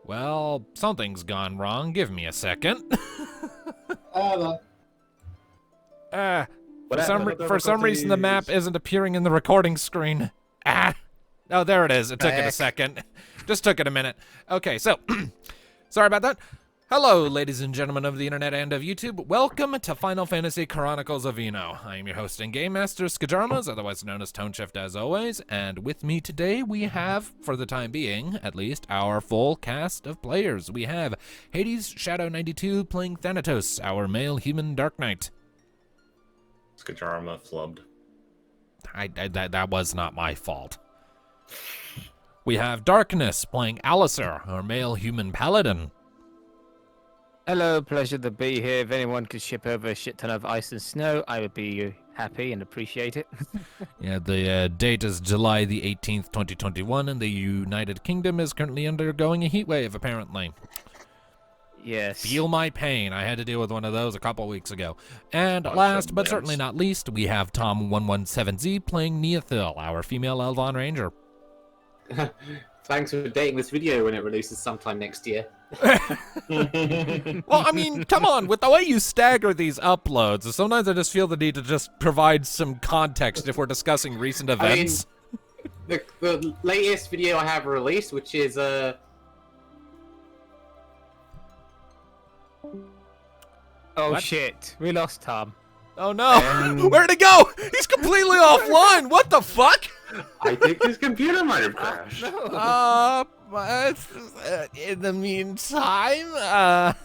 Well, something's gone wrong. Give me a second. No. For some reason, the map isn't appearing in the recording screen. Oh, there it is. It took it a second. Just took it a minute. Okay, so, sorry about that. Hello, ladies and gentlemen of the internet and of YouTube. Welcome to Final Fantasy Chronicles of Eno. I am your host and game master, Skajarmas, otherwise known as Toneshift as always, and with me today we have, for the time being, at least, our full cast of players. We have Hades Shadow 92 playing Thanatos, our male human Dark Knight. Skajarma flubbed. That was not my fault. We have Darkness playing Alistair, our male human paladin. Hello, pleasure to be here. If anyone could ship over a shit ton of ice and snow, I would be happy and appreciate it. Yeah, the date is July the 18th, 2021, and the United Kingdom is currently undergoing a heat wave, apparently. Yes. Feel my pain. I had to deal with one of those a couple weeks ago. And last, but certainly not least, we have Tom117Z playing Neothil, our female Elvon Ranger. Thanks for dating this video when it releases sometime next year. Well, I mean, come on, with the way you stagger these uploads, sometimes I just feel the need to just provide some context if we're discussing recent events. I mean, the latest video I have released, which is Oh What? shit, we lost Tom. Oh no, where'd it go? He's completely offline, what the fuck? I think his computer might have crashed. In the meantime,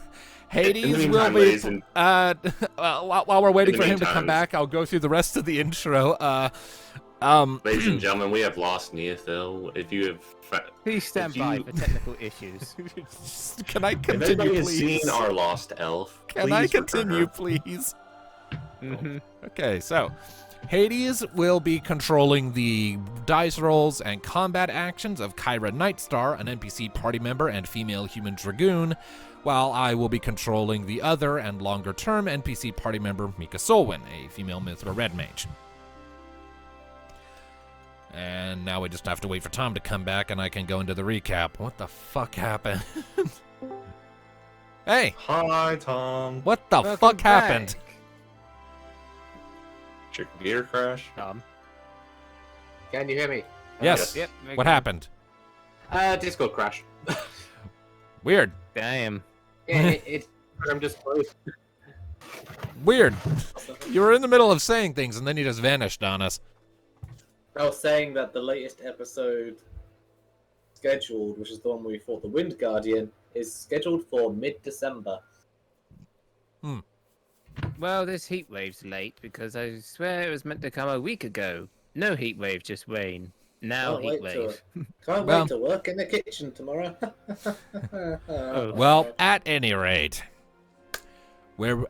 Hades In the will meantime, be. ladies and- While we're waiting In the for him to come meantime- back, I'll go through the rest of the intro. Ladies and gentlemen, we have lost Neothil. If you have, Please stand If by you- for technical issues. Can I if continue, anybody has please? seen our lost elf, Can I please return continue, her. please? Mm-hmm. Okay, so Hades will be controlling the dice rolls and combat actions of Kyra Nightstar, an NPC party member and female human dragoon, while I will be controlling the other and longer-term NPC party member Mika Solwyn, a female Mithra Red Mage. And now we just have to wait for Tom to come back and I can go into the recap. What the fuck happened? Hey, Hi, Tom. what the Welcome fuck happened? back, Did your computer crash? Tom. can you hear me? Yes. Yep. What happened? Discord crash. Weird. Damn. Yeah, I'm just closed. Weird. You were in the middle of saying things and then you just vanished on us. I was saying that the latest episode scheduled, which is the one where we fought the Wind Guardian, is scheduled for mid-December. Well, this heat wave's late because I swear it was meant to come a week ago. No heat wave, just rain. Now Can't heat wait to- wave. Can't Well- wait to work in the kitchen tomorrow. Oh. Well, at any rate,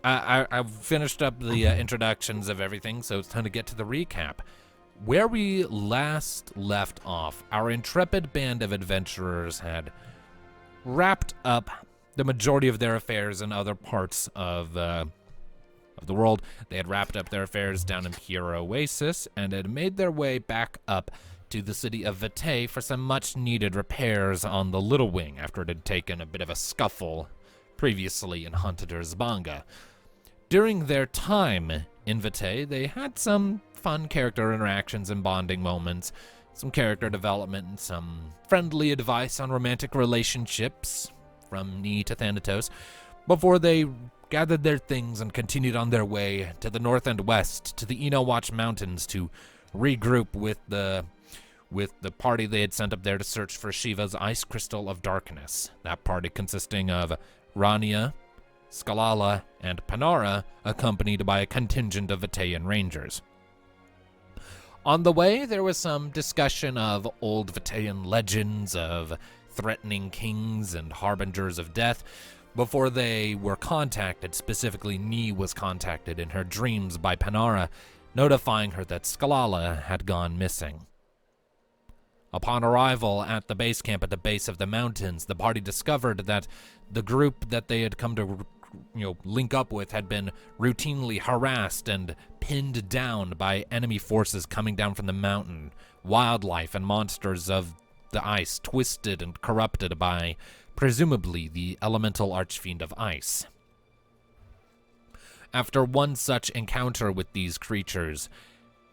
I've finished up the introductions of everything, so it's time to get to the recap. Where we last left off, our intrepid band of adventurers had wrapped up the majority of their affairs in other parts of the world. They had wrapped up their affairs down in Pure Oasis and had made their way back up to the city of Vitae for some much-needed repairs on the Little Wing after it had taken a bit of a scuffle previously in Hunter's Banga. During their time in Vitae, they had some fun character interactions and bonding moments, some character development, and some friendly advice on romantic relationships from Ni to Thanatos, before they gathered their things and continued on their way to the north and west to the Eno Watch Mountains to regroup with the party they had sent up there to search for Shiva's Ice Crystal of Darkness. That party consisting of Rania, Sclala, and Panara, accompanied by a contingent of Vitaean Rangers. On the way, there was some discussion of old Vitaean legends of threatening kings and harbingers of death, before they were contacted. Specifically, Ni was contacted in her dreams by Panara, notifying her that Sclala had gone missing. Upon arrival at the base camp at the base of the mountains, the party discovered that the group that they had come to link up with had been routinely harassed and pinned down by enemy forces coming down from the mountain, wildlife and monsters of the ice twisted and corrupted by, presumably, the elemental archfiend of ice. After one such encounter with these creatures,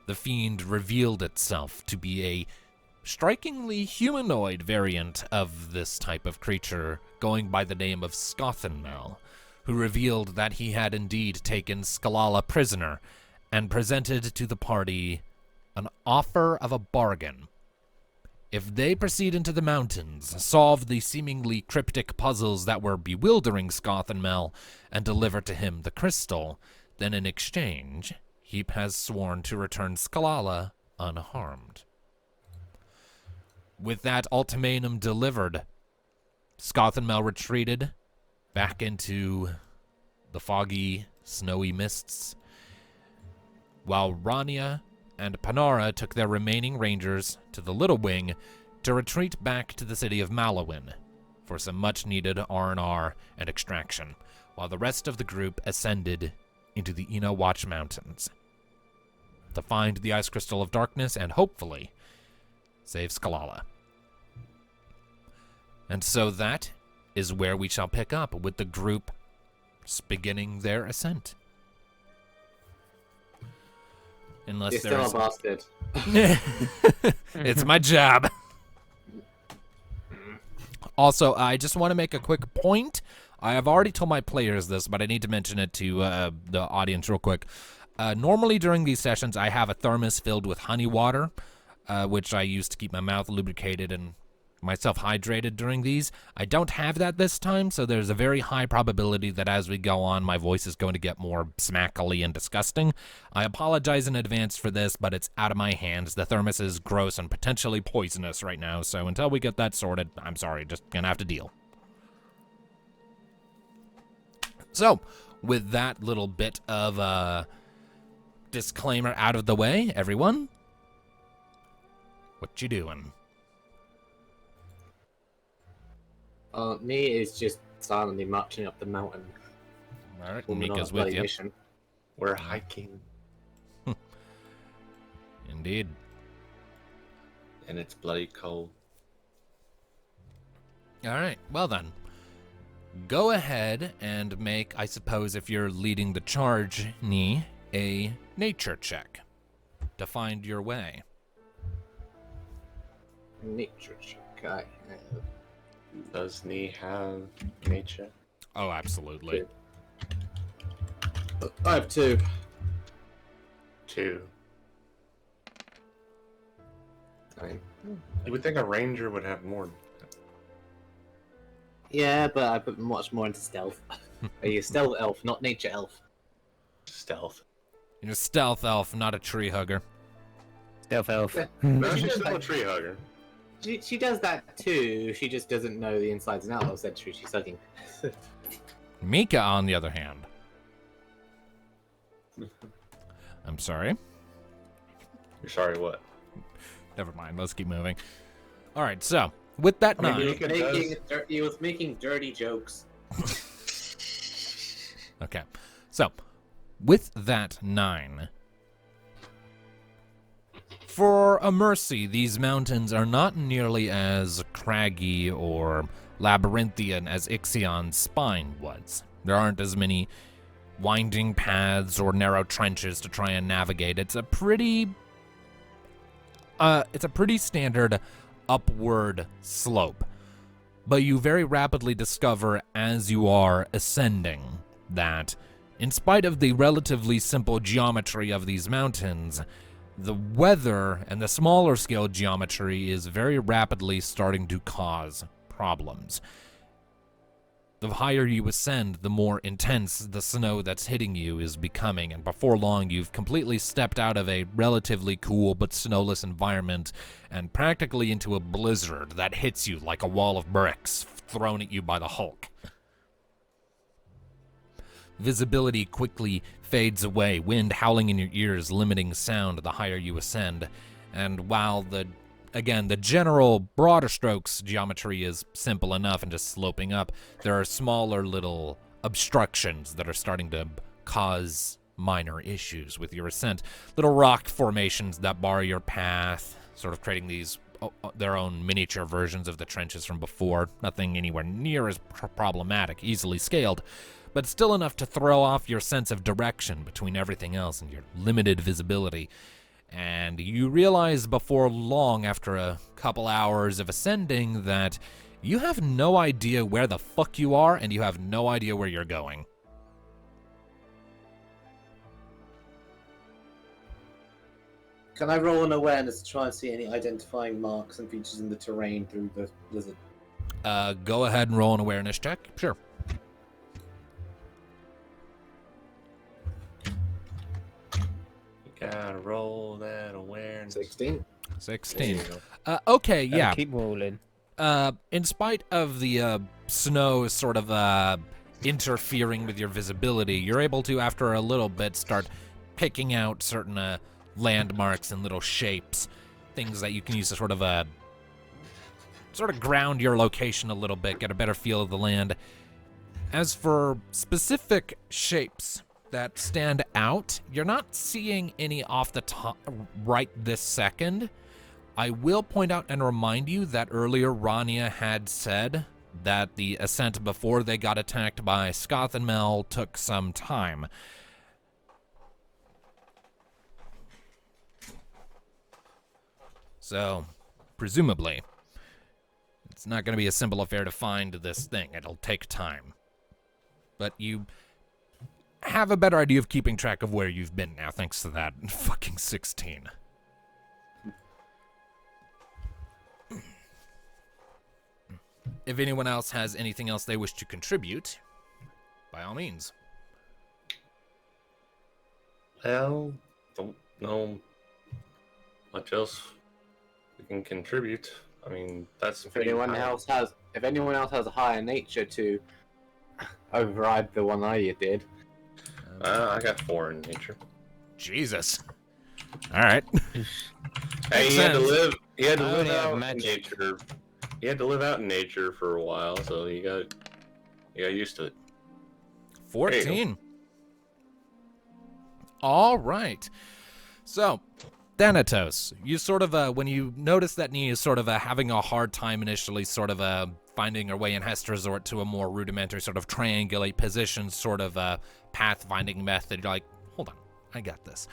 the fiend revealed itself to be a strikingly humanoid variant of this type of creature, going by the name of Scothenmel, who revealed that he had indeed taken Sclala prisoner and presented to the party an offer of a bargain. If they proceed into the mountains, solve the seemingly cryptic puzzles that were bewildering Scothenmel, and deliver to him the crystal, then in exchange, he has sworn to return Sclala unharmed. With that ultimatum delivered, Scothenmel retreated back into the foggy, snowy mists, while Rania and Panara took their remaining rangers to the Little Wing to retreat back to the city of Malawin for some much-needed R&R and extraction, while the rest of the group ascended into the Eno Watch Mountains to find the Ice Crystal of Darkness and, hopefully, save Sclala. And so that is where we shall pick up, with the group beginning their ascent. Unless You're still a bastard. It's my job. Also, I just want to make a quick point. I have already told my players this, but I need to mention it to the audience real quick. Normally during these sessions, I have a thermos filled with honey water, which I use to keep my mouth lubricated and myself hydrated during these. I don't have that this time, so there's a very high probability that as we go on, my voice is going to get more smackly and disgusting. I apologize in advance for this, but it's out of my hands. The thermos is gross and potentially poisonous right now, so until we get that sorted, I'm sorry, just gonna have to deal. So, with that little bit of disclaimer out of the way, everyone, what you doing? Me is just silently marching up the mountain. All right, When we're Mika's on a with bloody you. mission. We're hiking, Indeed. and it's bloody cold. All right, well then. Go ahead and make, I suppose if you're leading the charge, Nee, a nature check to find your way. Nature check. Does Nee have nature? Oh, absolutely. I have 2. 2. Fine. You would think a ranger would have more. Yeah, but I put much more into stealth. Are you a stealth elf, not nature elf? Stealth. You're a stealth elf, not a tree hugger. Stealth elf. No, she's still a tree hugger. She does that too. She just doesn't know the insides and outs of that tree she's hugging. Mika, on the other hand. I'm sorry. You're sorry, what? Never mind, let's keep moving. All right, so, with that I mean, 9... He was making dirty jokes. Okay, so, with that 9... For a mercy, these mountains are not nearly as craggy or labyrinthian as Ixion's spine was. There aren't as many winding paths or narrow trenches to try and navigate. It's a pretty standard upward slope. But you very rapidly discover as you are ascending that, in spite of the relatively simple geometry of these mountains, the weather and the smaller scale geometry is very rapidly starting to cause problems. The higher you ascend, the more intense the snow that's hitting you is becoming, and before long you've completely stepped out of a relatively cool but snowless environment and practically into a blizzard that hits you like a wall of bricks thrown at you by the Hulk. Visibility quickly fades away, wind howling in your ears, limiting sound the higher you ascend. And while the general broader strokes geometry is simple enough and just sloping up, there are smaller little obstructions that are starting to cause minor issues with your ascent. Little rock formations that bar your path, sort of creating these their own miniature versions of the trenches from before. Nothing anywhere near as problematic, easily scaled, but still enough to throw off your sense of direction between everything else and your limited visibility. And you realize before long, after a couple hours of ascending, that you have no idea where the fuck you are, and you have no idea where you're going. Can I roll an awareness to try and see any identifying marks and features in the terrain through the blizzard? Go ahead and roll an awareness check. Sure. Gotta roll that awareness. 16. 16. Okay, yeah. Keep rolling. In spite of the snow sort of interfering with your visibility, you're able to, after a little bit, start picking out certain landmarks and little shapes, things that you can use to sort of ground your location a little bit, get a better feel of the land. As for specific shapes that stand out, you're not seeing any off the top right this second. I will point out and remind you that earlier Rania had said that the ascent before they got attacked by Scothenmel took some time. So, presumably, it's not going to be a simple affair to find this thing. It'll take time. But you have a better idea of keeping track of where you've been now, thanks to that fucking 16. If anyone else has anything else they wish to contribute, by all means. Well, don't know much else we can contribute. I mean, that's If anyone else has a higher nature to override the one I did. I got 4 in nature. Jesus. All right. Hey, he had to live. He had to I live only have out in magic. nature. He had to live out in nature for a while, so he got used to it. 14. All right. So, Thanatos, you sort of, when you notice that Nia is sort of having a hard time initially, sort of finding her way and has to resort to a more rudimentary sort of triangulate position, sort of pathfinding method, you're like, hold on, I got this.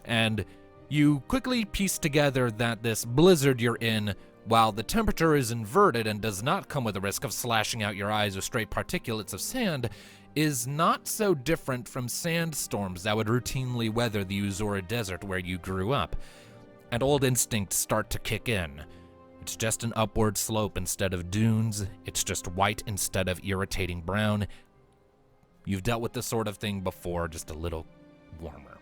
And you quickly piece together that this blizzard you're in, while the temperature is inverted and does not come with the risk of slashing out your eyes with straight particulates of sand, is not so different from sandstorms that would routinely weather the Uzura Desert where you grew up. And old instincts start to kick in. It's just an upward slope instead of dunes. It's just white instead of irritating brown. You've dealt with this sort of thing before, just a little warmer.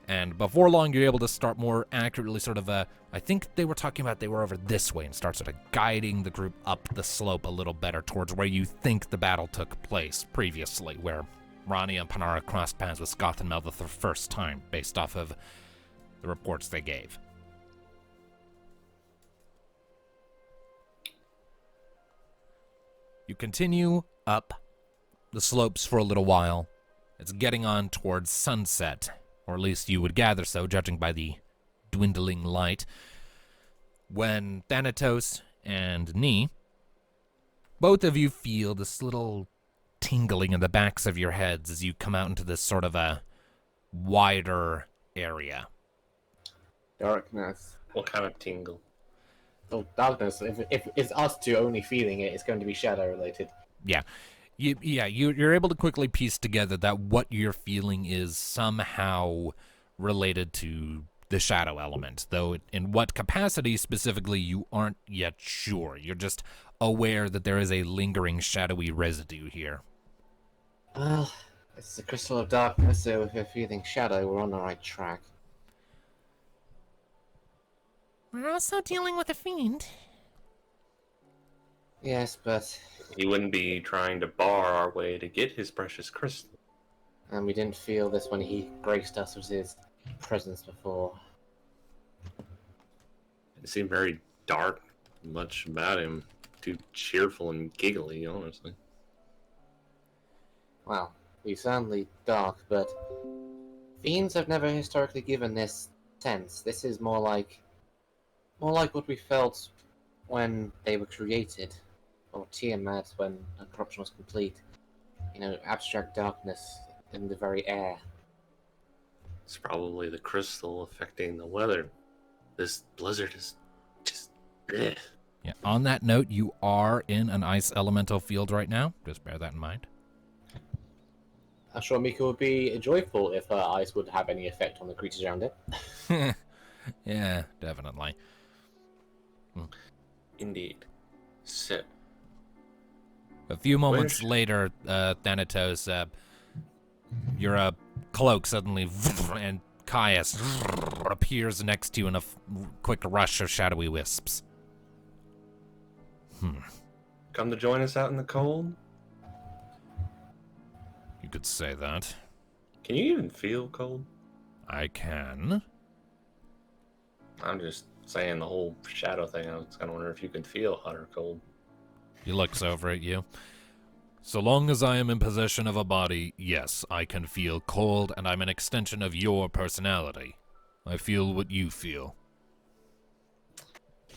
And before long, you're able to start more accurately sort of, I think they were talking about they were over this way, and start sort of guiding the group up the slope a little better towards where you think the battle took place previously, where Ronnie and Panara crossed paths with Scothenmel the first time, based off of the reports they gave. You continue up the slopes for a little while. It's getting on towards sunset, or at least you would gather so, judging by the dwindling light, when Thanatos and Ni, both of you feel this little tingling in the backs of your heads as you come out into this sort of a wider area. Darkness. What kind of tingle? Oh, darkness. If it's us two only feeling it, it's going to be shadow related. Yeah. You're able to quickly piece together that what you're feeling is somehow related to the shadow element, though in what capacity specifically you aren't yet sure. You're just aware that there is a lingering shadowy residue here. Well, it's the crystal of darkness, so if we're feeling shadow, we're on the right track. We're also dealing with a fiend. Yes, but... He wouldn't be trying to bar our way to get his precious crystal. And we didn't feel this when he graced us with his presence before. It seemed very dark, much about him. Too cheerful and giggly, honestly. Well, he's certainly dark, but... Fiends have never historically given this sense. This is more like... More like what we felt when they were created, or Tiamat when the corruption was complete. You know, abstract darkness in the very air. It's probably the crystal affecting the weather. This blizzard is just. Ugh. Yeah. On that note, you are in an ice elemental field right now. Just bear that in mind. I'm sure Mika would be joyful if her ice would have any effect on the creatures around it. Yeah, definitely. Indeed. Sit. A few moments Where's- later, Thanatos, your cloak suddenly and Caius appears next to you in a quick rush of shadowy wisps. Come to join us out in the cold? You could say that. Can you even feel cold? I can. I'm just saying the whole shadow thing. I was kind of wondering if you can feel hot or cold. He looks over at you. So long as I am in possession of a body, yes, I can feel cold, and I'm an extension of your personality. I feel what you feel.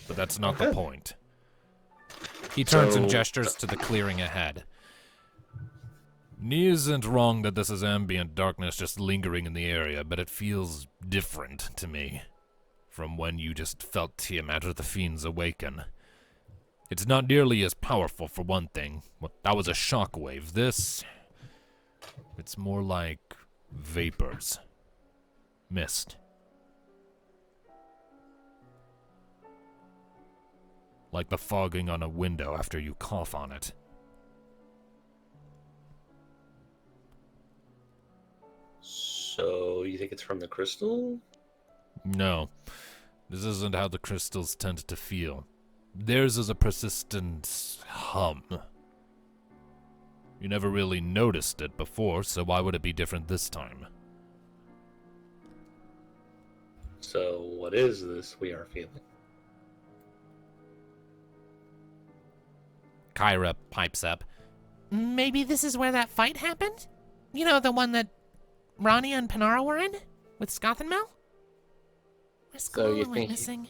But that's not the Okay. point. He turns and So- gestures to the clearing ahead. It isn't wrong that this is ambient darkness just lingering in the area, but it feels different to me from when you just felt Tiamat or the fiends awaken. It's not nearly as powerful, for one thing. That was a shockwave. This, it's more like vapors. Mist. Like the fogging on a window after you cough on it. So, you think it's from the crystal? No, this isn't how the crystals tend to feel. Theirs is a persistent hum. You never really noticed it before, so why would it be different this time? So, what is this we are feeling? Kyra pipes up. Maybe this is where that fight happened? You know, the one that Ronnie and Panara were in? With Scoth and Mel? My So you Sclala went think- missing.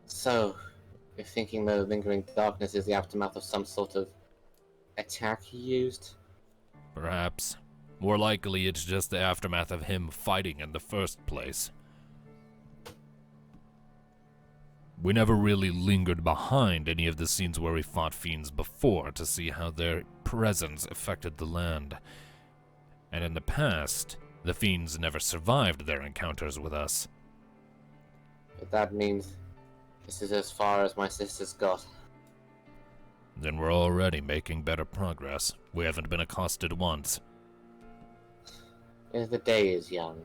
So, you're thinking the lingering darkness is the aftermath of some sort of attack he used? Perhaps. More likely, it's just the aftermath of him fighting in the first place. We never really lingered behind any of the scenes where we fought fiends before to see how their presence affected the land. And in the past, the fiends never survived their encounters with us. But that means this is as far as my sister's got. Then we're already making better progress. We haven't been accosted once. The day is young.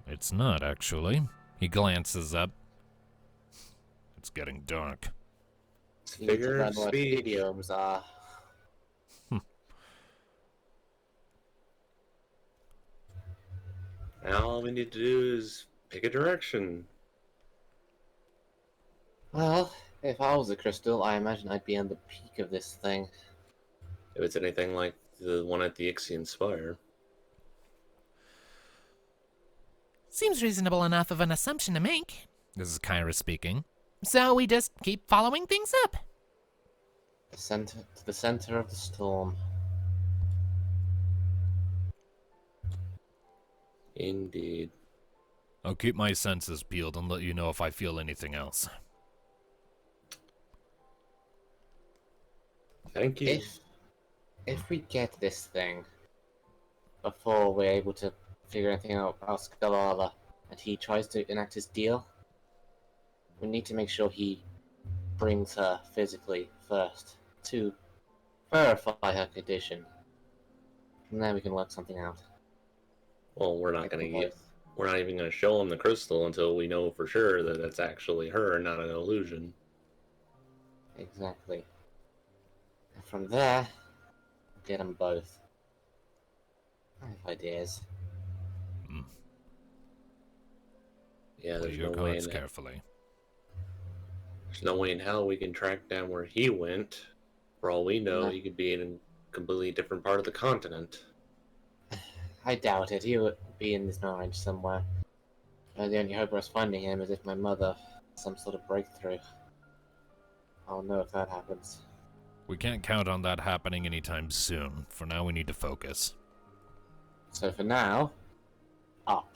It's not, actually. He glances up. It's getting dark. It's You need to figure learn of what speech. idioms are. Now all we need to do is pick a direction. Well, if I was a crystal, I imagine I'd be on the peak of this thing. If it's anything like the one at the Ixian Spire. Seems reasonable enough of an assumption to make. This is Kyra speaking. So we just keep following things up. To the center of the storm. Indeed. I'll keep my senses peeled and let you know if I feel anything else. Thank you. If we get this thing before we're able to figure anything out about Sclala, and he tries to enact his deal, we need to make sure he brings her physically first to verify her condition. And then we can work something out. Well, we're not Like gonna the get. voice. We're not even gonna show him the crystal until we know for sure that it's actually her, not an illusion. Exactly. And from there, get them both. I have ideas. Yeah, Play there's your no way. cards In carefully. There's no way in hell we can track down where he went. For all we know, No. he could be in a completely different part of the continent. I doubt it. He would be in this knowledge somewhere. The only hope of us finding him is if my mother has some sort of breakthrough. I'll know if that happens. We can't count on that happening anytime soon. For now, we need to focus. So for now, up.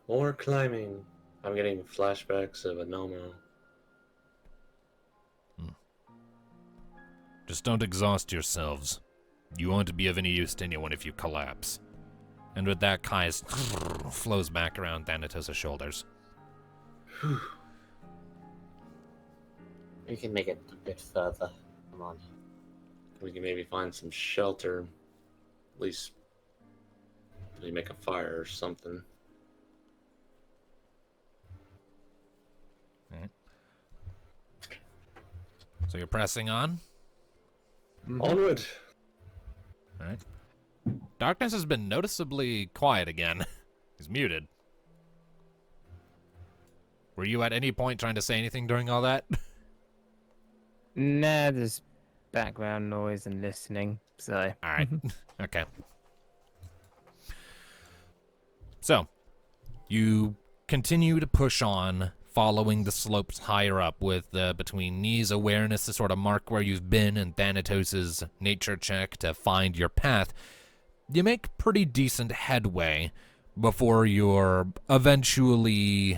More climbing. I'm getting flashbacks of Anomo. Just don't exhaust yourselves. You won't be of any use to anyone if you collapse. And with that, Kai's flows back around Thanatos' shoulders. We can make it a bit further. Come on. We can maybe find some shelter. At least maybe make a fire or something. So you're pressing on? Onward! Alright. Darkness has been noticeably quiet again. He's muted. Were you at any point trying to say anything during all that? Nah, there's background noise and listening, so. Alright. Okay. So, you continue to push on, following the slopes higher up with between Nee's awareness to sort of mark where you've been and Thanatos' nature check to find your path. You make pretty decent headway before eventually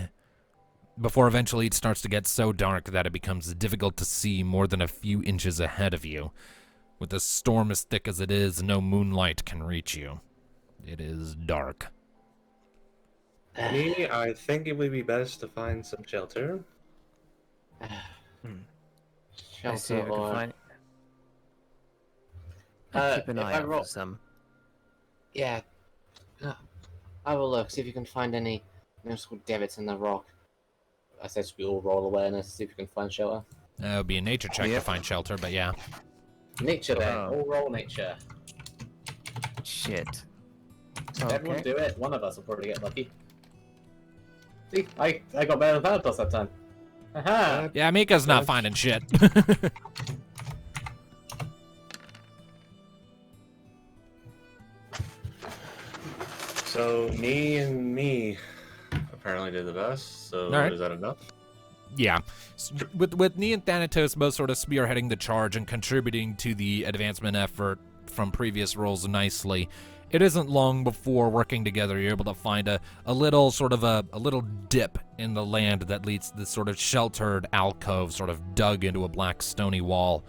it starts to get so dark that it becomes difficult to see more than a few inches ahead of you. With a storm as thick as it is, no moonlight can reach you. It is dark. Me, I think it would be best to find some shelter. Let's see if Shelter we can or... find. I'll keep an if eye I out roll- for some. Yeah. I will look, see if you can find any noticeable divots in the rock. I said we all roll awareness, see if we can find shelter. That would be a nature check to find shelter, but yeah. Nature then. Oh. All roll nature. Shit. Everyone Okay. do it. One of us will probably get lucky. See, I got better than Thanatos that time. Haha! Yeah, Mika's not finding shit. So, me apparently did the best, so Alright. is that enough? Yeah. With Nee and Thanatos both sort of spearheading the charge and contributing to the advancement effort from previous rolls nicely, it isn't long before working together you're able to find a little sort of a little dip in the land that leads to this sort of sheltered alcove sort of dug into a black stony wall.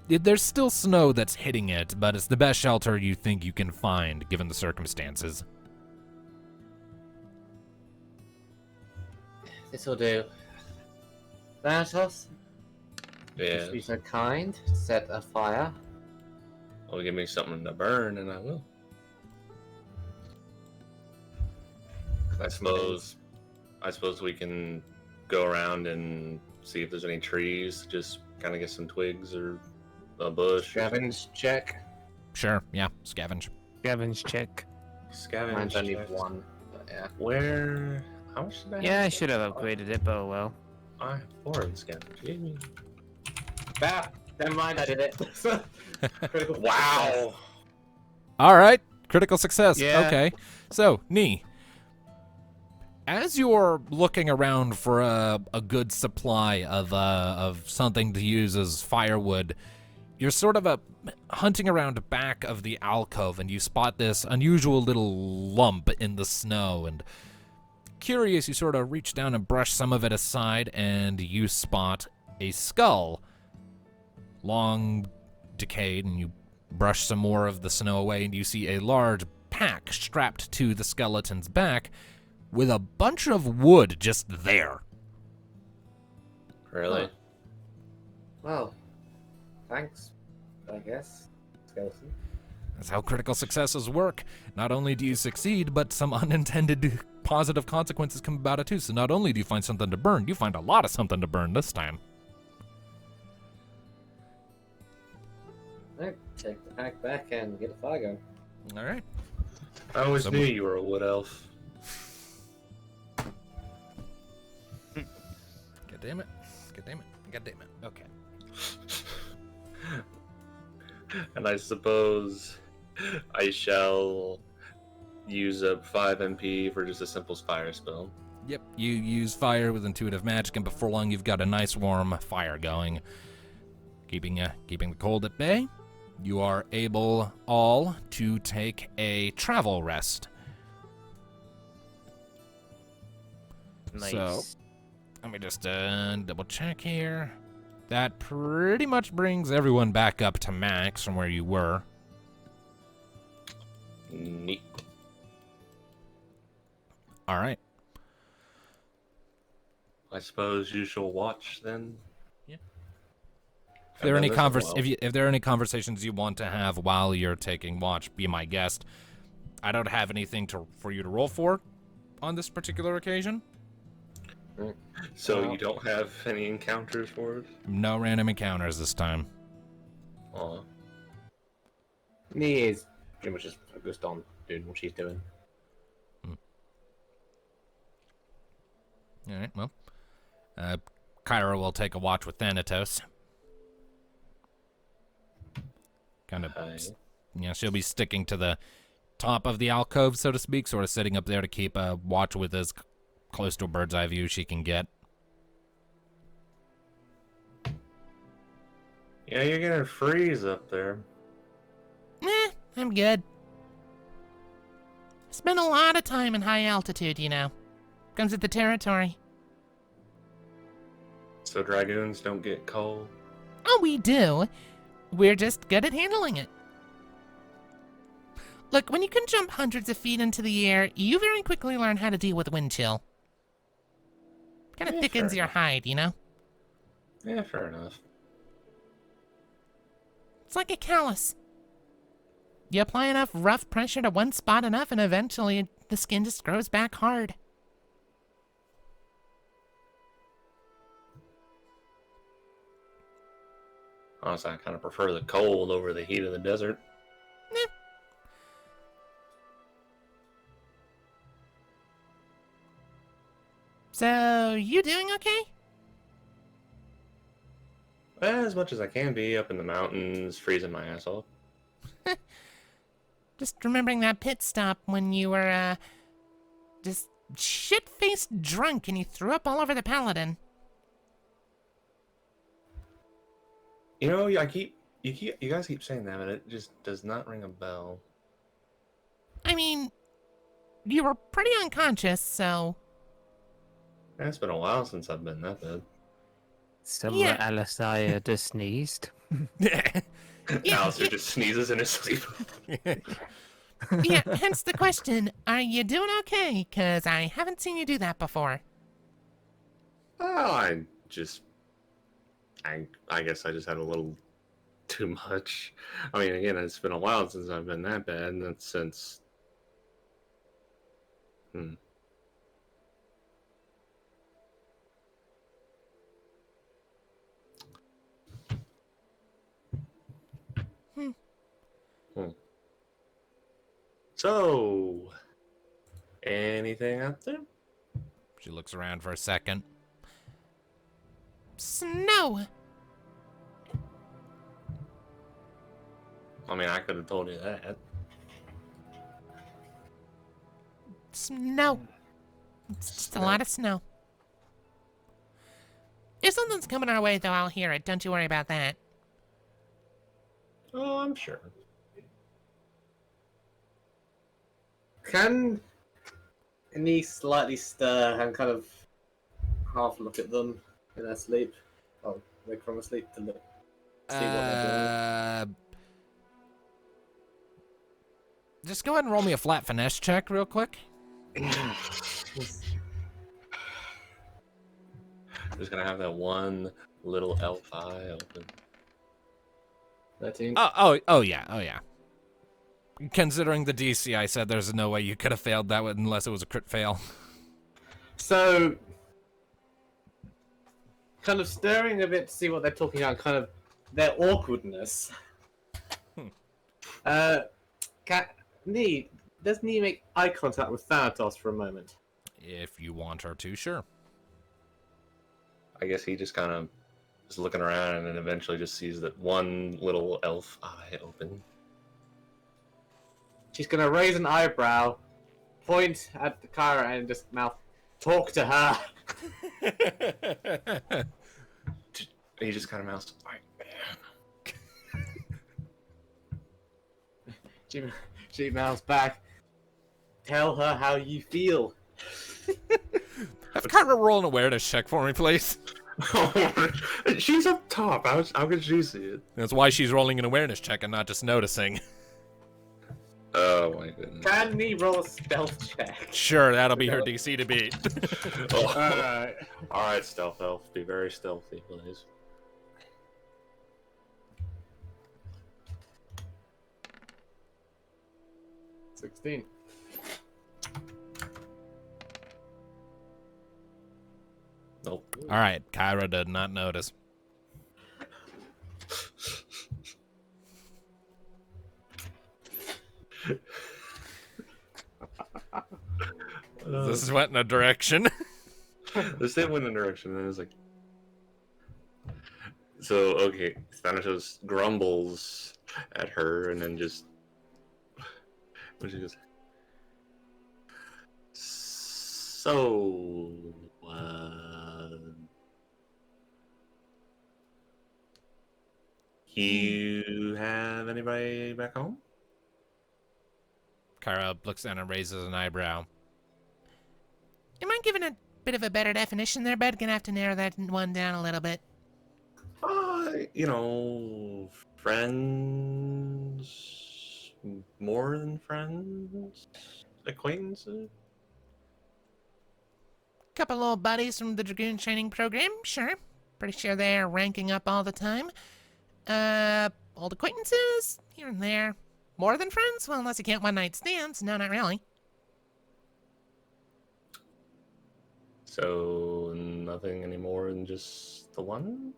There's still snow that's hitting it, but it's the best shelter you think you can find given the circumstances. This'll do. Thanatos, Yeah. just be so kind, set a fire. Well, give me something to burn, and I will. I suppose we can go around and see if there's any trees. Just kind of get some twigs or a bush. Scavenge check. Sure, yeah, scavenge. Scavenge check. Scavenge. Mine's only check. one, but yeah. Where? How much did I have? Yeah, I should have upgraded it, but oh well. I have 4 in scavenge. Give me. Bah! Never mind, I did it. Critical Wow. success. All right, critical success. Yeah. Okay, so Nee, as you're looking around for a good supply of something to use as firewood, you're sort of hunting around back of the alcove, and you spot this unusual little lump in the snow. And curious, you sort of reach down and brush some of it aside, and you spot a skull, long decayed, and you brush some more of the snow away, and you see a large pack strapped to the skeleton's back with a bunch of wood just there. Really? Huh. Well, thanks, I guess. Skeleton. That's how critical successes work. Not only do you succeed, but some unintended positive consequences come about it too. So not only do you find something to burn, you find a lot of something to burn this time. Alright, take the pack back and get a fire going. All right. I always Some- knew you were a wood elf. God damn it. God damn it. God damn it. Okay. And I suppose I shall use up 5 MP for just a simple fire spell. Yep, you use fire with intuitive magic, and before long you've got a nice warm fire going, keeping the cold at bay. You are able all to take a travel rest. Nice. So, let me just double check here. That pretty much brings everyone back up to max from where you were. Neat. All right. I suppose you shall watch then. If there are I've any done this in a while. if there are any conversations you want to have while you're taking watch, be my guest. I don't have anything for you to roll for on this particular occasion. So you don't have any encounters for us? No random encounters this time. Aw. Me is pretty much just focused on doing what she's doing. All right, well, Kyra will take a watch with Thanatos. Kind of, she'll be sticking to the top of the alcove, so to speak, sort of sitting up there to keep a watch with as close to a bird's eye view she can get. Yeah, you're gonna freeze up there. I'm good. Spent a lot of time in high altitude, you know. Comes with the territory. So dragoons don't get cold. Oh, we do. We're just good at handling it. Look, when you can jump hundreds of feet into the air, you very quickly learn how to deal with wind chill. Kind of Yeah, thickens fair your enough. hide, you know? Yeah, fair enough. It's like a callus. You apply enough rough pressure to one spot enough, and eventually the skin just grows back hard. Honestly, I kind of prefer the cold over the heat of the desert. So, you doing okay? As much as I can be up in the mountains, freezing my ass off. Just remembering that pit stop when you were, just shit-faced drunk and you threw up all over the paladin. You know, you guys keep saying that, but it just does not ring a bell. I mean, you were pretty unconscious, It's been a while since I've been that bad. Somewhere Yeah. Alisaya just sneezed. Yeah. Alistair just sneezes in his sleep. Yeah, hence the question, are you doing okay? 'Cause I haven't seen you do that before. Oh, I guess I just had a little too much. I mean, again, it's been a while since I've been that bad, and that's since. So, anything out there? She looks around for a second. Snow! I mean, I could have told you that. Snow. It's just a lot of snow. If something's coming our way, though, I'll hear it. Don't you worry about that. Oh, I'm sure. Can any slightly stir and kind of half look at them in their sleep? Oh, wake from asleep to look, see what they're doing. Just go ahead and roll me a flat finesse check real quick. Just gonna have that one little elf eye open. 13. Oh yeah. Considering the DC, I said there's no way you could have failed that one unless it was a crit fail. So, kind of stirring a bit to see what they're talking about, kind of their awkwardness. Does Nee make eye contact with Thanatos for a moment? If you want her to, sure. I guess he just kind of is looking around and then eventually just sees that one little elf eye open. She's gonna raise an eyebrow point at the car and just mouth, talk to her. He just kind of mouths, man. She mouths back, tell her how you feel. Have Kyra roll an awareness check for me, please. She's up top. How could she see it? That's why she's rolling an awareness check and not just noticing. Oh my goodness. Can we roll a stealth check? Sure, that'll be her DC to beat. Alright. Alright, stealth elf. Be very stealthy, please. $16. Nope. All right, Kyra did not notice. This went in a direction. This did went in a direction, and it's like. So, okay, Thanatos grumbles at her, and then just. When she goes. So. You have anybody back home? Kyra looks down and raises an eyebrow. Am I giving a bit of a better definition there, bud? Gonna have to narrow that one down a little bit. Friends, more than friends, acquaintances. Couple old buddies from the Dragoon training program, sure. Pretty sure they're ranking up all the time. Old acquaintances, here and there. More than friends? Well, unless you count one-night stands. No, not really. So, nothing any more than just the ones?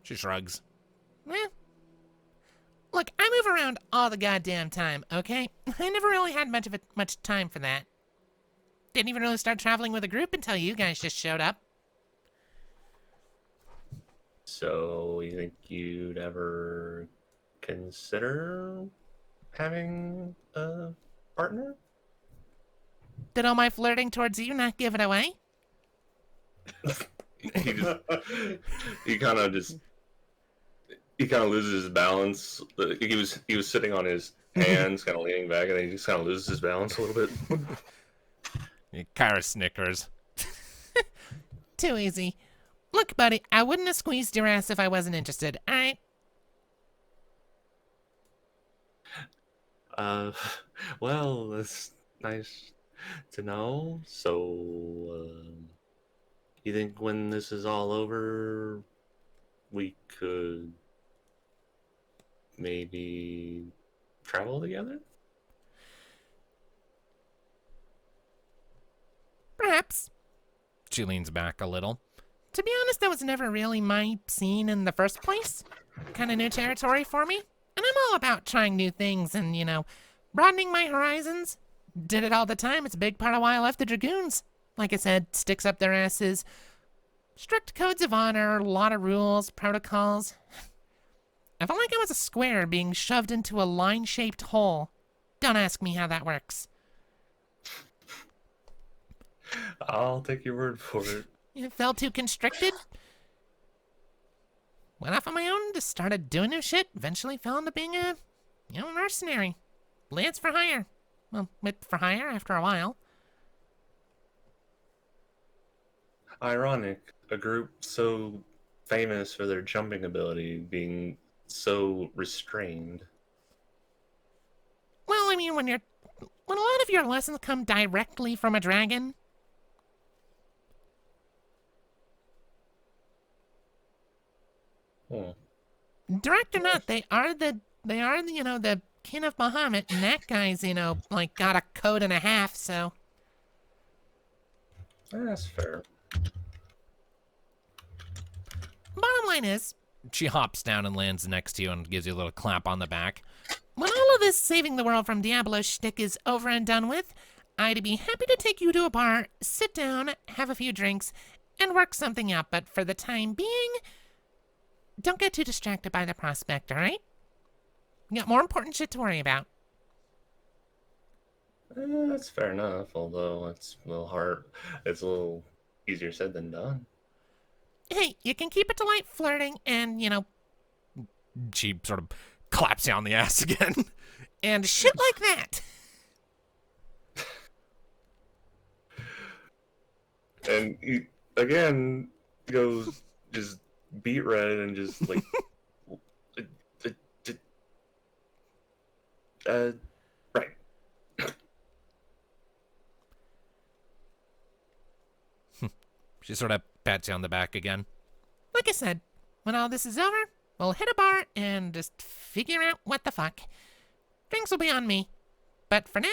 She shrugs. Eh. Look, I move around all the goddamn time, okay? I never really had much time for that. Didn't even really start traveling with a group until you guys just showed up. So, you think you'd ever consider having a partner? Did all my flirting towards you not give it away? He kind of loses his balance. He was sitting on his hands, kind of leaning back, and then he just kind of loses his balance a little bit. Kyra snickers. Too easy. Look, buddy, I wouldn't have squeezed your ass if I wasn't interested, alright? Well, that's nice to know. So, you think when this is all over, we could maybe travel together? Perhaps. She leans back a little. To be honest, that was never really my scene in the first place. Kind of new territory for me. And I'm all about trying new things and, broadening my horizons. Did it all the time. It's a big part of why I left the Dragoons. Like I said, sticks up their asses. Strict codes of honor, a lot of rules, protocols. I felt like I was a square being shoved into a line-shaped hole. Don't ask me how that works. I'll take your word for it. It felt too constricted. Went off on my own, just started doing new shit. Eventually fell into being a, mercenary. Lance for hire. Well, went for hire after a while. Ironic, a group so famous for their jumping ability being so restrained. Well, I mean, when a lot of your lessons come directly from a dragon. Direct or not, they are the the kin of Bahamut, and that guy's, got a code and a half, so. That's fair. Bottom line is, She hops down and lands next to you and gives you a little clap on the back. when all of this saving the world from Diablo shtick is over and done with, I'd be happy to take you to a bar, sit down, have a few drinks, and work something out, but for the time being, don't get too distracted by the prospect, alright? You got more important shit to worry about. That's fair enough, although it's a little hard. It's a little easier said than done. Hey, you can keep it to light flirting and, She sort of claps you on the ass again. and shit like that. And he, again, goes just beet red and just like, right. She sort of pats you on the back again. Like I said, when all this is over, we'll hit a bar and just figure out what the fuck. Drinks will be on me. But for now,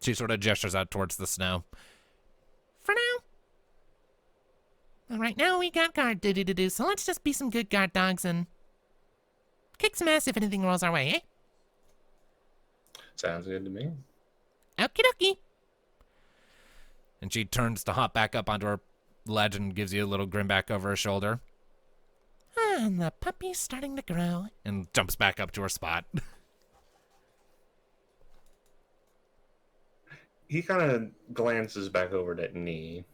She sort of gestures out towards the snow. for now. All right, now we got guard duty to do, so let's just be some good guard dogs and kick some ass if anything rolls our way, eh? Sounds good to me. Okie dokie. And she turns to hop back up onto her ledge and gives you a little grin back over her shoulder And the puppy's starting to grow. and jumps back up to her spot. He kind of glances back over at Nee.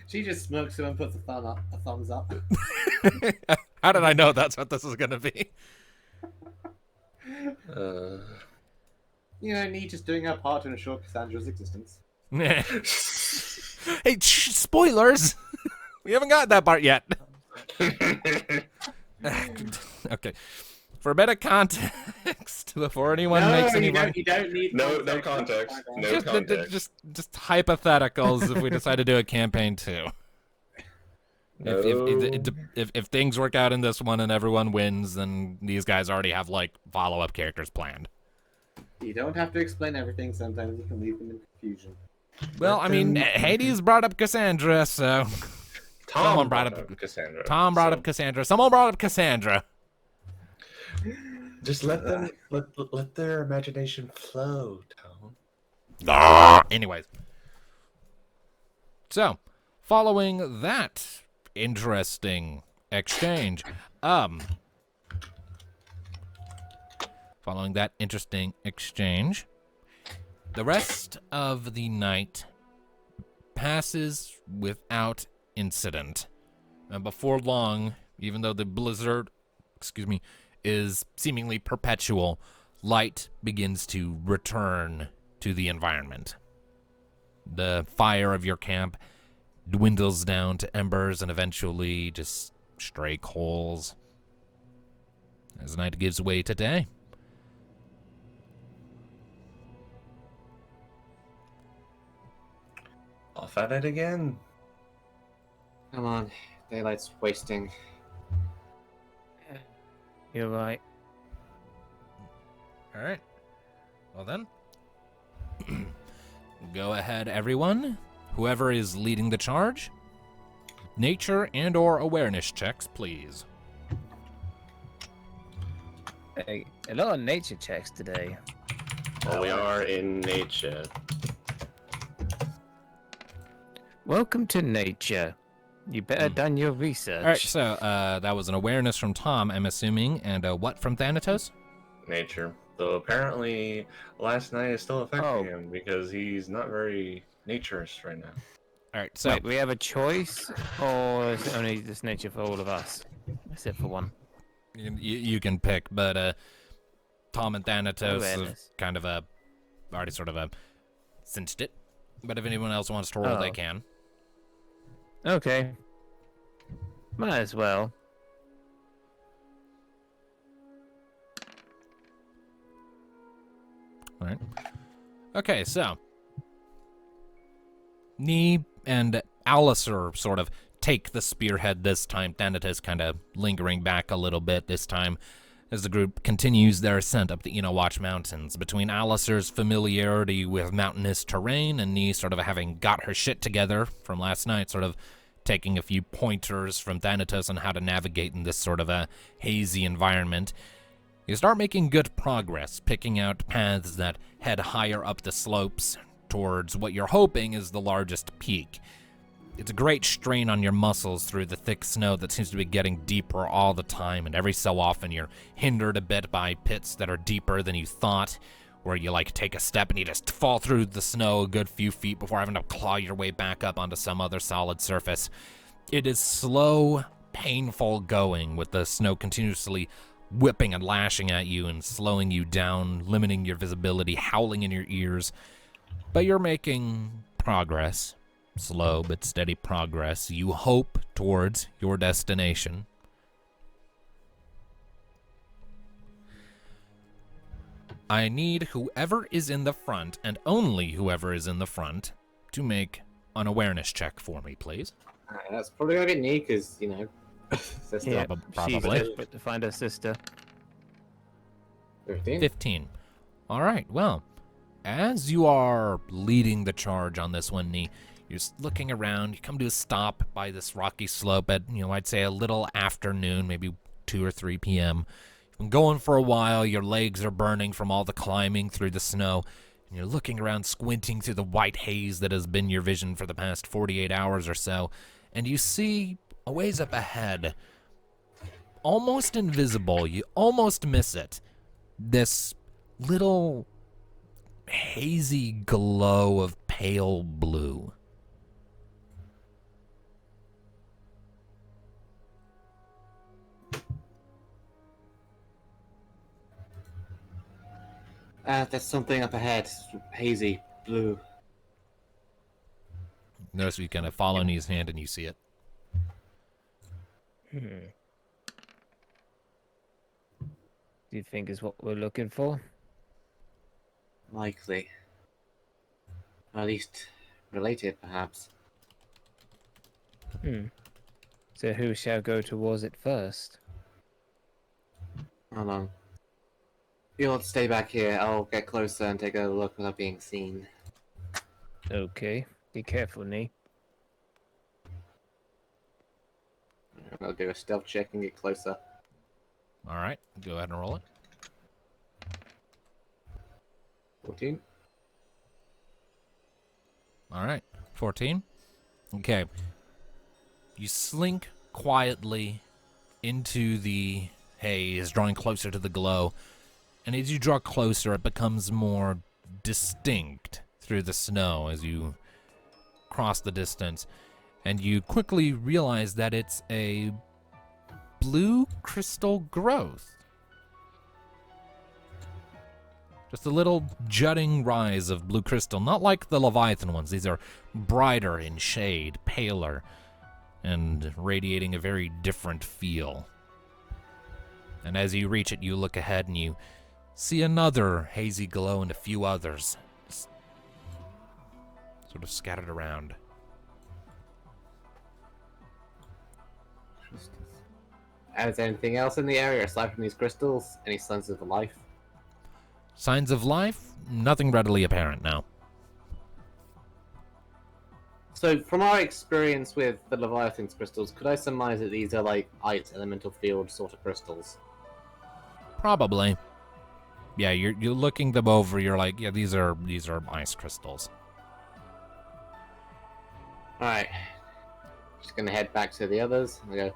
She just smirks him and puts a thumbs up. How did I know that's what this is going to be? Nee just doing her part to ensure Cassandra's existence. Hey, spoilers! We haven't got that part yet. Okay. For a bit of context, before anyone makes any you don't need No context. No just, context. just hypotheticals if we decide to do a campaign too. If things work out in this one and everyone wins, then these guys already have like follow-up characters planned. You don't have to explain everything. Sometimes you can leave them in confusion. Well, I mean, Hades brought up Cassandra, so Tom brought up up Cassandra. Tom brought up Cassandra. Someone brought up Cassandra. Just let them let their imagination flow, Tom. Anyways, so following that interesting exchange, the rest of the night passes without incident. And before long, even though the blizzard, is seemingly perpetual, light begins to return to the environment. The fire of your camp dwindles down to embers and eventually just stray coals as night gives way to day. Off at it again. Come on, daylight's wasting. You're right. All right. Well then, go ahead, everyone. Whoever is leading the charge, nature and/or awareness checks, please. Hey, a lot of nature checks today. Well, we are in nature. Welcome to nature. You better done your research. All right. So that was an awareness from Tom, I'm assuming, and what from Thanatos? Nature. Though apparently last night is still affecting Oh. him because he's not very naturist right now. All right. So Wait, we have a choice, or is it only this nature for all of us, except for one? you can pick, but Tom and Thanatos have Awareness. kind of already sort of cinched it. But if anyone else wants to roll, they Oh. can. Okay. Might as well. All right. Okay, so Nee and Alistair sort of take the spearhead this time. Thanatos kind of lingering back a little bit this time as the group continues their ascent up the Eno Watch Mountains. Between Alistair's familiarity with mountainous terrain and Nee sort of having got her shit together from last night, sort of taking a few pointers from Thanatos on how to navigate in this sort of a hazy environment, you start making good progress, picking out paths that head higher up the slopes towards what you're hoping is the largest peak. It's a great strain on your muscles through the thick snow that seems to be getting deeper all the time, and every so often you're hindered a bit by pits that are deeper than you thought, where you like take a step and you just fall through the snow a good few feet before having to claw your way back up onto some other solid surface. It is slow, painful going, with the snow continuously whipping and lashing at you and slowing you down, limiting your visibility, howling in your ears. But you're making progress. Slow but steady progress. You hope towards your destination. I need whoever is in the front, and only whoever is in the front, to make an awareness check for me, please. Alright, that's probably gonna be me, because, you know, sister. Yeah, Probably. she's desperate to find her sister. 15. 15. All right, well, as you are leading the charge on this one, Nee, you're looking around. You come to a stop by this rocky slope at, I'd say a little afternoon, maybe 2 or 3 p.m. You've been going for a while. Your legs are burning from all the climbing through the snow. And you're looking around, squinting through the white haze that has been your vision for the past 48 hours or so. And you see, a ways up ahead, almost invisible, you almost miss it, this little hazy glow of pale blue. There's something up ahead. Hazy, blue. Notice you kind of follow Nee's hand and you see it. Do you think is what we're looking for? Likely. At least related, perhaps. So who shall go towards it first? Hold on. You'll stay back here. I'll get closer and take a look without being seen. Okay. Be careful, Nee. I'll do a stealth check and get closer. All right, go ahead and roll it. 14. All right, 14. Okay. You slink quietly into the haze, drawing closer to the glow. And as you draw closer, it becomes more distinct through the snow as you cross the distance. And you quickly realize that it's a blue crystal growth. Just a little jutting rise of blue crystal, not like the Leviathan ones. These are brighter in shade, paler, and radiating a very different feel. And as you reach it, you look ahead and you see another hazy glow and a few others, just sort of scattered around. Is there anything else in the area aside from these crystals? Any signs of life? Signs of life? Nothing readily apparent now. So, from our experience with the Leviathan's crystals, could I surmise that these are like ice elemental field sort of crystals? Probably. Yeah, you're looking them over. You're like, yeah, these are ice crystals. All right, just gonna head back to the others. I go.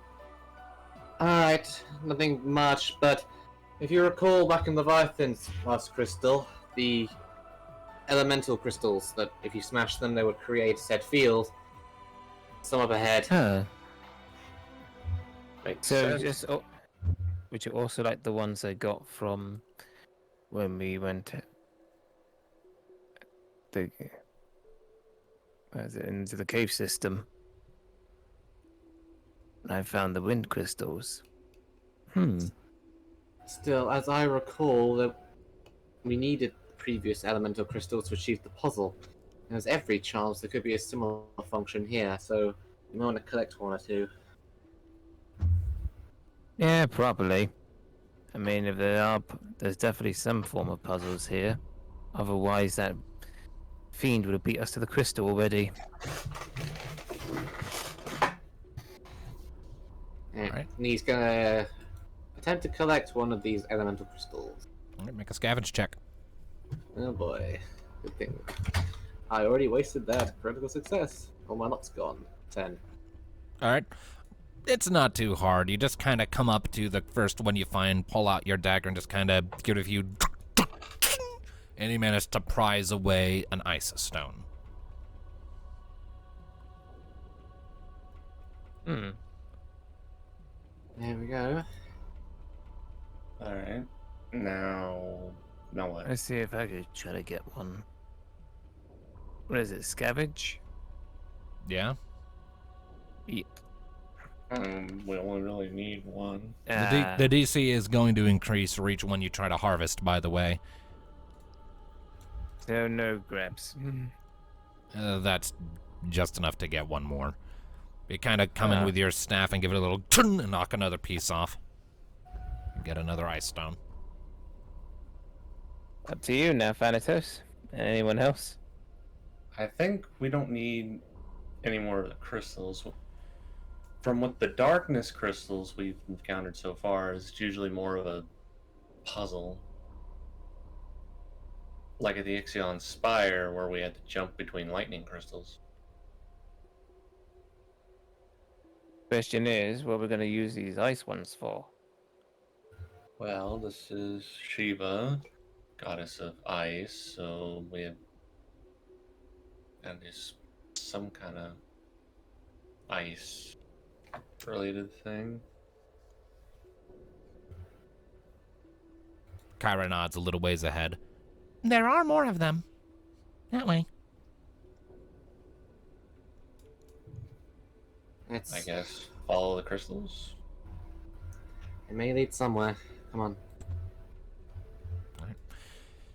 All right, nothing much, but if you recall back in Leviathan's last crystal, the elemental crystals that if you smash them, they would create said field. Some up ahead. Huh. Makes So sense. just which are also like the ones I got from when we went into the cave system. And I found the wind crystals. Still, as I recall, that we needed previous elemental crystals to achieve the puzzle. There's every chance there could be a similar function here, so you might want to collect one or two. Yeah, probably. I mean, if there are, there's definitely some form of puzzles here. Otherwise, that fiend would have beat us to the crystal already. Alright. And he's gonna attempt to collect one of these elemental crystals. All right, make a scavenge check. Oh boy, good thing. I already wasted that. Critical success. All my luck's gone. 10. All right. It's not too hard. You just kind of come up to the first one you find, pull out your dagger, and just kind of give it a few and you manage to prise away an ice stone. Hmm. There we go. Alright. Now what? Let's see if I could try to get one. What is it? Scavenge? Yeah? Eat. We only really need one. The DC is going to increase for each one you try to harvest, by the way. So no grabs. That's just enough to get one more. You kind of come in Ah. with your staff and give it a little tun and knock another piece off. Get another ice stone. Up to you now, Thanatos. Anyone else? I think we don't need any more of the crystals. From what the darkness crystals we've encountered so far, it's usually more of a puzzle. Like at the Ixion Spire, where we had to jump between lightning crystals. Question is, what we're going to use these ice ones for? Well, this is Shiva, goddess of ice, so we have. And there's some kind of ice related thing. Kyra nods a little ways ahead. There are more of them. That way. It's, I guess follow the crystals. It may lead somewhere. Come on.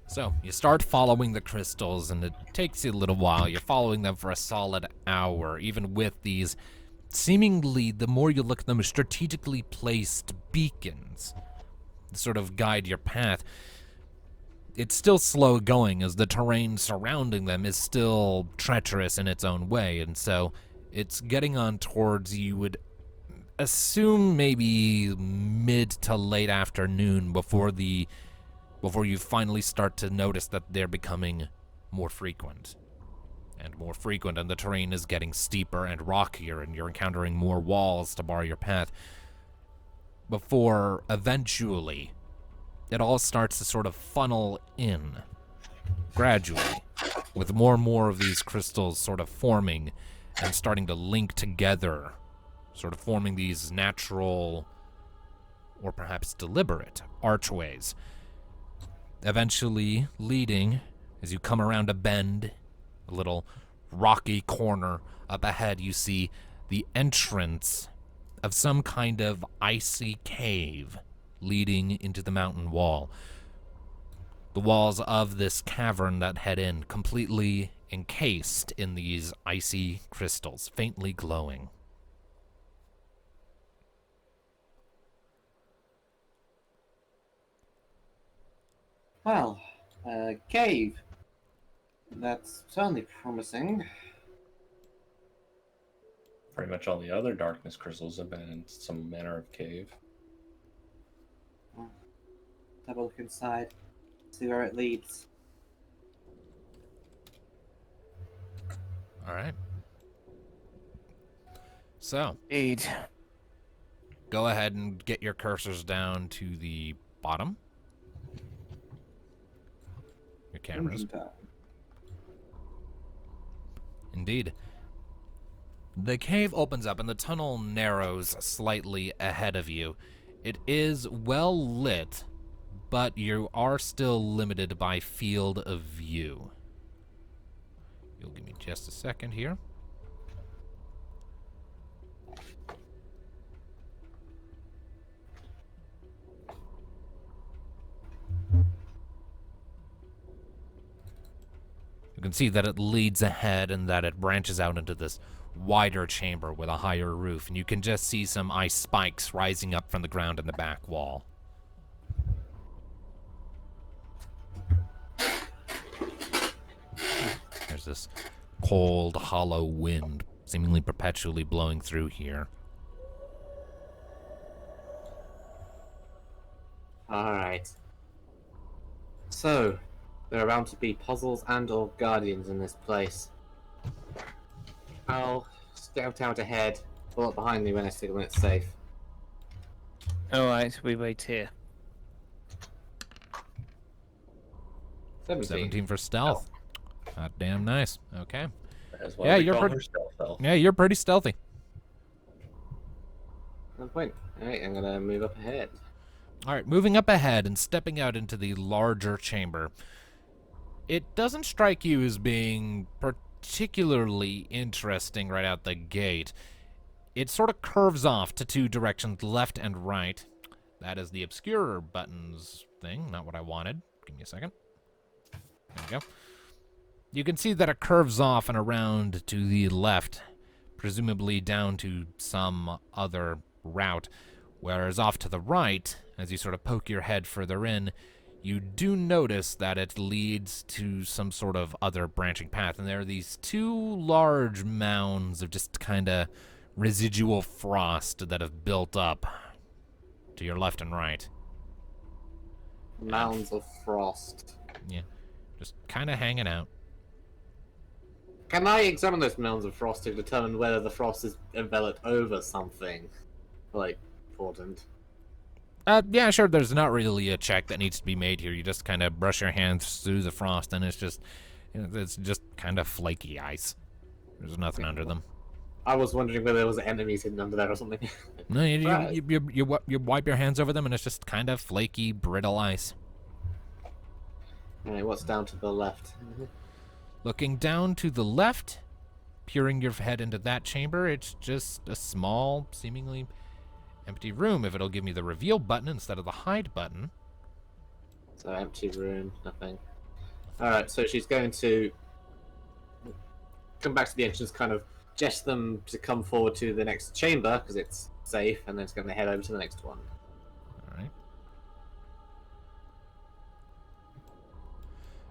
So, you start following the crystals, and it takes you a little while. You're following them for a solid hour, even with these seemingly, the more you look at them, strategically placed beacons to sort of guide your path. It's still slow going, as the terrain surrounding them is still treacherous in its own way, and so it's getting on towards, you would assume, maybe mid to late afternoon before you finally start to notice that they're becoming more frequent. And more frequent, and the terrain is getting steeper and rockier, and you're encountering more walls to bar your path. Before, eventually, it all starts to sort of funnel in, gradually, with more and more of these crystals sort of forming and starting to link together, sort of forming these natural, or perhaps deliberate, archways. Eventually leading, as you come around a bend, a little rocky corner up ahead, you see the entrance of some kind of icy cave leading into the mountain wall. The walls of this cavern that head in, completely encased in these icy crystals, faintly glowing. Well, cave. That's certainly promising. Pretty much all the other darkness crystals have been in some manner of cave. Have a look inside. See where it leads. All right. So, Indeed. go ahead and get your cursors down to the bottom. Your cameras. Indeed. The cave opens up and the tunnel narrows slightly ahead of you. It is well lit, but you are still limited by field of view. You'll give me just a second here. You can see that it leads ahead and that it branches out into this wider chamber with a higher roof, and you can just see some ice spikes rising up from the ground in the back wall. There's this cold, hollow wind seemingly perpetually blowing through here. Alright. So, there are bound to be puzzles and or guardians in this place. I'll scout out ahead, pull up behind me when I signal it's safe. Alright, we wait here. 17 for stealth. God damn nice. Okay. That's why Yeah, we you're call pretty- her stealth elf. Yeah, you're pretty stealthy. 1 point. Alright, I'm gonna move up ahead. All right, moving up ahead and stepping out into the larger chamber. It doesn't strike you as being particularly interesting right out the gate. It sort of curves off to two directions, left and right. That is the obscure buttons thing, not what I wanted. Give me a second. There we go. You can see that it curves off and around to the left, presumably down to some other route, whereas off to the right, as you sort of poke your head further in, you do notice that it leads to some sort of other branching path, and there are these two large mounds of just kind of residual frost that have built up to your left and right. Mounds of frost. Yeah, just kind of hanging out. Can I examine those mounds of frost to determine whether the frost is enveloped over something, like, important? Yeah, sure, there's not really a check that needs to be made here. You just kind of brush your hands through the frost, and it's just kind of flaky ice. There's nothing under them. I was wondering whether there was enemies hidden under there or something. No, Right. you wipe your hands over them, and it's just kind of flaky, brittle ice. Alright, what's down to the left? Looking down to the left, peering your head into that chamber, it's just a small, seemingly empty room. If it'll give me the reveal button instead of the hide button. So empty room, nothing. Alright, so she's going to come back to the entrance, kind of gesture them to come forward to the next chamber, because it's safe, and then it's going to head over to the next one.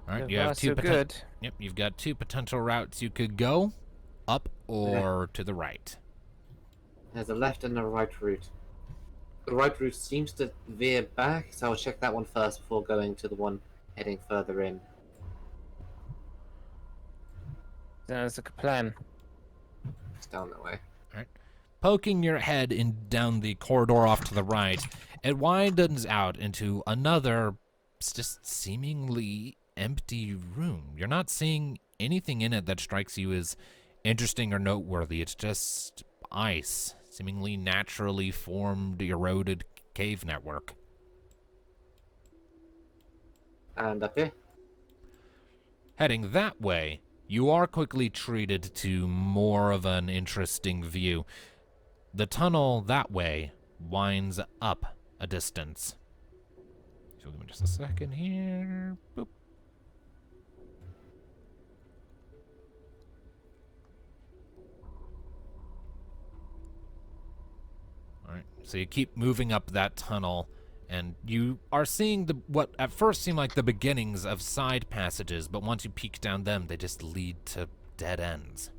All right, So you have far, two so good. Yep, you've got two potential routes you could go, up or to the right. There's a left and a right route. The right route seems to veer back, so I'll check that one first before going to the one heading further in. Sounds like a plan. It's down that way. Poking your head in down the corridor off to the right, it widens out into another just seemingly empty room. You're not seeing anything in it that strikes you as interesting or noteworthy. It's just ice, seemingly naturally formed, eroded cave network. And up here? Heading that way, you are quickly treated to more of an interesting view. The tunnel that way winds up a distance. So give me just a second here. Boop. All right, so you keep moving up that tunnel, and you are seeing what at first seem like the beginnings of side passages, but once you peek down them, they just lead to dead ends.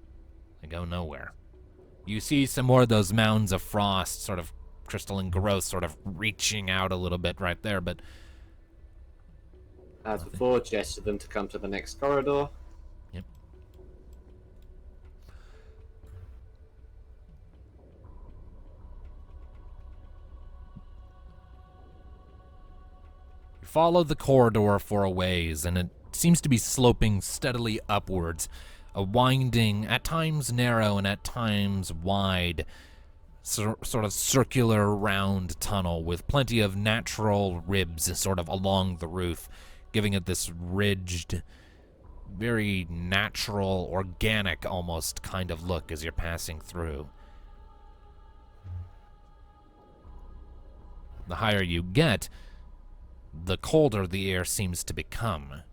They go nowhere. You see some more of those mounds of frost, sort of crystalline growth, sort of reaching out a little bit right there, but As before, gesture them to come to the next corridor. yep. You follow the corridor for a ways, and it seems to be sloping steadily upwards, a winding, at times narrow and at times wide, sort of circular round tunnel with plenty of natural ribs sort of along the roof, giving it this ridged, very natural, organic almost kind of look as you're passing through. The higher you get, the colder the air seems to become.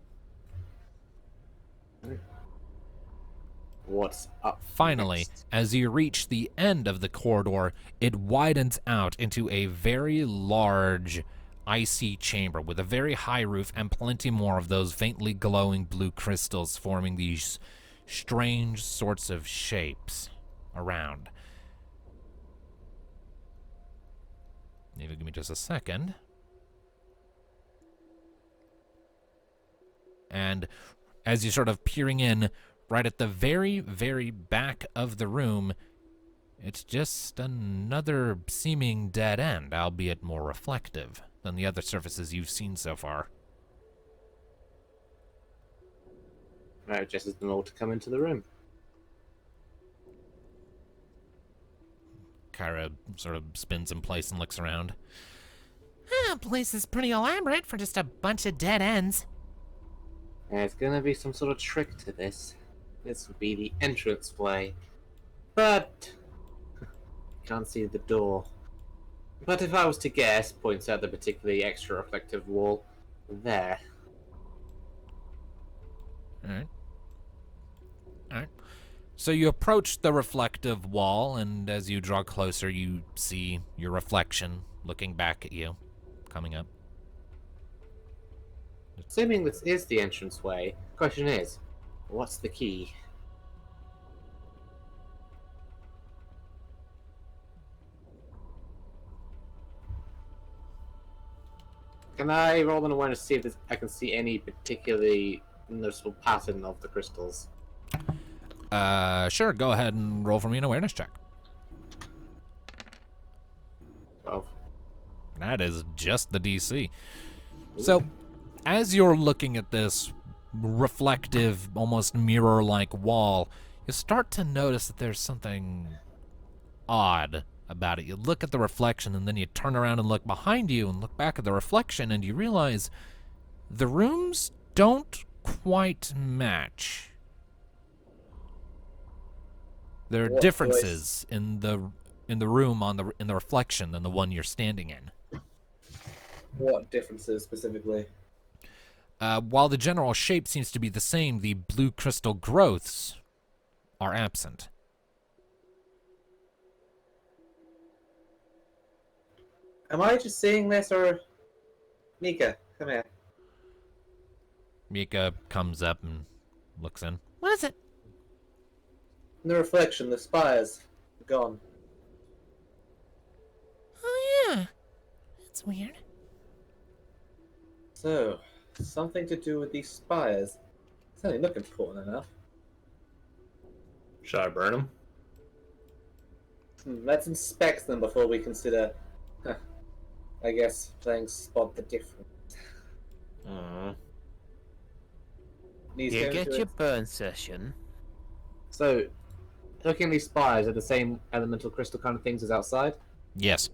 What's up? Finally, next? as you reach the end of the corridor, it widens out into a very large, icy chamber with a very high roof and plenty more of those faintly glowing blue crystals forming these strange sorts of shapes around. Maybe give me just a second. And as you're sort of peering in, right at the very, very back of the room, it's just another seeming dead end, albeit more reflective than the other surfaces you've seen so far. addresses them all to come into the room. Kyra sort of spins in place and looks around. Place is pretty elaborate for just a bunch of dead ends. There's gonna be some sort of trick to this. This would be the entrance way. But can't see the door. But if I was to guess, points out the particularly extra reflective wall there. Alright. So you approach the reflective wall, and as you draw closer, you see your reflection looking back at you, coming up. Assuming this is the entranceway, question is, what's the key? Can I roll an awareness to see if I can see any particularly noticeable pattern of the crystals? Sure, go ahead and roll for me an awareness check. 12. That is just the DC. So, as you're looking at this reflective, almost mirror-like wall, you start to notice that there's something odd about it. You look at the reflection, and then you turn around and look behind you and look back at the reflection, and you realize the rooms don't quite match. There are What differences in the room in the reflection than the one you're standing in. What differences specifically? While the general shape seems to be the same, the blue crystal growths are absent. Am I just seeing this, or Mika, come here. Mika comes up and looks in. What is it? In the reflection, the spires are gone. Oh, yeah. That's weird. So, something to do with these spires. It's only look important enough. Should I burn them? Let's inspect them before we consider, I guess, playing spot the difference. Needs You going get to your it. burn session. So, looking at these spires, are the same elemental crystal kind of things as outside? Yes.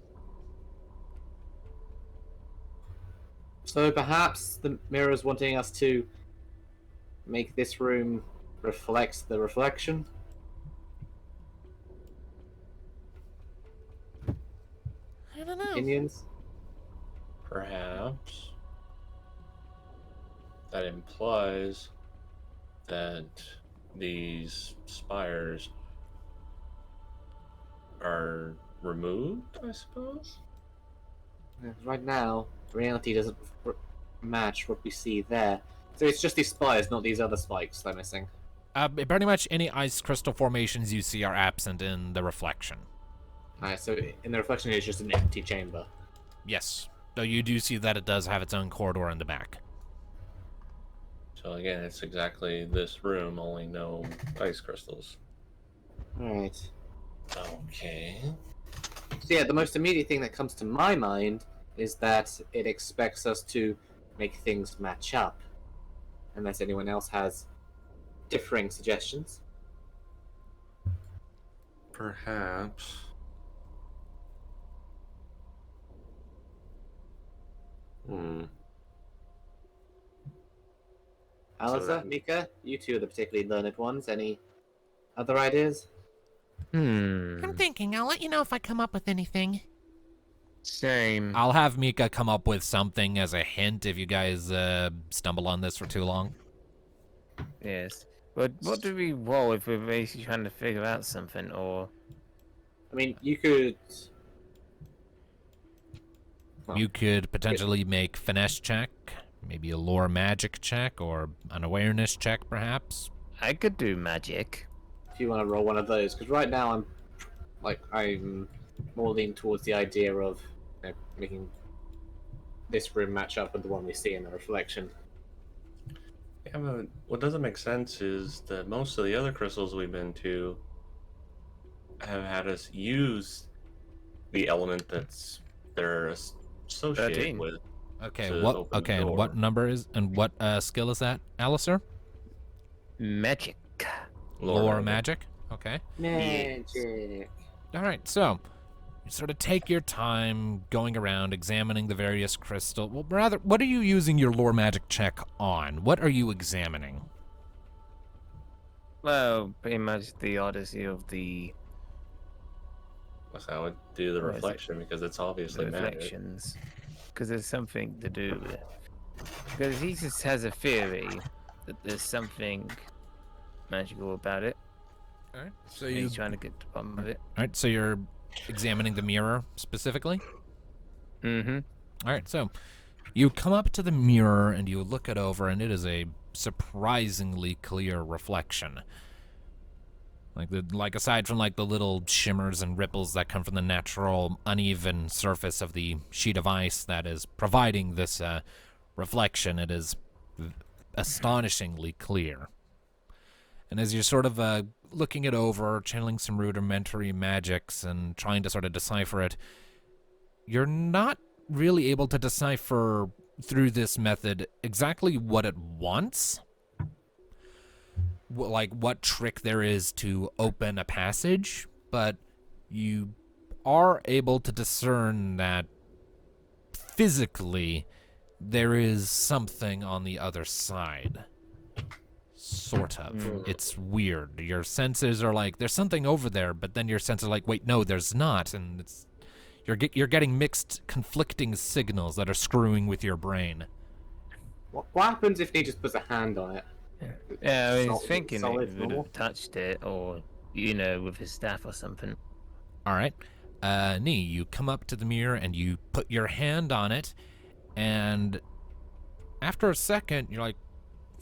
So perhaps the mirror's wanting us to make this room reflect the reflection? I don't know. Opinions? Perhaps. That implies that these spires are removed, I suppose? Right now, reality doesn't match what we see there. So it's just these spires, not these other spikes they're missing. Pretty much any ice crystal formations you see are absent in the reflection. Alright, so in the reflection it's just an empty chamber. Yes. Though you do see that it does have its own corridor in the back. So again, it's exactly this room, only no ice crystals. Alright. Okay. So yeah, the most immediate thing that comes to my mind is that it expects us to make things match up. Unless anyone else has differing suggestions. Perhaps. Aliza, that- Mika, you two are the particularly learned ones. Any other ideas? I'm thinking. I'll let you know if I come up with anything. Same. I'll have Mika come up with something as a hint if you guys stumble on this for too long. Yes. But what do we roll if we're basically trying to figure out something, or... I mean, you could... Well, You could potentially make finesse check, maybe a lore magic check, or an awareness check, perhaps. I could do magic. if you want to roll one of those, because right now I'm more leaning towards the idea of making this room match up with the one we see in the reflection. Yeah, but what doesn't make sense is that most of the other crystals we've been to have had us use the element that's they're associated 13. with. Okay, To what? open the Okay, and door. what number is and what skill is that, Alistair? Magic. Lore magic. Okay. Magic. All right, so you sort of take your time going around examining the various crystal. Well, rather, what are you using your lore magic check on? What are you examining? Well, pretty much the odyssey of the I would do the What is it? reflection because it's obviously magic. reflections. Because there's something to do with it. Because he just has a theory that there's something magical about it. All right, so And he's trying to get to the bottom of it. All right, so you're examining the mirror specifically? Mm-hmm. All right, so you come up to the mirror and you look it over, and it is a surprisingly clear reflection. Like aside from like the little shimmers and ripples that come from the natural uneven surface of the sheet of ice that is providing this reflection, it is astonishingly clear. And as you're sort of looking it over, channeling some rudimentary magics and trying to sort of decipher it, you're not really able to decipher through this method exactly what it wants. Like what trick there is to open a passage, but you are able to discern that physically there is something on the other side. Sort of. It's weird. Your senses are like, there's something over there, but then your senses are like, wait, no, there's not, and it's you're getting mixed, conflicting signals that are screwing with your brain. What happens if he just puts a hand on it? Yeah, I was Solid- thinking solid it would floor. have touched it, or, with his staff or something. All right. Nee, you come up to the mirror and you put your hand on it, and after a second, you're like,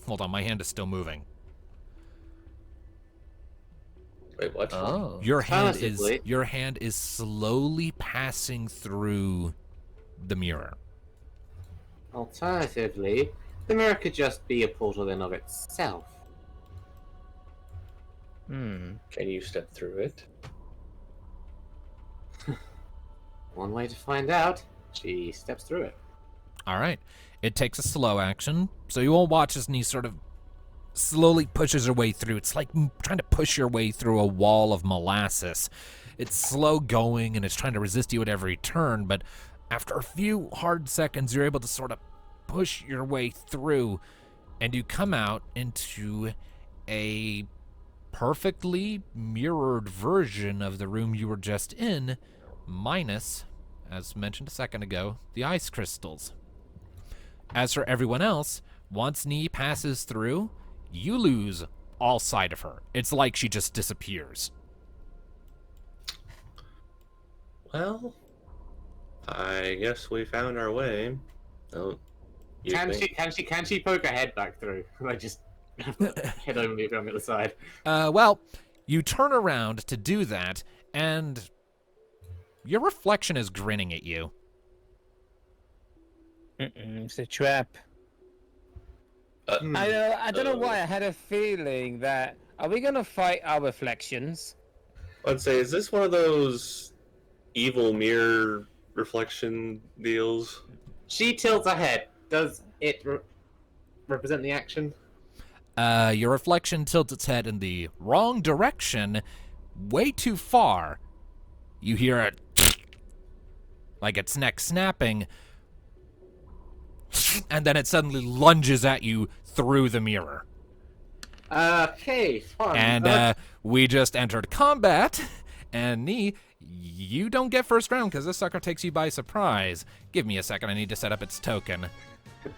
hold on, my hand is still moving. Wait, what? Oh. Your hand Positively. is slowly passing through the mirror. Alternatively, the mirror could just be a portal in of itself. Hmm. Can you step through it? One way to find out, she steps through it. All right. It takes a slow action, so you all watch as Nee sort of slowly pushes her way through. It's like trying to push your way through a wall of molasses. It's slow going, and it's trying to resist you at every turn, but after a few hard seconds, you're able to sort of push your way through, and you come out into a perfectly mirrored version of the room you were just in, minus, as mentioned a second ago, the ice crystals. As for everyone else, once Nee passes through, you lose all sight of her. It's like she just disappears. Well, I guess we found our way. Oh, you think? Can she poke her head back through? Like just head only from the other side. Well, you turn around to do that, and your reflection is grinning at you. It's a trap. Hmm. I don't know why I had a feeling that, are we going to fight our reflections? I'd say, is this one of those evil mirror reflection deals? She tilts her head. Does it represent the action? Your reflection tilts its head in the wrong direction, way too far. You hear it like its neck snapping, and then it suddenly lunges at you through the mirror. Okay, fine. And we just entered combat, and Nee, you don't get first round because this sucker takes you by surprise. Give me a second, I need to set up its token.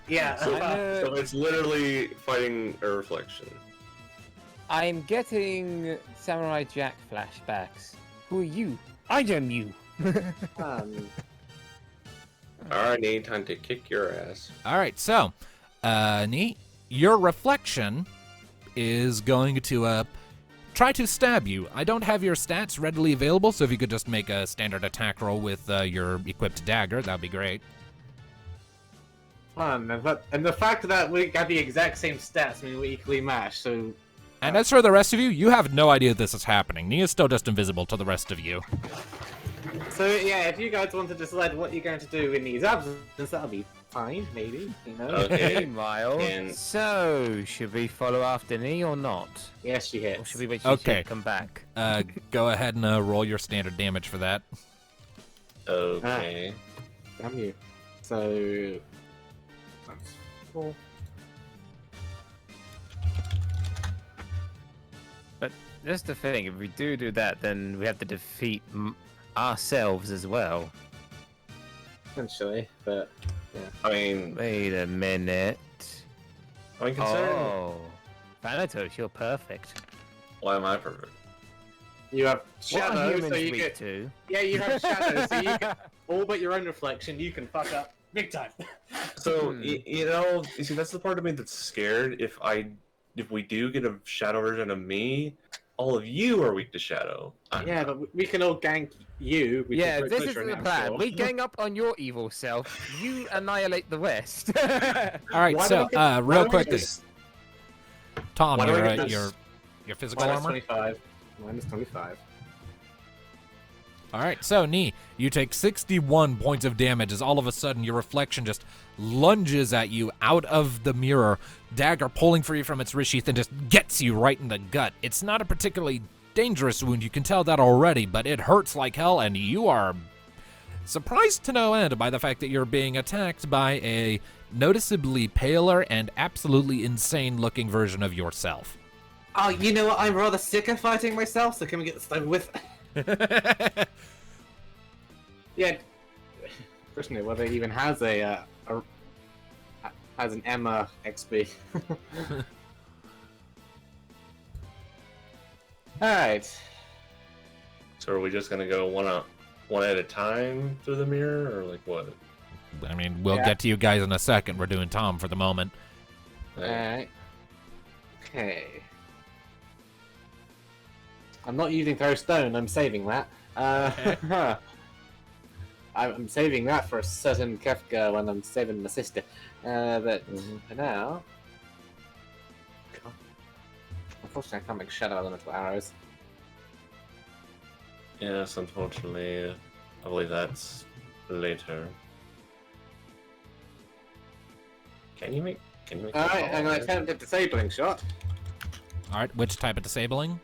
yeah. So it's literally fighting a reflection. I'm getting Samurai Jack flashbacks. Who are you? I am you. Alright, need time to kick your ass. All right, so, Nee, your reflection is going to try to stab you. I don't have your stats readily available, so if you could just make a standard attack roll with your equipped dagger, that'd be great. Fun. And the fact that we got the exact same stats mean we're equally matched, so... And as for the rest of you, you have no idea this is happening. Nee is still just invisible to the rest of you. So yeah, if you guys want to decide what you're going to do in these absence, that'll be fine, maybe, you know? Okay. Meanwhile, And- so should we follow after Nee or not? Yes, she hits. Or should we wait till Okay. she come back? Go ahead and roll your standard damage for that. Okay. Damn you. So... That's 4. But that's the thing. If we do that, then we have to defeat ourselves as well. Essentially, but... I mean, Wait a minute. considering Oh, Thanatos, you're perfect. why am I perfect? You have What are shadows, humans so you weak get... to? Yeah, you have shadows, so you can... All but your own reflection, you can fuck up big time. So Hmm. you see, that's the part of me that's scared. If we do get a shadow version of me, all of you are weak to shadow. Yeah, but we can all gank you. We Yeah, can this push is her the now, plan. sure. We gang up on your evil self. You annihilate the West. All right, Why so don't I get- why real don't I quickly, just- Tom, why don't I your get your this- your physical Minus armor. 25. Minus 25. All right, so Nee, you take 61 points of damage as all of a sudden your reflection just lunges at you out of the mirror, dagger pulling free from its wrist sheath and just gets you right in the gut. It's not a particularly dangerous wound, you can tell that already, but it hurts like hell, and you are surprised to no end by the fact that you're being attacked by a noticeably paler and absolutely insane-looking version of yourself. Oh, you know what? I'm rather sick of fighting myself, so can we get this over with? Yeah. Question is whether it even has has an Emma XP. Alright. So are we just gonna go one at a time through the mirror, or like what? I mean, we'll Yeah. get to you guys in a second. We're doing Tom for the moment. Alright. Okay. I'm not using throw stone, I'm saving that. I'm saving that for a certain Kefka when I'm saving my sister. But for now... Unfortunately, I can't make shadow elemental arrows. Yes, unfortunately, I believe that's later. Can you make? Alright, I'm going to attempt a disabling shot. All right, which type of disabling?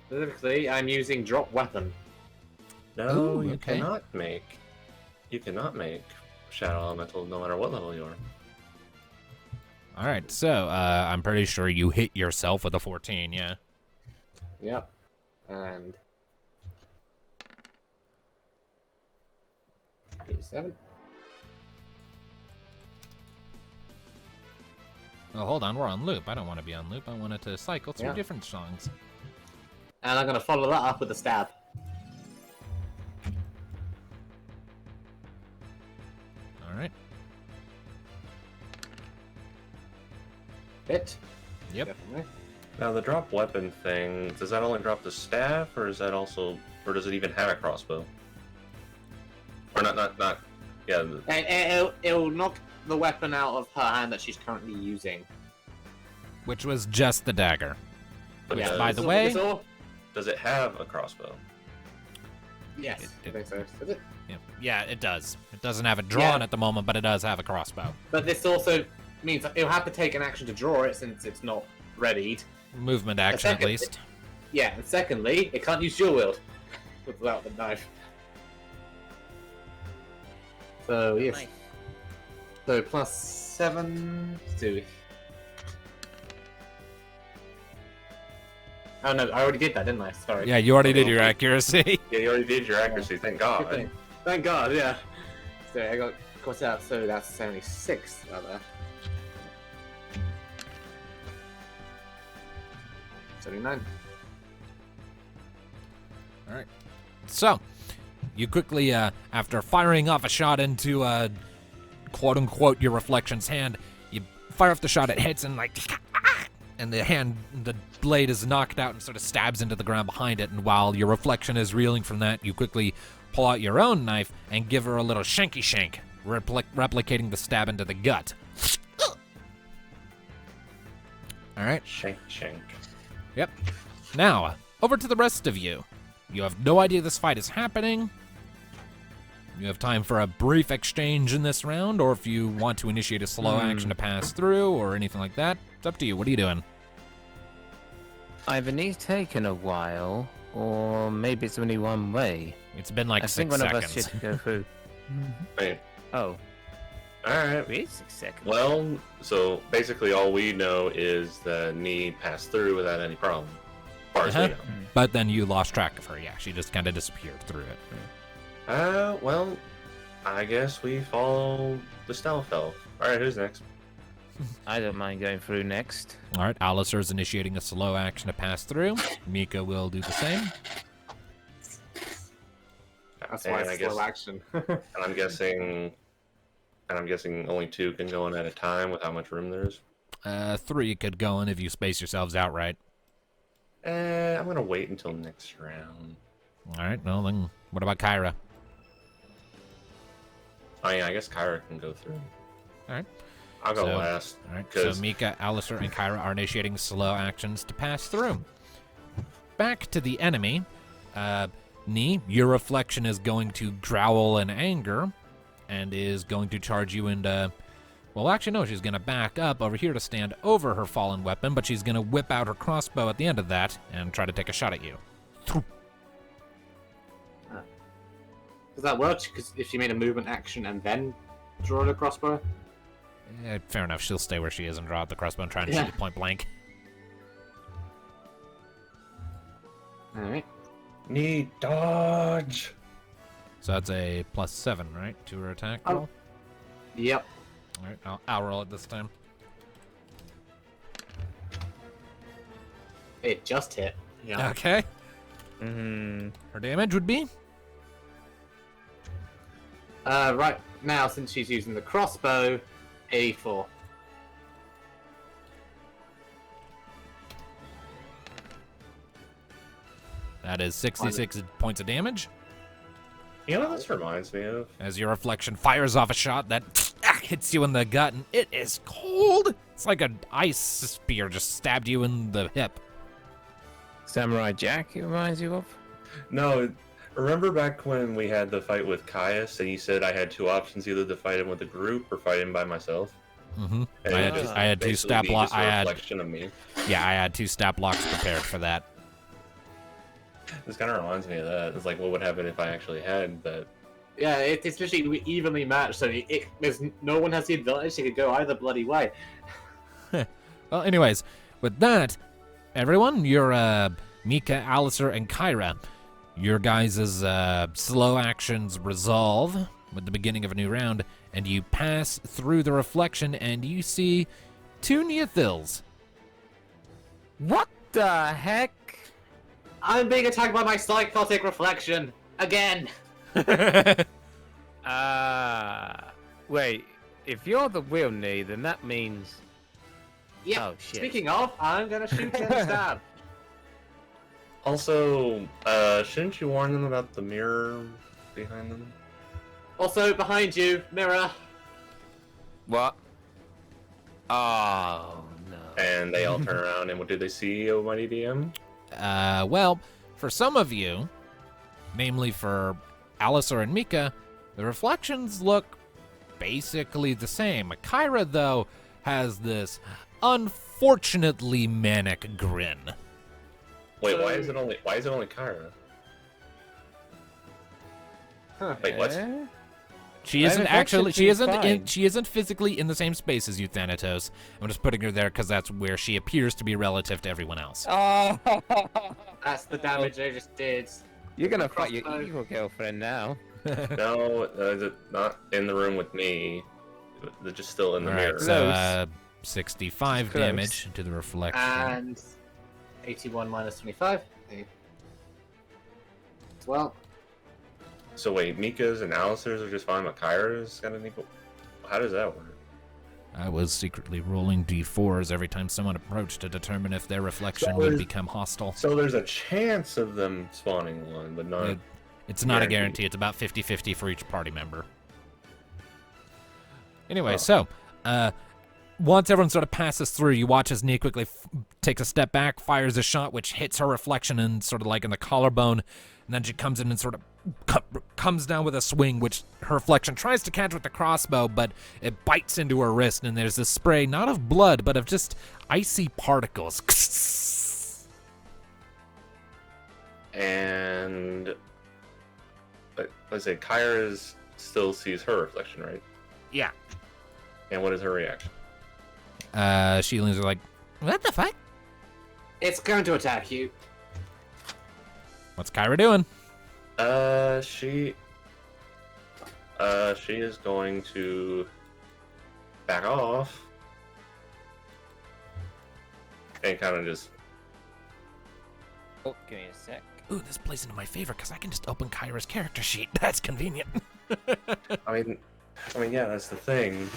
Specifically, I'm using drop weapon. No, Ooh, you okay. cannot make. You cannot make shadow elemental, no matter what level you are. All right, so I'm pretty sure you hit yourself with a 14, yeah? Yep. And... 87. Oh, hold on, we're on loop. I don't want to be on loop. I want it to cycle through Yeah. different songs. And I'm going to follow that up with a stab. All right. Hit. Yep. Definitely. Now the drop weapon thing, does that only drop the staff, or is that also, or does it even have a crossbow? Or not. Yeah. It'll knock the weapon out of her hand that she's currently using. Which was just the dagger. But Yeah. does, By the way- does it have a crossbow? Yes. It- I think so. Does it? Yeah, it does. It doesn't have it drawn Yeah. at the moment, but it does have a crossbow. But this also means that it'll have to take an action to draw it since it's not readied. Movement action, at second- least. Yeah, and secondly, it can't use dual wield without the knife. So, yes. Nice. So, plus 7 to... Oh no, I already did that, didn't I? Sorry. Yeah, you already did your accuracy. Yeah, you already did your accuracy, thank God. Good thing. Thank God, yeah. So I got crossed out, so that's 76 rather. 79. All right. So, you quickly, after firing off a shot into, quote-unquote, your reflection's hand, you fire off the shot, it hits, and and the blade is knocked out and sort of stabs into the ground behind it, and while your reflection is reeling from that, you quickly pull out your own knife and give her a little shanky shank, replicating the stab into the gut. All right. Shank. Yep. Now, over to the rest of you. You have no idea this fight is happening. You have time for a brief exchange in this round, or if you want to initiate a slow action to pass through, or anything like that, it's up to you. What are you doing? Either needs taken a while, or maybe it's only one way. It's been like I 6 think one seconds. of us should go through. Wait. Oh, Alright. really? 6 seconds. Well, so basically all we know is that Nee passed through without any problem. As far as we know. But then you lost track of her. Yeah, she just kind of disappeared through it. Well, I guess we follow the stealth elf. Alright, who's next? I don't mind going through next. All right, Alistair's initiating a slow action to pass through. Mika will do the same. That's why And I it's guess- slow action. And I'm guessing only 2 can go in at a time with how much room there is. 3 could go in if you space yourselves out right. I'm gonna wait until next round. All right, well then, what about Kyra? Oh yeah, I guess Kyra can go through. All right. I'll go So- last. All right, so 'cause- Mika, Alistair, and Kyra are initiating slow actions to pass through. Back to the enemy. Nee, your reflection is going to growl in anger and is going to charge you into... Well, actually, no, she's going to back up over here to stand over her fallen weapon, but she's going to whip out her crossbow at the end of that and try to take a shot at you. Does that work? Because if she made a movement action and then draw the crossbow? Fair enough, she'll stay where she is and draw out the crossbow and try and Yeah. shoot it point blank. Alright. Nee, dodge! So that's a +7, right, to her attack Oh. roll? Yep. All right, I'll roll it this time. It just hit. Yeah. Okay. Mm-hmm. Her damage would be? Right now, since she's using the crossbow, 84. That is 66 points of damage. You know what this reminds me of? As your reflection fires off a shot that hits you in the gut, and it is cold. It's like an ice spear just stabbed you in the hip. Samurai Jack, it reminds you of? No, remember back when we had the fight with Caius and you said I had 2 options, either to fight him with a group or fight him by myself? Mm-hmm. And I it had, was I had 2 basically stat me, blocks. just a reflection of me. I had 2 stat blocks prepared for that. This kind of reminds me of that. It's like, what would happen if I actually had that? Yeah, it's literally evenly matched, so there's no one has the advantage. It could go either bloody way. Well, anyways, with that, everyone, you're Mika, Alistair, and Kyra. Your guys' slow actions resolve with the beginning of a new round, and you pass through the reflection, and you see 2 Neothils. What the heck? I'm being attacked by my psychotic reflection again. Wait, if you're the real knee, then that means... Yeah. Oh, shit. Speaking of, I'm gonna shoot and stab. Also, shouldn't you warn them about the mirror behind them? Also, behind you, mirror. What? Oh, no. And they all turn around, and what do they see, oh mighty DM? Well, for some of you, namely for Alistair and Mika, the reflections look basically the same. Kyra, though, has this unfortunately manic grin. Wait, So- why is it only Kyra? Huh. Wait, what? Eh? She My isn't reflection actually. She seems isn't. fine. She isn't physically in the same space as you, Thanatos. I'm just putting her there because that's where she appears to be relative to everyone else. Oh, That's the damage I just did. you're gonna fight your Crossbow. evil girlfriend now. No, not in the room with me. They're just still in the All mirror. right, so Close. 65 Close. damage to the reflection. And 81 minus 25. Well, So wait, Mika's and Alistair's are just fine, but Kyra's got an equal... How does that work? I was secretly rolling d4s every time someone approached to determine if their reflection So would is- become hostile. So there's a chance of them spawning one, but not... It's not a Guaranteed. guarantee. It's about 50-50 for each party member. Anyway, Oh. so, once everyone sort of passes through, you watch as Nia quickly takes a step back, fires a shot, which hits her reflection in sort of like in the collarbone, and then she comes in and sort of comes down with a swing, which her reflection tries to catch with the crossbow, but it bites into her wrist, and there's this spray, not of blood, but of just icy particles. And let's say Kyra still sees her reflection, right? Yeah. And what is her reaction? She leans like, what the fuck? It's going to attack you. What's Kyra doing? She is going to back off and kind of just. Oh, give me a sec. Ooh, this plays into my favor because I can just open Kyra's character sheet. That's convenient. I mean, yeah, that's the thing.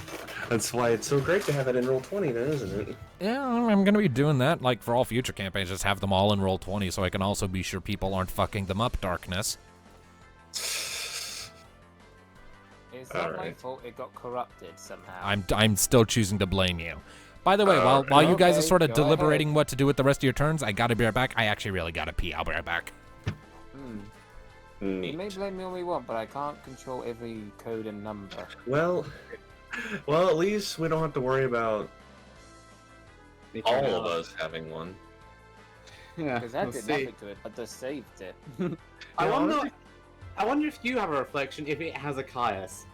That's why it's so great to have it in Roll20, then, isn't it? Yeah, I'm gonna be doing that, like, for all future campaigns, just have them all in Roll20 so I can also be sure people aren't fucking them up, Darkness. Is that my Alright. fault? It got corrupted somehow. I'm still choosing to blame you. By the way, while you guys are Okay, sort of go deliberating ahead. what to do with the rest of your turns, I gotta be right back. I actually really gotta pee. I'll be right back. You Neat. may blame me all you want, but I can't control every code and number. Well, at least we don't have to worry about all of us having one. Yeah, Because that we'll did see. nothing to it. I just saved it. I Yeah, wonder. honestly- I wonder if you have a reflection if it has a Caius.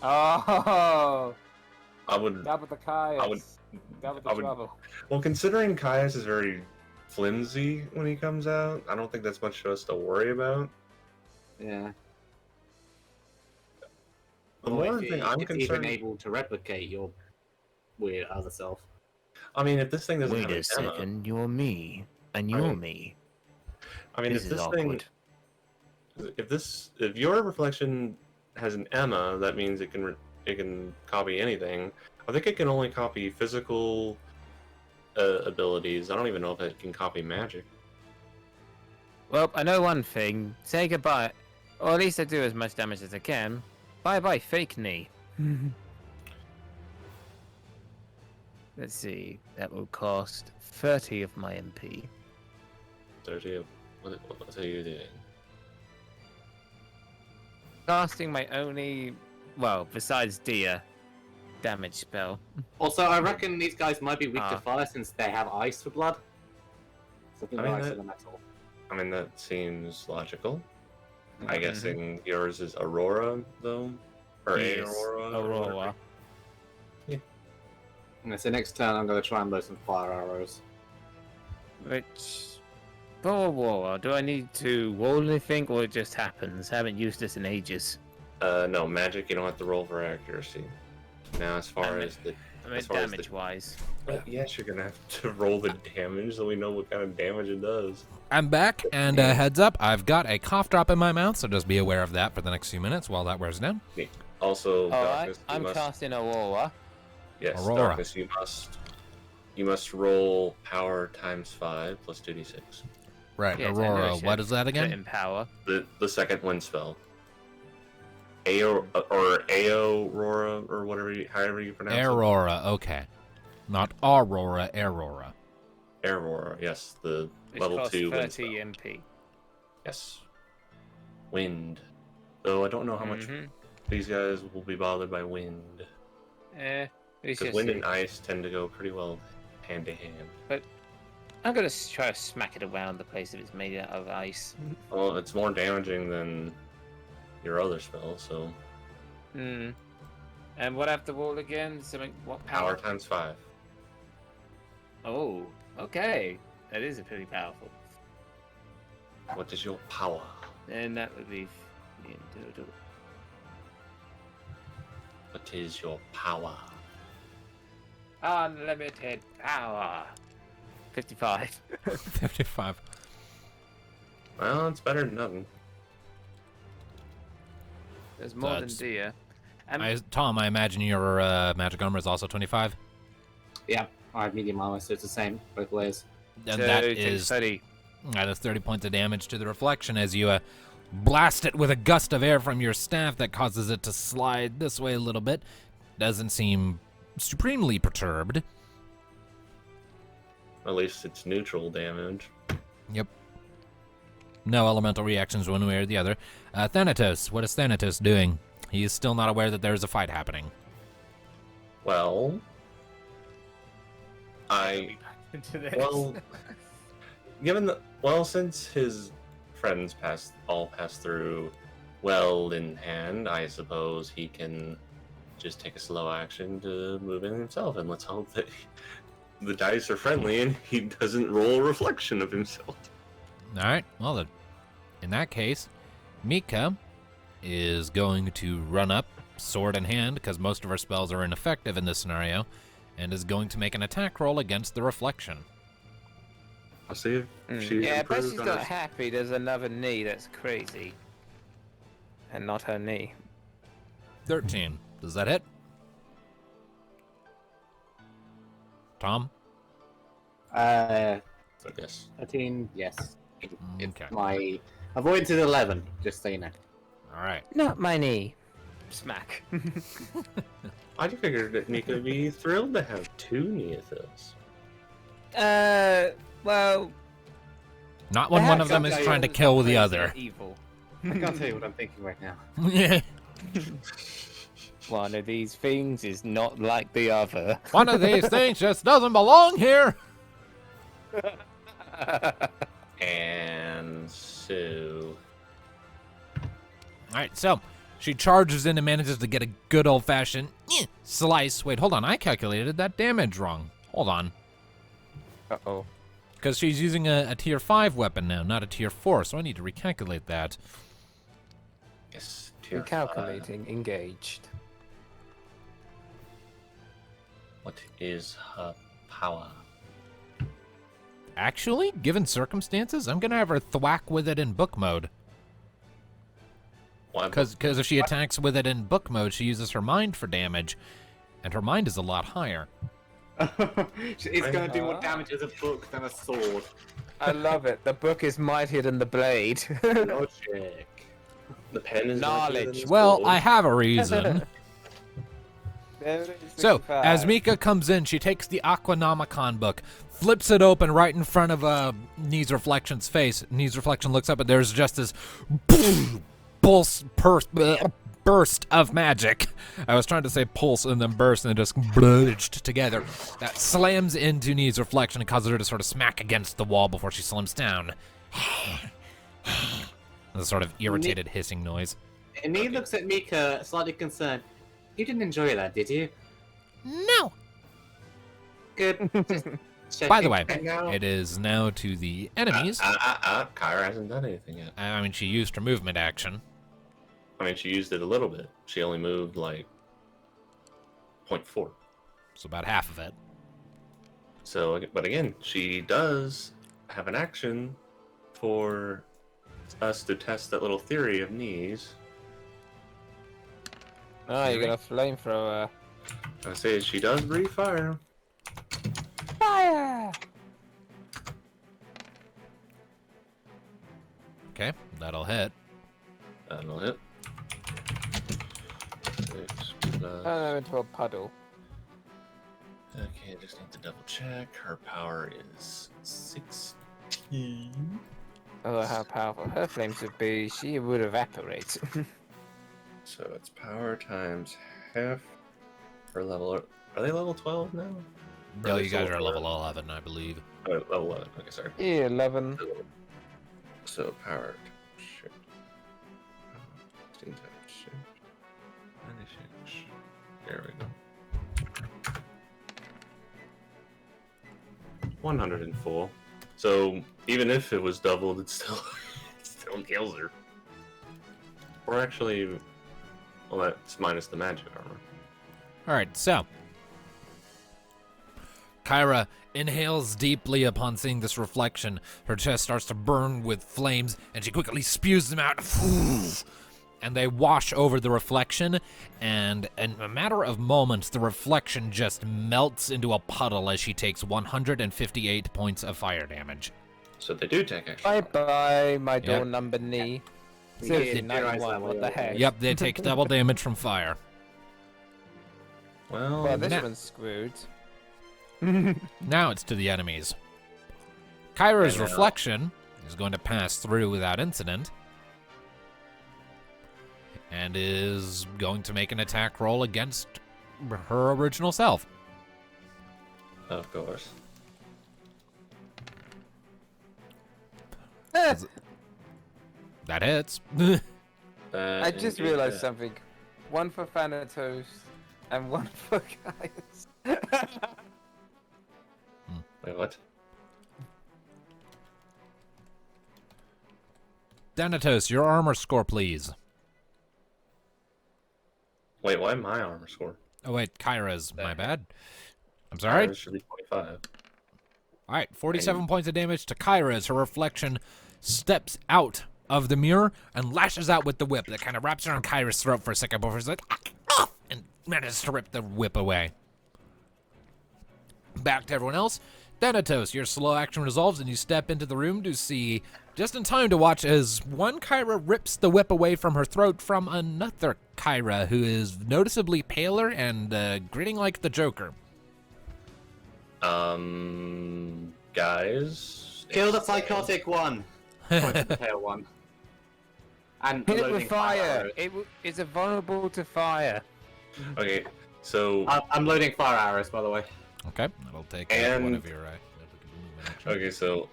Oh, I would. double the Caius. would- Double the I would- trouble. Well, considering Caius is very flimsy when he comes out, I don't think that's much for us to worry about. Yeah. The Or one if thing it- I'm it's concerned. even able to replicate your weird other self. I mean, if this thing doesn't Wait have a an Emma, second, you're me, and I you're mean, me. I mean, This if is this awkward. thing, if your reflection has an Emma, that means it can copy anything. I think it can only copy physical abilities. I don't even know if it can copy magic. Well, I know one thing. Say goodbye, or at least I do as much damage as I can. Bye bye, fake knee. Let's see. That will cost 30 of my MP. 30 of what are you doing? Casting my only, well, besides Dia, damage spell. Also, I reckon these guys might be weak to Ah. fire since they have ice for blood. So I think I they're mean, ice that- to the metal. I mean, that seems logical. Mm-hmm. I guessing yours is Aurora, though? Or Yes, Aurora? Aurora. Yeah, so next turn I'm going to try and blow some fire arrows. Which, for Aurora, do I need to roll anything, or it just happens? Haven't used this in ages. No, magic, you don't have to roll for accuracy. Now, as far Damn it. as the... I mean, As far as the- damage-wise. Well, yes, you're gonna have to roll the damage so we know what kind of damage it does. I'm back, and heads up, I've got a cough drop in my mouth, so just be aware of that for the next few minutes while that wears down. Also, Alright, Darkness, you I'm must... casting Aurora. Yes, Aurora. Darkness, you must roll power times 5 plus 2d6. Right, Yes, I know Aurora, shit. what is that To again? empower. The second wind spell. Aurora, or whatever, however you pronounce it. Aurora, okay. Not Aurora, Aurora. Aurora, yes, the Which level costs 2 wind spell. 30 MP. Yes. Wind. Though I don't know how much Mhm. these guys will be bothered by wind. We Because shall wind see. and ice tend to go pretty well hand to hand. I'm gonna try to smack it around the place if it's made out of ice. Well, it's more damaging than your other spell, so Hmm. And what I have to roll again? Something? What power power? times 5. Oh, okay. That is pretty powerful. What is your power? And that would be. What is your power? Unlimited power. 55. 55. Well, it's better than nothing. There's more That's- than Dia. And Tom, I imagine your magic armor is also 25? Yeah, I have medium armor, so it's the same both ways. And so that it takes is 30. that is 30 points of damage to the reflection as you blast it with a gust of air from your staff that causes it to slide this way a little bit. Doesn't seem supremely perturbed. At least it's neutral damage. Yep. No elemental reactions one way or the other. Thanatos, what is Thanatos doing? He is still not aware that there is a fight happening. Well, since his friends passed through well in hand, I suppose he can just take a slow action to move in himself, and let's hope that the dice are friendly and he doesn't roll a reflection of himself. All right. Well, then, in that case, Mika is going to run up, sword in hand, because most of her spells are ineffective in this scenario, and is going to make an attack roll against the reflection. I'll see if she's Yeah, but improved she's on not her- happy. There's another knee that's crazy. And not her knee. 13. Does that hit? Tom? Yes. 13, yes. It's Okay. my avoidance is 11, just so you know. All right. Not my knee. Smack. I figured that Mika would be thrilled to have two Neothils. Well... Not when one of them is trying to kill the other. Evil. I can't tell you what I'm thinking right now. Yeah. One of these things is not like the other. One of these things just doesn't belong here. And so... All right, so she charges in and manages to get a good old-fashioned slice. Wait, hold on. I calculated that damage wrong. Hold on. Uh-oh. Because she's using a tier 5 weapon now, not a tier 4, so I need to recalculate that. Yes, tier Recalculating, engaged. 5. What is her power? Actually, given circumstances, I'm going to have her thwack with it in book mode. Why? Because if she attacks with it in book mode, she uses her mind for damage, and her mind is a lot higher. It's going to do more damage as a book than a sword. I love it. The book is mightier than the blade. Logic. The pen is Knowledge. Well, I have a reason. There it is, So, 65. as Mika comes in, she takes the Aquanomicon book, flips it open right in front of Knees Reflection's face. Knees Reflection looks up, and there's just this burst of magic. I was trying to say pulse and then burst, and it just bludged together. That slams into Knees Reflection and causes her to sort of smack against the wall before she slumps down. A sort of irritated hissing noise. And he looks at Mika, slightly concerned. You didn't enjoy that, did you? No. Good. Just By the way, checking now. it is now to the enemies. Kyra hasn't done anything yet. I mean, she used her movement action. I mean, she used it a little bit. She only moved like 0.4. So about half of it. So, but again, she does have an action for us to test that little theory of knees. Oh, you got a flamethrower. I say she does breathe fire. Fire! Okay, that'll hit. That'll hit. 6 plus... Turn into a puddle. Okay, just need to double check. Her power is 16. Oh, how powerful her flames would be. She would evaporate. So it's power times half her level. Are they level 12 now? No, Or you guys are level level 11, I believe. Oh, level 11. Okay, sorry. Yeah, 11. So power. Shit. 16 times shift. 96. There we go. 104. So even if it was doubled, it still kills her. Or actually, well, that's minus the magic armor. Alright, so. Kyra inhales deeply upon seeing this reflection. Her chest starts to burn with flames, and she quickly spews them out. And they wash over the reflection, and in a matter of moments, the reflection just melts into a puddle as she takes 158 points of fire damage. So they do take extra. Bye-bye, my door Yep. number knee. Yeah, Seriously, yeah, 91, what the heck? Yep, they take double damage from fire. Well, this Nah. one's screwed. Now it's to the enemies. Kyra's And now- reflection is going to pass through without incident. And is going to make an attack roll against her original self. of course. That hits. I just Indeed realized does. something. One for Thanatos and one for Gaius. Wait, what? Thanatos, your armor score, please. Wait, why my armor score? Oh, wait, Kyra's. My bad. I'm sorry. It should be 25. All right, 47 points of damage to Kyra as her reflection steps out of the mirror and lashes out with the whip that kind of wraps around Kyra's throat for a second before she's like, "Ah!" and manages to rip the whip away. Back to everyone else. Thanatos, your slow action resolves and you step into the room to see, just in time to watch as one Kyra rips the whip away from her throat from another Kyra who is noticeably paler and grinning like the Joker. Guys. Kill the psychotic one. Point to the pale one. And Hit it loading with fire. arrows. It's vulnerable to fire. Okay, so I'm loading fire arrows, by the way. Okay, that'll take And- one of your movement action. okay, so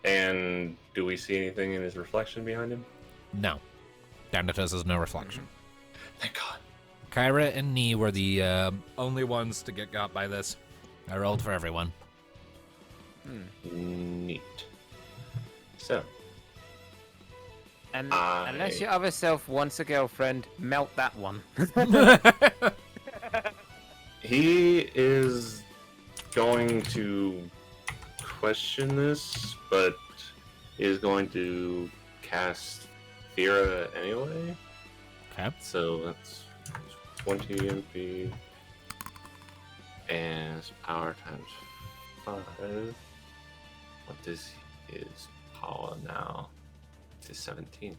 and do we see anything in his reflection behind him? No. Thanatos has no reflection. Thank God. Kyra and Nee were the only ones to get got by this. I rolled for everyone. Neat. So, And I- unless your other self wants a girlfriend, melt that one. he is going to question this, but is going to cast Thera anyway. Okay. So that's 20 MP and his power times 5. What is his power now? It is 17.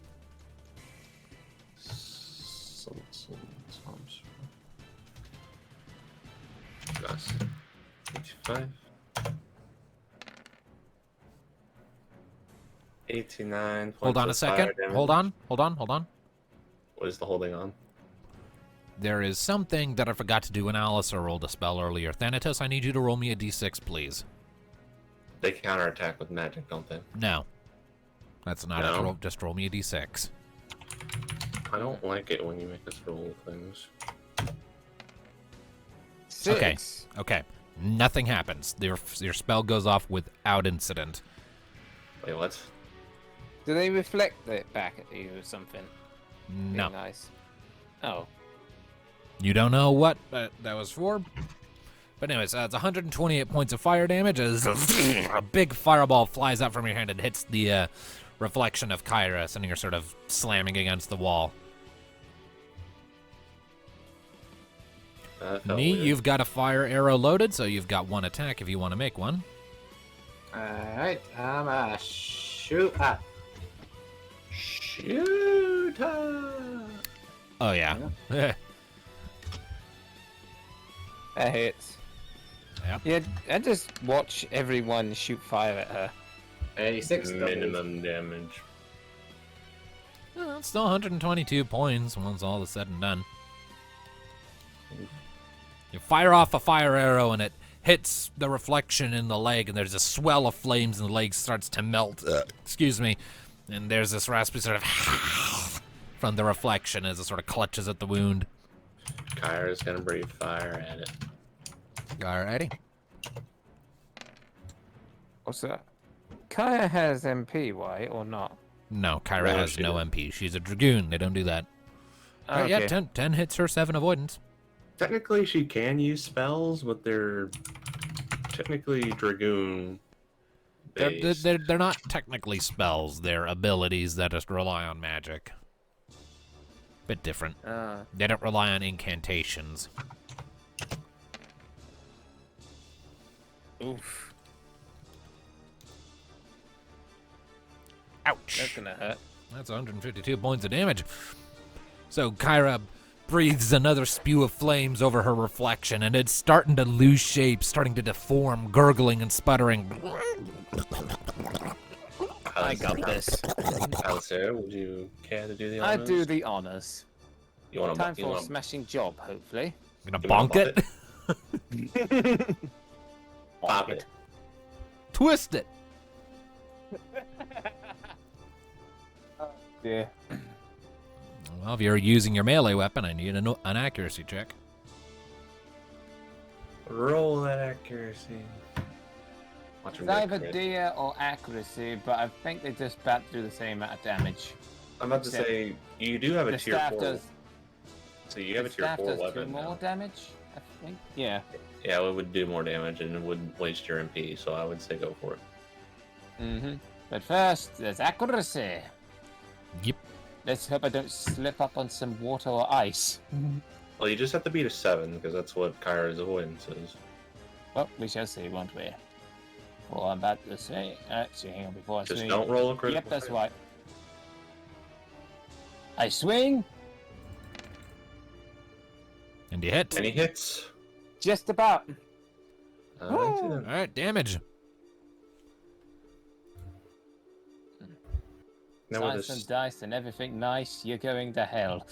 Plus 85. 89. Hold on a points of second. fire damage. Hold on. What is the holding on? There is something that I forgot to do when Alistair rolled a spell earlier. Thanatos, I need you to roll me a d6, please. They counterattack with magic, don't they? No. That's not it. No? Just roll me a d6. I don't like it when you make us roll things. Six. Okay. Nothing happens. Your spell goes off without incident. Wait, what? Do they reflect it back at you or something? No. Be nice. Oh. You don't know what that was for. But anyways, it's 128 points of fire damage as a big fireball flies out from your hand and hits the reflection of Kyra, sending her sort of slamming against the wall. That felt Nee, weird. you've got a fire arrow loaded, so you've got one attack if you want to make one. Alright, I'm shoot at. Shoot her! Oh, yeah. That hits. Yep. Yeah, I just watch everyone shoot fire at her. 86 Minimum damage. Well, it's still 122 points once all is said and done. You fire off a fire arrow and it hits the reflection in the leg, and there's a swell of flames, and the leg starts to melt. Excuse me. And there's this raspy sort of from the reflection as it sort of clutches at the wound. Kyra's gonna breathe fire at it. Alrighty. What's that? Kaya has MP, right, or not? No, Kyra No, has she no doesn't. MP. She's a dragoon. They don't do that. Okay. Yeah, 10 hits her, 7 avoidance. Technically, she can use spells, but they're technically dragoon. They're not technically spells. They're abilities that just rely on magic. Bit different. They don't rely on incantations. Oof. Ouch. That's gonna hurt. That's 152 points of damage. So Kyra breathes another spew of flames over her reflection, and it's starting to lose shape, starting to deform, gurgling and sputtering. I got this. Alistair, would you care to do the I honors? do the honors. You want Time to for a smashing job, hopefully. Gonna You wanna bonk it? pop it? Twist it. Yeah. Well, if you're using your melee weapon, I need an accuracy check. Roll that accuracy. Watch It's him get either crit. deer or accuracy, but I think they just bat through the same amount of damage. I'm about to Except say, you do have a The tier staff 4. does. So you have a The tier staff 4 does 2 weapon more now. damage, I think. Yeah. Yeah, it would do more damage and it wouldn't waste your MP, so I would say go for it. Mm-hmm. But first, there's accuracy. Yep. Let's hope I don't slip up on some water or ice. Well, you just have to beat a 7, because that's what Kyra's avoidance is. Well, we shall see, won't we? Well, I'm about to say. Actually, hang on before I Just swing. don't roll a critical Yep, that's hit. right. I swing. And you hit. And he hits. Just about. Alright, All right, damage. now with, Slice and the, dice and everything nice, you're going to hell.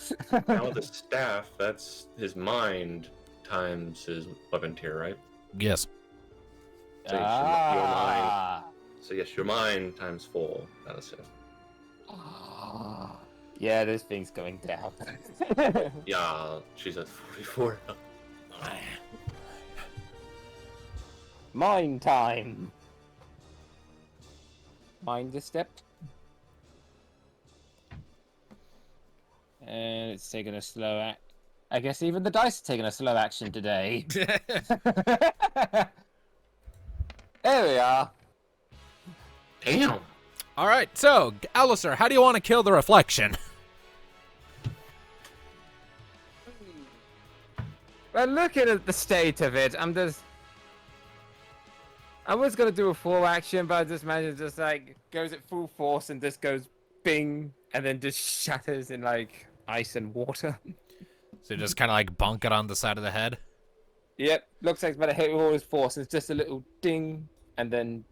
now with the staff, that's his mind times his weapon tier, right? Yes. So your mind. So yes, your mind times 4. That's it. Yeah, this thing's going down. Yeah, she's at 44 now. Mine time. Mind a step. And it's taking a slow act. I guess even the dice are taking a slow action today. There we are. Damn! All right, so Alistair, how do you want to kill the reflection? Well, looking at the state of it, I was gonna do a full action, but I just managed to just like goes at full force and just goes bing, and then just shatters in like ice and water. So just kind of like bonk it on the side of the head? Yep, looks like it's about to hit with all his force. It's just a little ding, and then.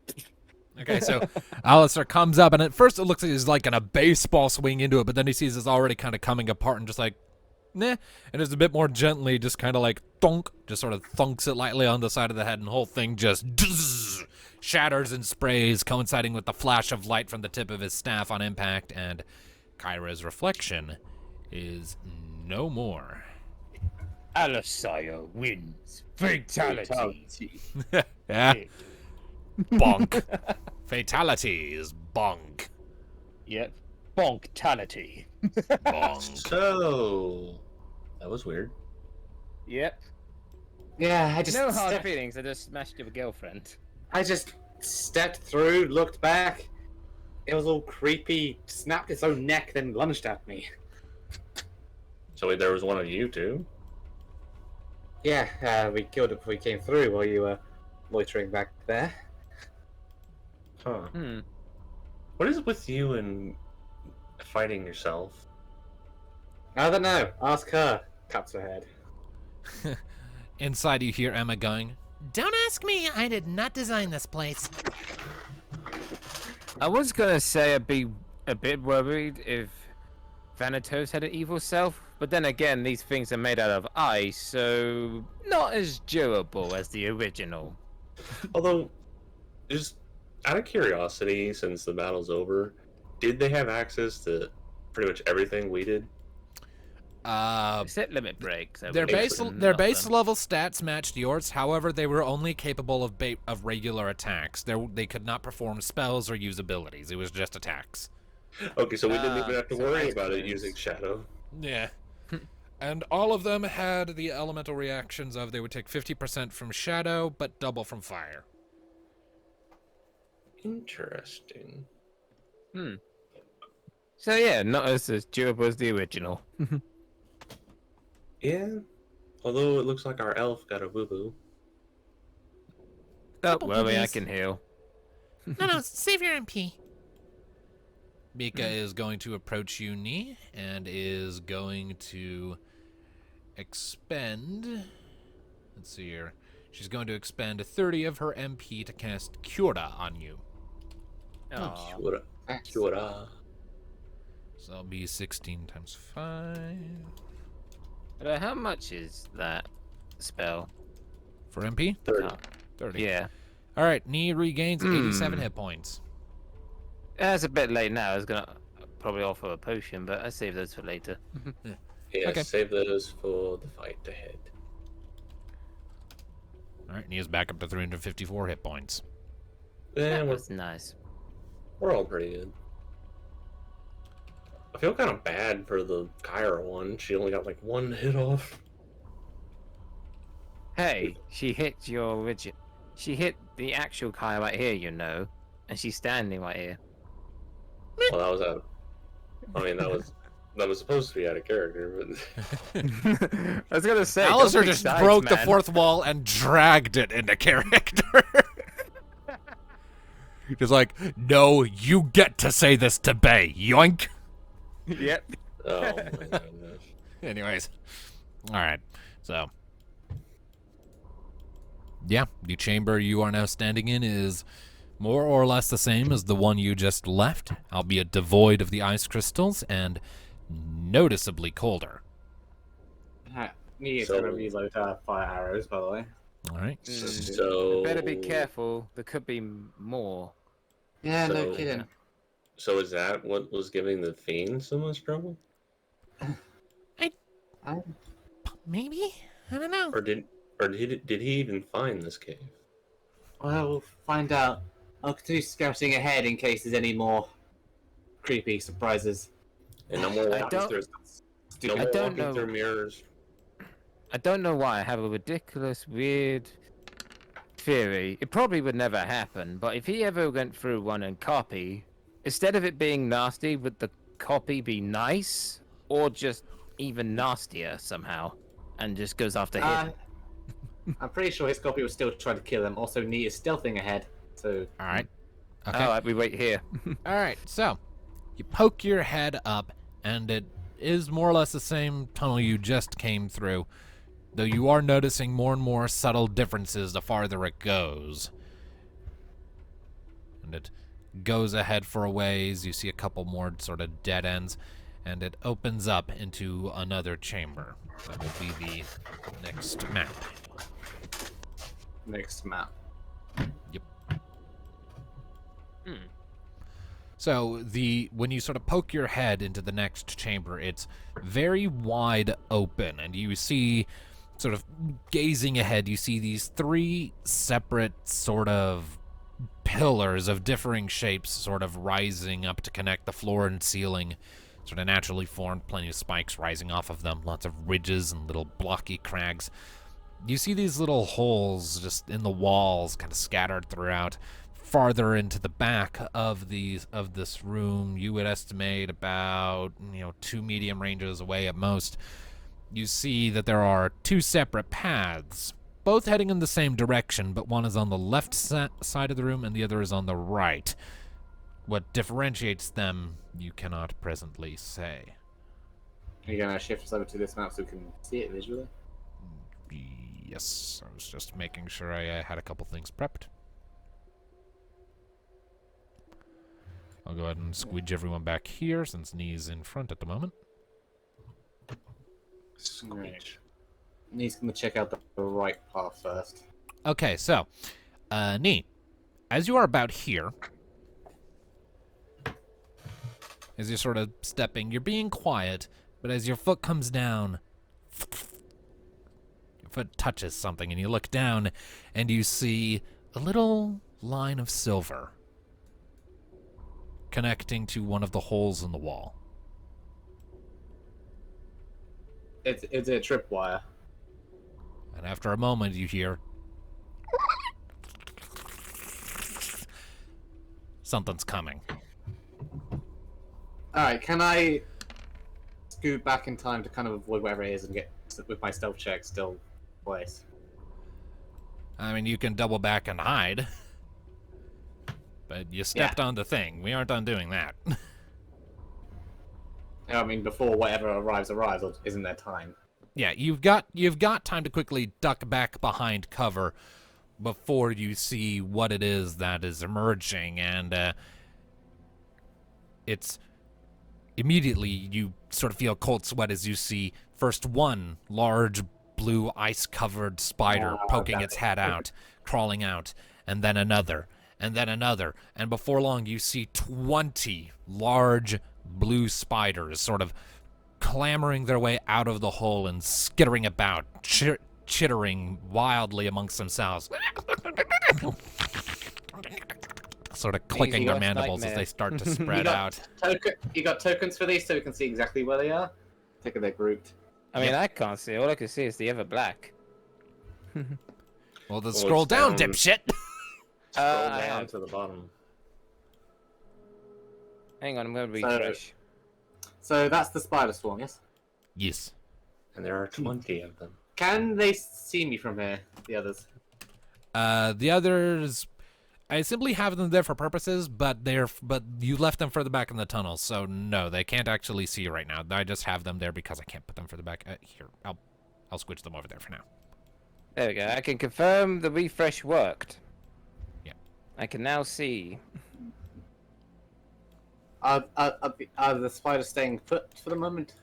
Okay, so Alistair comes up, and at first it looks like he's like in a baseball swing into it, but then he sees it's already kind of coming apart and just like, nah. And it's a bit more gently, just kind of like thunk, just sort of thunks it lightly on the side of the head, and the whole thing just shatters and sprays, coinciding with the flash of light from the tip of his staff on impact, and Kyra's reflection is no more. Alistair wins. Fatality. Yeah, bonk. Fatality is bonk. Yep. Bonktality. Bonk. So, that was weird. Yep. Yeah, I just No hard stepped, feelings. I just smashed your girlfriend. I just stepped through, looked back. It was all creepy, snapped its own neck, then lunged at me. So wait, there was one of you too? Yeah, we killed it before we came through while you were loitering back there. Huh. Hmm. What is with you and fighting yourself? I don't know. Ask her. Cuts her head. Inside, you hear Emma going, Don't ask me. I did not design this place. I was gonna say I'd be a bit worried if Thanatos had an evil self, but then again, these things are made out of ice, so not as durable as the original. Although, just out of curiosity, since the battle's over, did they have access to pretty much everything we did? Set limit breaks. I Their would base assume, their not base them. level stats matched yours. However, they were only capable of regular attacks. They could not perform spells or use abilities. It was just attacks. Okay, so we didn't even have to so worry ice about it balloons. using Shadow. Yeah. And all of them had the elemental reactions of they would take 50% from shadow, but double from fire. Interesting. So yeah, not as durable as the original. Yeah. Although it looks like our elf got a boo-boo. Don't Couple worry, I boobies. can heal. No, save your MP. Mika is going to approach you, Nee, and is going to expend. Let's see here. She's going to expend 30 of her MP to cast Cura on you. Aw. Cura. Cura. So that'll be 16 times 5. How much is that spell? For MP? 30. Oh, 30. yeah. All right, Knee regains 87 hit points. It's a bit late now. I was gonna probably offer a potion, but I save those for later. Yeah, Okay. save those for the fight ahead. All right, Knee's back up to 354 hit points. Yeah, That we're, was nice. we're all pretty good. I feel kind of bad for the Kyra one. She only got like 1 hit off. Hey, she hit your rigid. She hit the actual Kai right here, you know, and she's standing right here. Well, that was out. I mean, that was supposed to be out of character, but I was gonna say, Alistair don't pick just sides, broke the man. fourth wall and dragged it into character. Just like, no, you get to say this to Bay. Yoink. Yep. oh my goodness. Anyways. All right. So. Yeah, the chamber you are now standing in is more or less the same as the one you just left, albeit devoid of the ice crystals and noticeably colder. Nee's So- gonna reload her fire arrows, by the way. All right. So Better be careful. There could be more. Yeah, no So- kidding. So is that what was giving the fiend so much trouble, Maybe? I don't know. or did he even find this cave? Well, we'll find out. I'll continue scouting ahead in case there's any more creepy surprises. And no more I walking don't- through. No I more don't walking know. through mirrors. I don't know why. I have a ridiculous, weird theory. It probably would never happen, but if he ever went through one and copy, instead of it being nasty, would the copy be nice or just even nastier somehow, and just goes after him? I'm pretty sure his copy was still trying to kill him. Also, Nee is stealthing ahead, so All right. Okay. All right, we wait here. All right, so you poke your head up, and it is more or less the same tunnel you just came through, though you are noticing more and more subtle differences the farther it goes. And it goes ahead for a ways. You see a couple more sort of dead ends, and it opens up into another chamber. That will be the next map. next map. Yep. So when you sort of poke your head into the next chamber, it's very wide open, and you see, sort of gazing ahead, you see these 3 separate sort of pillars of differing shapes sort of rising up to connect the floor and ceiling, sort of naturally formed, plenty of spikes rising off of them, lots of ridges and little blocky crags. You see these little holes just in the walls kind of scattered throughout. Farther into the back of this room, you would estimate about 2 medium ranges away at most, you see that there are 2 separate paths, both heading in the same direction, but one is on the left side of the room and the other is on the right. What differentiates them, you cannot presently say. Are you gonna shift us over to this map so we can see it visually? Yes, I was just making sure I had a couple things prepped. I'll go ahead and squidge everyone back here since Knee's in front at the moment. Right. Nee's gonna check out the right path first. Okay, so, Knee, as you are about here, as you're sort of stepping, you're being quiet, but as your foot comes down, your foot touches something, and you look down, and you see a little line of silver connecting to one of the holes in the wall. It's a tripwire. And after a moment, you hear something's coming. Alright, can I scoot back in time to kind of avoid whatever it is and get with my stealth check still in place? I mean, you can double back and hide. But you stepped on the thing. We aren't undoing that. I mean, before whatever arrives, or isn't there time? Yeah, you've got time to quickly duck back behind cover before you see what it is that is emerging, and it's immediately you sort of feel a cold sweat as you see first one large blue ice-covered spider poking its head out, crawling out, and then another, and before long you see 20 large blue spiders sort of clambering their way out of the hole and skittering about, chittering wildly amongst themselves, sort of clicking their worst mandibles as nightmare. they start to spread out. You got tokens for these so we can see exactly where they are? I think they're grouped. I mean, I can't see. All I can see is the ever black. Well, then Well, scroll it's down, down. dipshit. Scroll I down have. to the bottom. Hang on, I'm going to So- refresh. So that's the spider swarm, yes? Yes. And there are 20 of them. Can they see me from here, the others? The others, I simply have them there for purposes, but you left them further back in the tunnel, so no, they can't actually see you right now. I just have them there because I can't put them further back. Here, I'll switch them over there for now. There we go. I can confirm the refresh worked. Yeah. I can now see. Are the spiders staying put for the moment?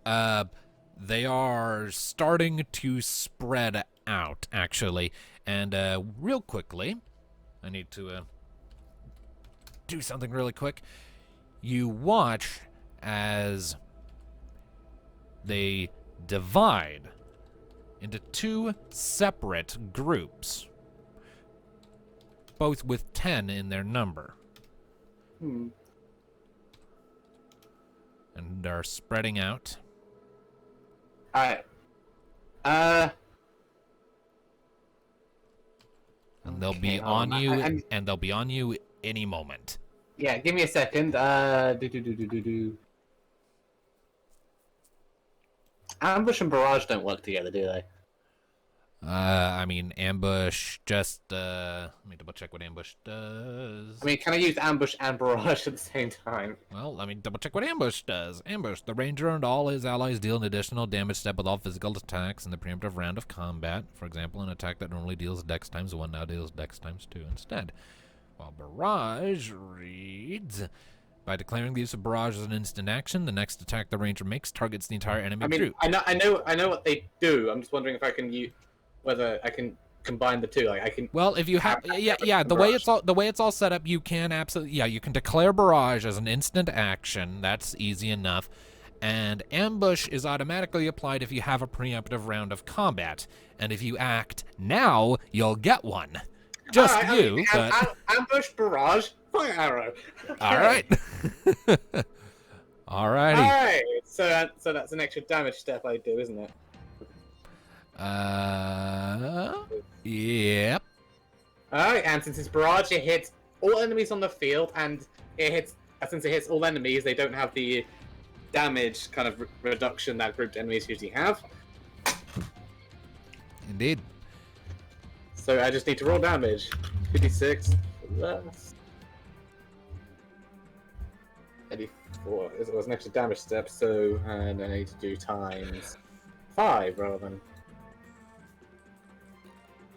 They are starting to spread out, actually, and real quickly, I need to do something really quick. You watch as they divide into two separate groups, both with 10 in their number, Hmm. and are spreading out. Alright. And they'll be Okay, on you, and and they'll be on you any moment. yeah, give me a second. Ambush and barrage don't work together, do they? I mean, ambush just, let me double check what ambush does. I mean, can I use ambush and barrage at the same time? Well, let me double check what ambush does. Ambush. The ranger and all his allies deal an additional damage step with all physical attacks in the preemptive round of combat. For example, an attack that normally deals dex times 1 now deals dex times 2 instead. While barrage reads, by declaring the use of barrage as an instant action, the next attack the ranger makes targets the entire enemy I mean, group. I know what they do. I'm just wondering if I can use whether I can combine the two. Like I can. Well, if you have, yeah, the way it's all set up, you can absolutely, you can declare barrage as an instant action. That's easy enough, and ambush is automatically applied if you have a preemptive round of combat, and if you act now, you'll get one. Just Alright, you, but ambush, barrage, fire arrow. Okay. all right, all righty. Alright, so that's an extra damage step I do, isn't it? Yep. Alright, and since it's barrage, it hits all enemies on the field, and since it hits all enemies, they don't have the damage kind of reduction that grouped enemies usually have. Indeed. So I just need to roll damage. 56 plus 84. It was an extra damage step, so and I need to do times 5 rather than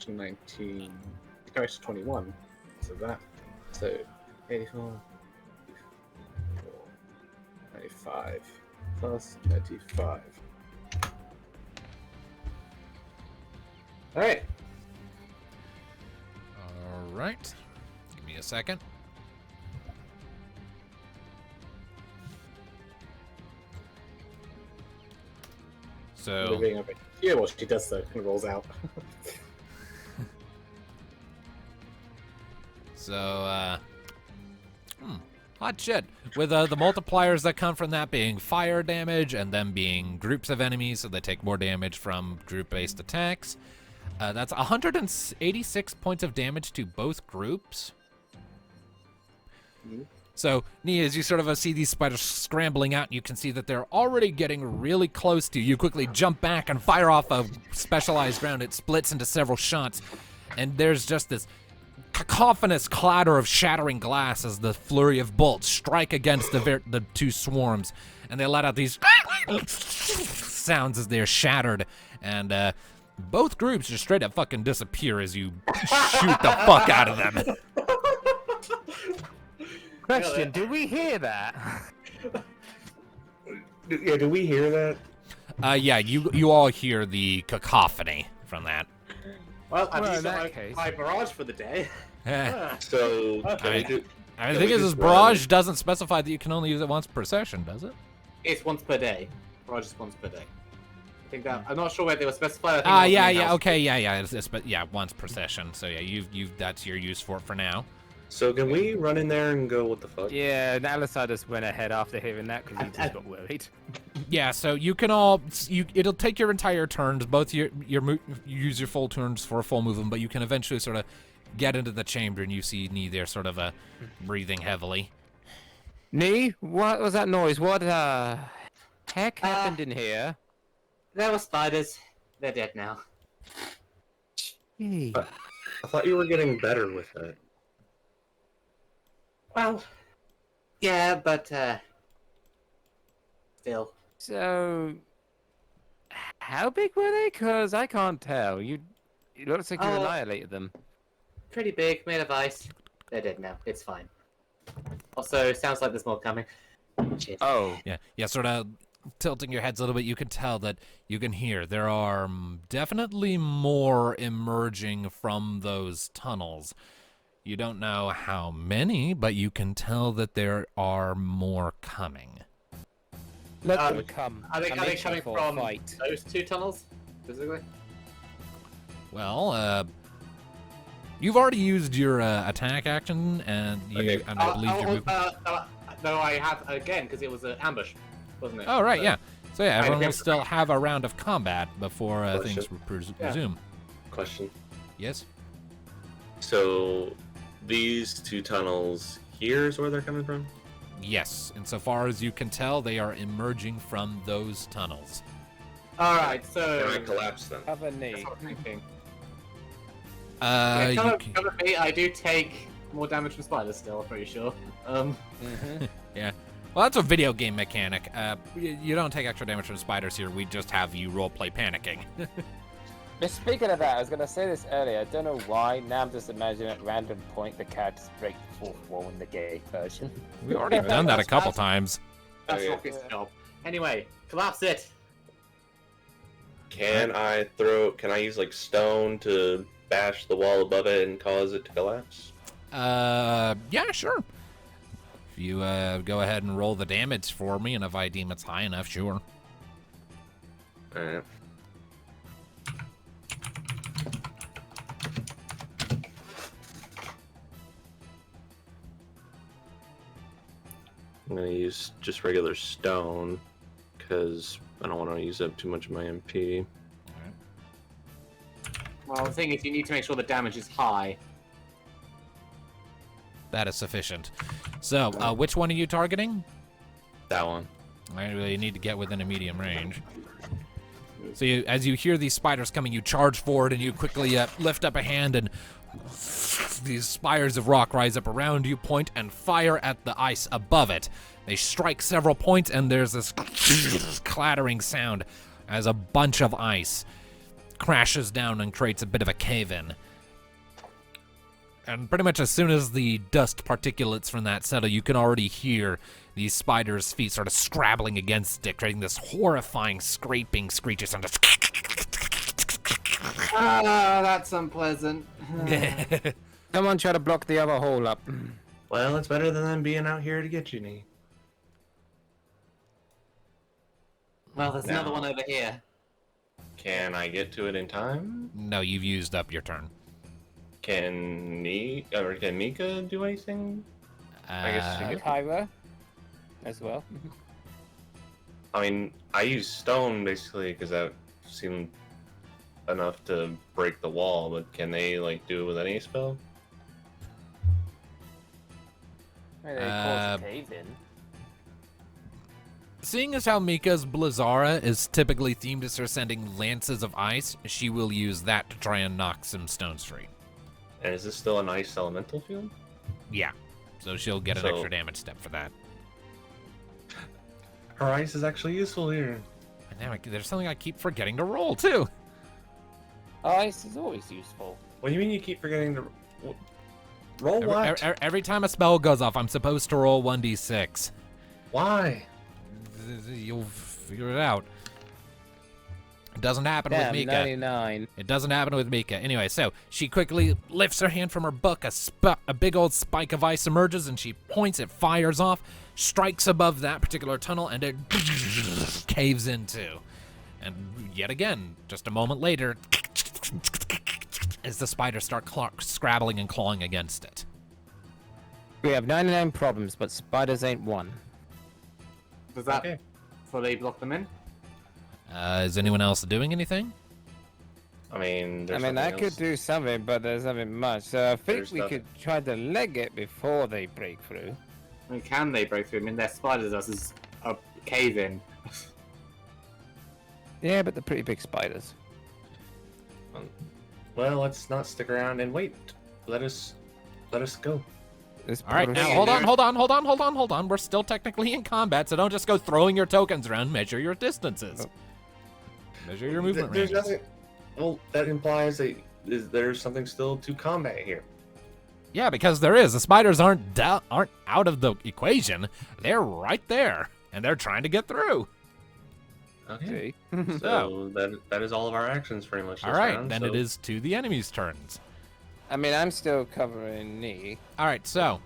19. Go to 21. So that. So 84. 95 plus 95. Alright. All right. Give me a second. So, Moving over here while she does so and rolls out. hot shit. With the multipliers that come from that being fire damage and them being groups of enemies, so they take more damage from group-based attacks. That's 186 points of damage to both groups. Mhm. So, Nia, as you sort of see these spiders scrambling out, you can see that they're already getting really close to you. You quickly jump back and fire off a specialized round. It splits into several shots, and there's just this cacophonous clatter of shattering glass as the flurry of bolts strike against the two swarms, and they let out these sounds as they're shattered, and both groups just straight up fucking disappear as you shoot the fuck out of them. Question, do we hear that? Yeah, do we hear that? Yeah, you all hear the cacophony from that. Well, I've Well, in used that my, case- my barrage for the day. So, Okay. we do, I Yeah, think we this just barrage run. doesn't specify that you can only use it once per session, does it? It's once per day. Barrage is once per day. I think that I'm not sure where they were specified. I think Ah, it was yeah, in the yeah, house. okay, yeah, but yeah, once per session. So yeah, you've that's your use for it for now. so can we run in there and go, what the fuck? Yeah, and Alisar just went ahead after hearing that because he just got worried. Yeah, so you can all it'll take your entire turns. Both you use your full turns for a full movement, but you can eventually sort of get into the chamber and you see Nee there, sort of breathing heavily. Nee, what was that noise? What heck happened in here? There were spiders. They're dead now. Gee. I thought you were getting better with it. Well, yeah, but still. So, how big were they? Cause I can't tell. It looks like you Oh. annihilated them. Pretty big, made of ice. They're dead now. It's fine. Also, sounds like there's more coming. Shit. Oh, Yeah, sort of tilting your heads a little bit. You can tell that you can hear there are definitely more emerging from those tunnels. You don't know how many, but you can tell that there are more coming. let Um, them come. Are they and coming make sure for a from fight. those two tunnels? Physically? Well, you've already used your attack action, and Okay. I believe your movement. No, I have again because it was an ambush, wasn't it? Oh, right, So- yeah. So yeah, everyone will remember. still have a round of combat before things Question. resume. Question. Yes? So, these two tunnels here is where they're coming from? Yes. Insofar as you can tell, they are emerging from those tunnels. All right, so Can I collapse them? Cover that's Nee. what I'm thinking. Yeah, Yeah, you cover, can- cover me. I do take more damage from spiders still. I'm pretty sure. Yeah. Well, that's a video game mechanic. You don't take extra damage from spiders here. We just have you roleplay panicking. But speaking of that, I was gonna say this earlier. I don't know why. Now I'm just imagining at random point the characters break the fourth wall in the gay version. We've already done that a couple times. That's Okay. Rocket's job. Anyway, collapse it. Can I use like stone to bash the wall above it and cause it to collapse? Yeah, sure. If you go ahead and roll the damage for me, and if I deem it's high enough, sure. Alright. I'm gonna use just regular stone because I don't want to use up too much of my MP. Well, the thing is, you need to make sure the damage is high. That is sufficient. So, which one are you targeting? That one. I really need to get within a medium range. So as you hear these spiders coming, you charge forward and you quickly lift up a hand, and these spires of rock rise up around you, point, and fire at the ice above it. They strike several points, and there's this clattering sound as a bunch of ice crashes down and creates a bit of a cave-in. And pretty much as soon as the dust particulates from that settle, you can already hear these spiders' feet sort of scrabbling against it, creating this horrifying scraping, screechy sound. Ah, that's unpleasant. Someone try to block the other hole up. Well, it's better than them being out here to get you, Nee. Well, there's another one over here. Can I get to it in time? No, you've used up your turn. Can Mika do anything? I guess she could. Kyra, as well. I mean, I use stone basically because that seemed enough to break the wall, but can they like do it with any spell? Maybe they caused a cave in. Seeing as how Mika's Blizzara is typically themed as her sending lances of ice, she will use that to try and knock some stones free. And is this still an ice elemental field? Yeah. So she'll get an So- extra damage step for that. Her ice is actually useful here. And now there's something I keep forgetting to roll, too. Ice is always useful. What do you mean you keep forgetting to roll what? Every time a spell goes off, I'm supposed to roll 1d6. Why? You'll figure it out. It doesn't happen with Damn, Mika. 99. It doesn't happen with Mika. Anyway, so she quickly lifts her hand from her book. A big old spike of ice emerges, and she points. It fires off, strikes above that particular tunnel, and it caves in too. And yet again, just a moment later, as the spiders start scrabbling and clawing against it. We have 99 problems, but spiders ain't one. Does that Okay. fully block them in? Is anyone else doing anything? I mean, there's I nothing could else. do something, but there's nothing much. So I think There's we nothing. could try to leg it before they break through. I mean, can they break through? I mean, they're spiders. This is a cave in. Yeah, but they're pretty big spiders. Well, let's not stick around and wait. Let us go. There's All right, probably- now hold on. We're still technically in combat, so don't just go throwing your tokens around. Measure your distances. Measure your movement There's range. nothing. Well, that implies that there's something still to combat here. Yeah, because there is. The spiders aren't out of the equation. They're right there, and they're trying to get through. Okay. See? So that is all of our actions pretty much. All this right, round, then so- it is to the enemy's turns. I mean, I'm still covering knee. All right, so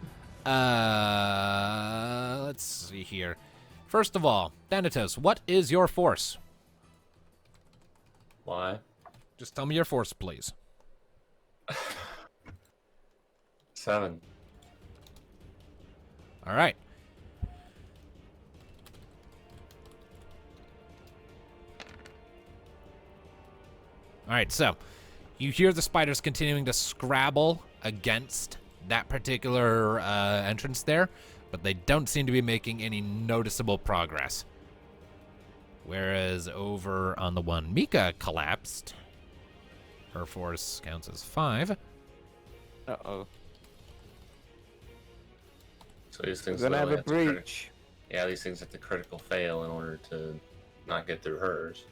let's see here. First of all, Thanatos, what is your force? Why? Just tell me your force, please. 7. All right. All right, so you hear the spiders continuing to scrabble against that particular entrance there, but they don't seem to be making any noticeable progress. Whereas over on the one Mika collapsed, her force counts as 5. Uh-oh. So these things We're gonna have literally a have to breach. yeah, these things have to critical fail in order to not get through hers.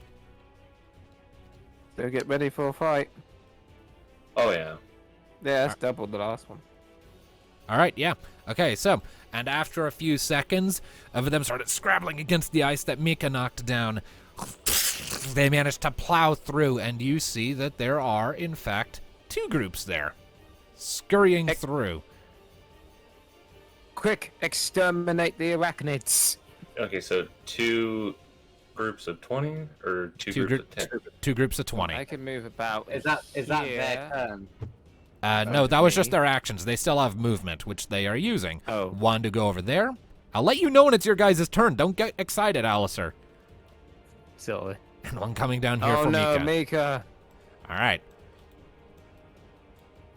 So get ready for a fight. Oh yeah. Yeah, that's double the last one. All right, yeah. Okay, so, and after a few seconds of them started scrabbling against the ice that Mika knocked down, they managed to plow through, and you see that there are, in fact, 2 groups there, scurrying through. Quick, exterminate the arachnids. Okay, so 2 groups of 20 or 2 Two groups of 10. 2 groups of 20. I can move about. Is that their here. turn? No, that was just me. their actions. They still have movement, which they are using. Oh. One to go over there. I'll let you know when it's your guys' turn. Don't get excited, Alistair. Silly. And one coming down here Oh for no, Mika. Mika. All right.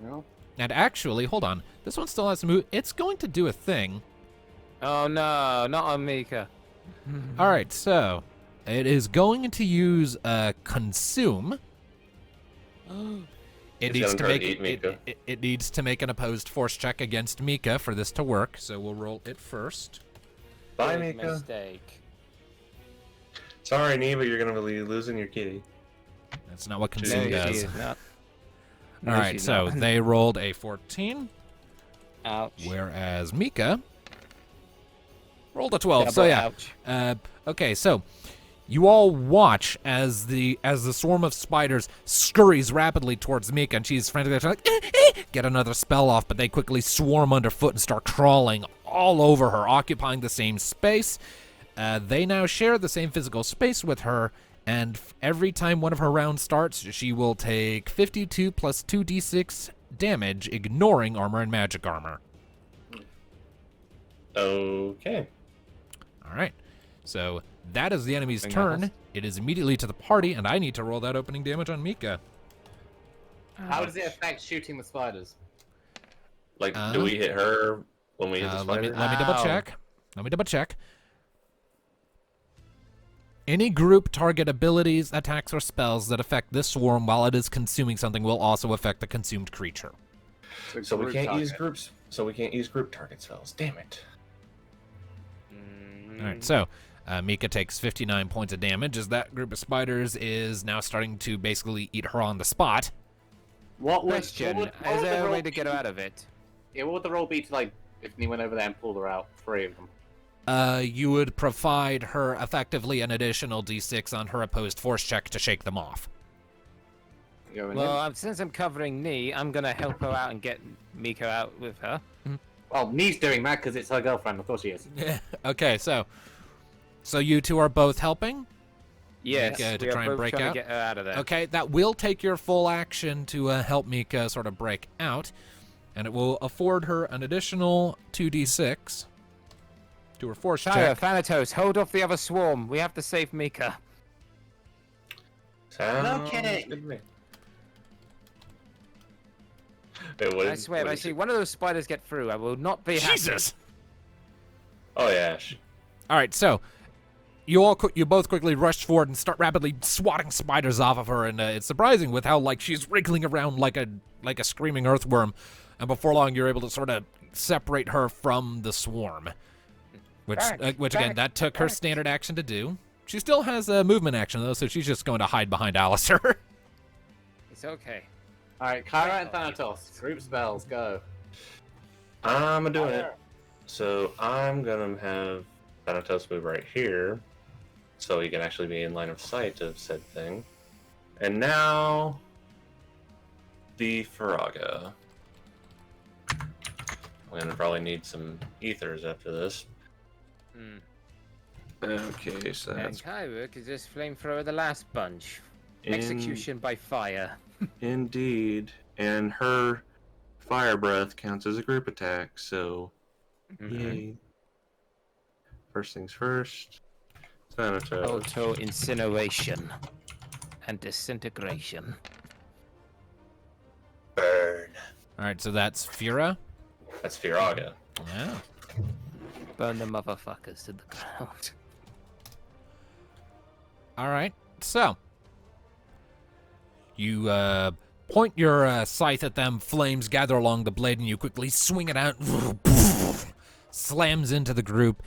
No. And actually, hold on. This one still has to move. It's going to do a thing. Oh no, not on Mika. All right, so it is going to use consume. It It's needs gonna to try to make eat Mika. it needs to make an opposed force check against Mika for this to work. So we'll roll it first. Bye, Big Mika. Mistake. Sorry, Neva, you're gonna be losing your kitty. That's not what No, consume she does. is not. All No, right, she's so not. they rolled a 14, Ouch. whereas Mika rolled a 12. Double So yeah. ouch. Okay, so you all watch as the swarm of spiders scurries rapidly towards Mika, and she's frantically trying to get another spell off, but they quickly swarm underfoot and start crawling all over her, occupying the same space. They now share the same physical space with her, and every time one of her rounds starts, she will take 52 plus 2d6 damage, ignoring armor and magic armor. Okay. All right. So that is the enemy's Anything turn. else? It is immediately to the party, and I need to roll that opening damage on Mika. How does it affect shooting the spiders? Like, do we hit her when we hit the Let me spider? double check. Let me double check. Any group target abilities, attacks, or spells that affect this swarm while it is consuming something will also affect the consumed creature. So we can't use groups. So we can't use group target spells. Damn it. All right, so Mika takes 59 points of damage as that group of spiders is now starting to basically eat her on the spot. Question: what Is would there the a way roll to get her out of it? Yeah, what would the roll be to, like, if he went over there and pulled her out? 3 of them. You would provide her effectively an additional d6 on her opposed force check to shake them off. Going Well, since I'm covering knee, I'm gonna help her out and get Miko out with her. Well, Nee's doing that because it's her girlfriend. Of course she is. Okay, so you two are both helping? Yes, to we are try and both break trying out? to get her out of there. Okay, that will take your full action to help Mika sort of break out, and it will afford her an additional 2d6 to her force Tyra, check. Thanatos, hold off the other swarm. We have to save Mika. Sounds kidding. good to me. Wait, what I did- swear, if what I did see you- one of those spiders get through, I will not be happy. Jesus! Oh yeah. All right, so you both quickly rush forward and start rapidly swatting spiders off of her, and it's surprising with how like she's wriggling around like a screaming earthworm, and before long you're able to sort of separate her from the swarm, which again that took her standard action to do. She still has a movement action though, so she's just going to hide behind Alistair. It's okay. Alright, Kyra and Thanatos. Group spells, go. I'm doing it. So I'm gonna have Thanatos move right here, so he can actually be in line of sight of said thing. And now the Faraga. I'm gonna probably need some ethers after this. Hmm. Okay, so And that's Kyra is just flamethrower the last bunch. Execution by fire. Indeed, and her fire breath counts as a group attack. So, yay! First things first. Thanatos. Auto incineration and disintegration. Burn. All right, so that's Fira. That's Firaga. Yeah. Burn the motherfuckers to the ground. All right, so you point your scythe at them, flames gather along the blade, and you quickly swing it out, slams into the group,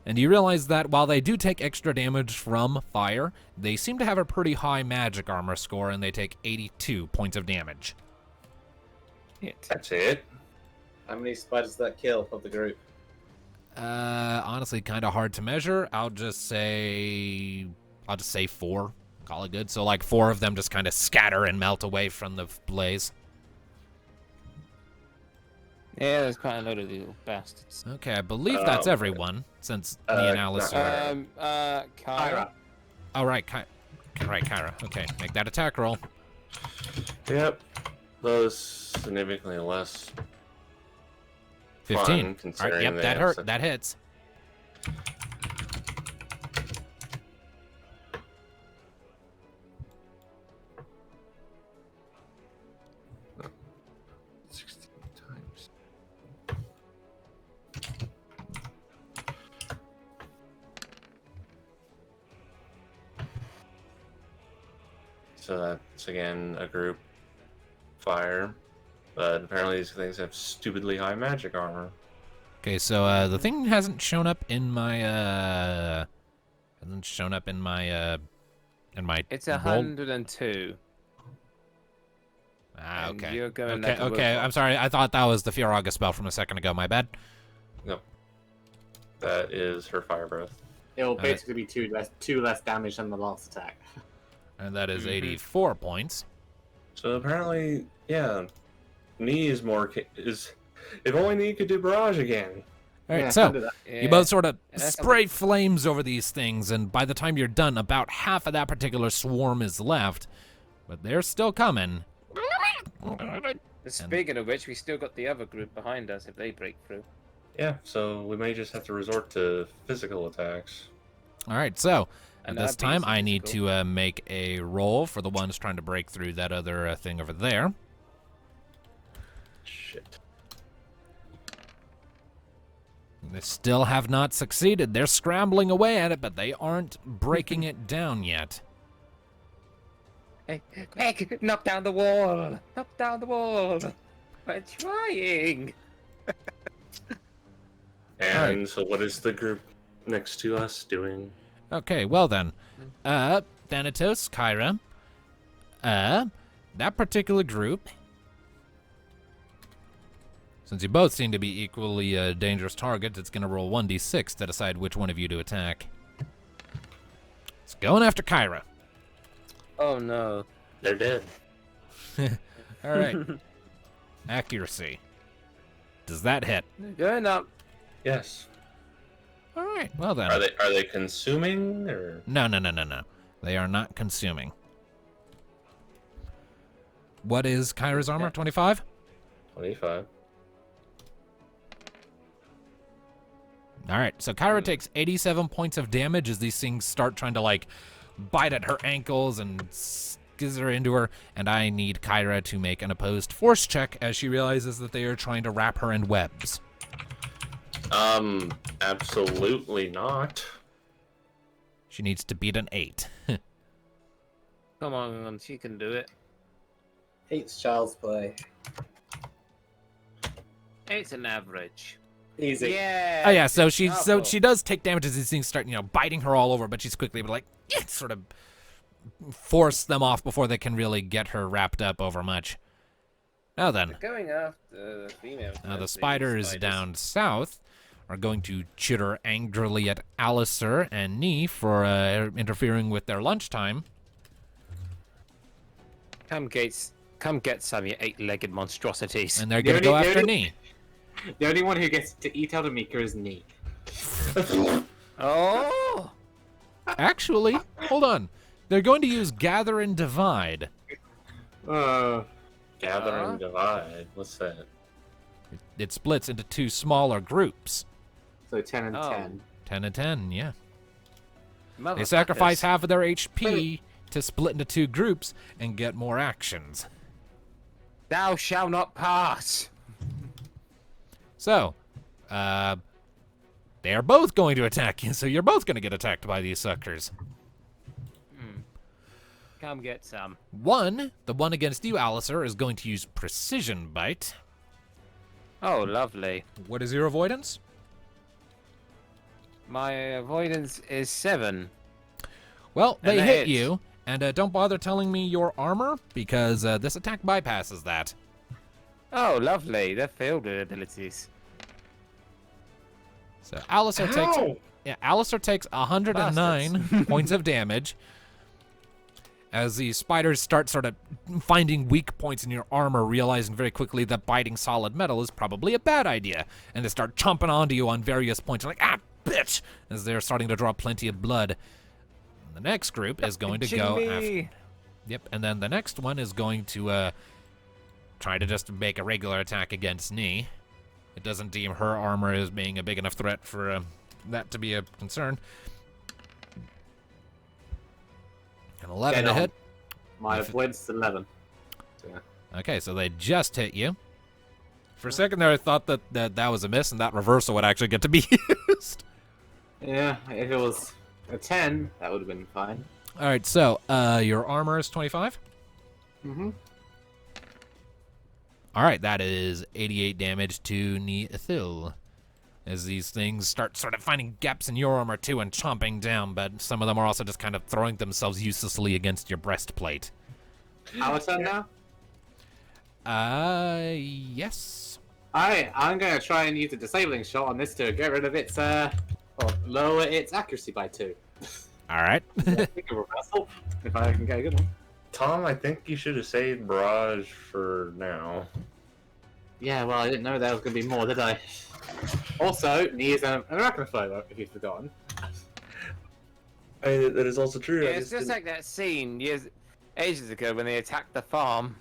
and you realize that while they do take extra damage from fire, they seem to have a pretty high magic armor score, and they take 82 points of damage. That's it. How many spiders does that kill of the group? Honestly, kind of hard to measure. I'll just say 4. Call it good. So like 4 of them just kind of scatter and melt away from the blaze. Yeah, there's quite a load of little bastards. Okay, I believe that's everyone, since me and Alice are... Kyra. Oh, right, Kyra. Okay, make that attack roll. Yep. Those significantly less. 15. Fun, All right, considering yep, they that have hurt. That hits. Oh. 16 times. So that's again a group fire, but apparently these things have stupidly high magic armor. Okay, so the thing hasn't shown up in my It's roll. 102. Ah, and okay. you're going Okay, like a okay. robot. I'm sorry. I thought that was the Firaga spell from a second ago. My bad. No, that is her fire breath. It'll basically be two less damage than the last attack. And that is 84 points. So apparently, yeah, Nee is more is. If only Nee could do barrage again. All right, Yeah, so under that. you both sort of And that's spray flames over these things, and by the time you're done, about half of that particular swarm is left, but they're still coming. Speaking of which, we still got the other group behind us if they break through. Yeah, so we may just have to resort to physical attacks. All right, so at And this that being time, I need physical. to make a roll for the ones trying to break through that other thing over there. Shit. They still have not succeeded. They're scrambling away at it, but they aren't breaking it down yet. Hey, knock down the wall! Knock down the wall! We're trying. And so what is the group next to us doing? Okay, well then. Thanatos, Kyra. That particular group, since you both seem to be equally dangerous targets, it's going to roll 1d6 to decide which one of you to attack. It's going after Kyra. Oh no. They're dead. All right. Accuracy. Does that hit? Going up. Yes. All right, well then. Are they consuming or? No. They are not consuming. What is Kyra's armor? 25? 25. All right, so Kyra takes 87 points of damage as these things start trying to, like, bite at her ankles and skizzer into her, and I need Kyra to make an opposed force check as she realizes that they are trying to wrap her in webs. Absolutely not. She needs to beat an 8. Come on, she can do it. 8's child's play. It's an average. Easy. Yeah. Oh yeah, so she Bravo. does take damage as these things start, biting her all over, but she's quickly able to, like, sort of force them off before they can really get her wrapped up over much. Now then, Going after the female. the spiders down south are going to chitter angrily at Alistair and Nee for interfering with their lunchtime. Come get some, you 8-legged monstrosities. And they're going to go only- after the Nee. The only one who gets to eat out of Mika is Nee. Oh! Actually, hold on. They're going to use Gather and Divide. Gather and divide. What's that? It splits into 2 smaller groups. So 10 and Oh. 10. 10 and 10, yeah. They Motherfuckers. sacrifice half of their HP to split into 2 groups and get more actions. Thou shalt not pass. So, they are both going to attack you, so you're both going to get attacked by these suckers. Come get some. The one against you, Alistair, is going to use Precision Bite. Oh, lovely. What is your avoidance? My avoidance is 7. Well, And they that hit hits. you, and don't bother telling me your armor, because this attack bypasses that. Oh, lovely. They're filled with abilities. So Alistair takes 109 points of damage as the spiders start sort of finding weak points in your armor, realizing very quickly that biting solid metal is probably a bad idea, and they start chomping onto you on various points. You're like, ah, bitch, as they're starting to draw plenty of blood. And the next group is going to go after. Yep, and then the next one is going to try to just make a regular attack against Nee. It doesn't deem her armor as being a big enough threat for that to be a concern. An 11 Dead to on. hit. My avoidance is 11. So, yeah. Okay, so they just hit you. For a second there, I thought that was a miss, and that reversal would actually get to be used. Yeah, if it was a 10, that would have been fine. All right, so your armor is 25. Mm-hmm. All right, that is 88 damage to Neithil. As these things start sort of finding gaps in your armor too and chomping down, but some of them are also just kind of throwing themselves uselessly against your breastplate. Our turn now? Yes. I'm going to try and use a disabling shot on this to get rid of its, lower its accuracy by 2. All right. I think a reversal, if I can get a good one. Tom, I think you should have saved Barrage for now. Yeah, well, I didn't know there was going to be more, did I? Also, Nee is an arachnophobe, if you've forgotten. That is also true. Yeah, it's just like that scene ages ago when they attacked the farm.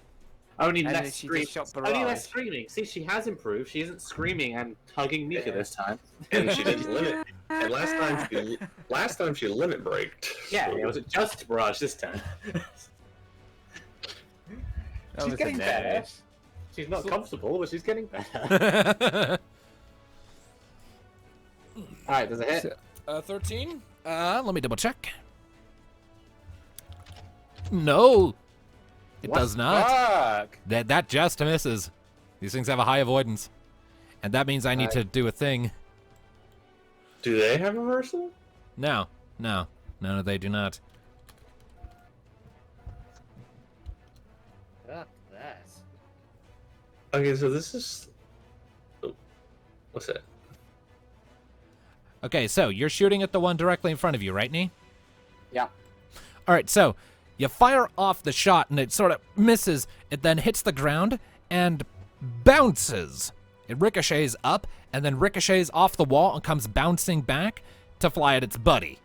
Only And then less she screaming. just shot Only Barrage. less screaming. See, she has improved. She isn't screaming and hugging Mika this time. And she didn't limit. And last time she limit braked. Yeah, so- it was just Barrage this time. That She's was getting better. hilarious. She's not comfortable, but she's getting better. Alright, does it hit? 13. Let me double check. No, it What? does not. Fuck! That just misses. These things have a high avoidance. And that means I need to do a thing. Do they have reversal? No, they do not. Fuck that. Okay, so this is... Oh, what's that? Okay, so you're shooting at the one directly in front of you, right, Nee? Yeah. All right, so you fire off the shot and it sort of misses. It then hits the ground and bounces. It ricochets up and then ricochets off the wall and comes bouncing back to fly at its buddy.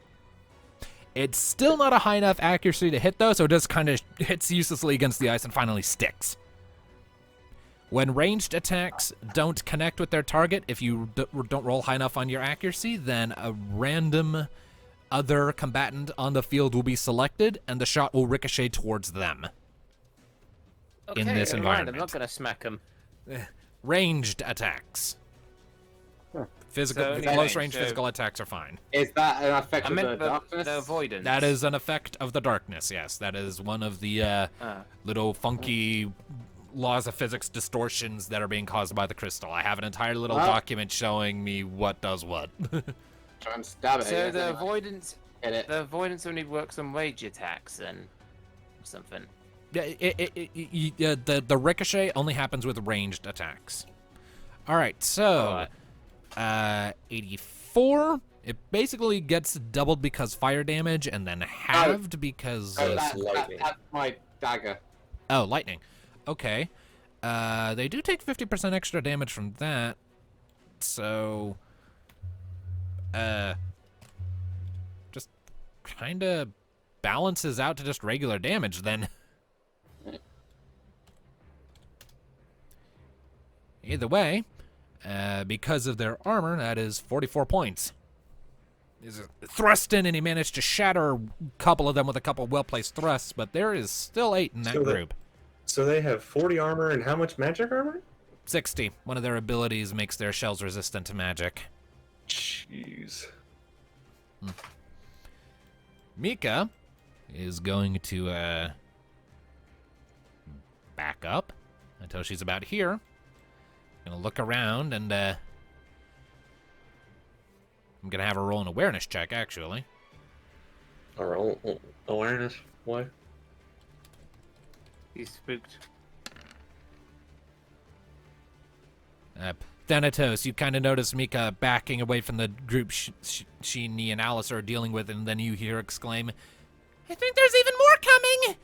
It's still not a high enough accuracy to hit, though, so it just kind of hits uselessly against the ice and finally sticks. When ranged attacks don't connect with their target, if you don't roll high enough on your accuracy, then a random other combatant on the field will be selected, and the shot will ricochet towards them. Okay, In this alright, environment. I'm not gonna smack him. Ranged attacks. Physical, So, close anyway, range so- physical attacks are fine. Is that an effect I of the meant darkness? the avoidance. That is an effect of the darkness, yes. That is one of the little funky laws of physics distortions that are being caused by the crystal. I have an entire little Well- document showing me what does what. Try and stab it. So yeah, the anyway. avoidance, Hit it. the avoidance only works on rage attacks and something. Yeah, the ricochet only happens with ranged attacks. All right, so 84. It basically gets doubled because fire damage, and then halved because Oh, lightning. that's my dagger. oh, lightning. Okay, they do take 50% extra damage from that, so just kind of balances out to just regular damage then. Either way, because of their armor, that is 44 points. He's thrust in, and he managed to shatter a couple of them with a couple well-placed thrusts, but there is still 8 in that So group. So they have 40 armor and how much magic armor? 60. One of their abilities makes their shells resistant to magic. Jeez. Mika is going to back up until she's about here. Gonna look around and I'm gonna have her roll an awareness check, actually. Or awareness? Why? He's spooked. Thanatos, you kind of notice Mika backing away from the group she, Nee, and Alice are dealing with, and then you hear exclaim, I think there's even more coming!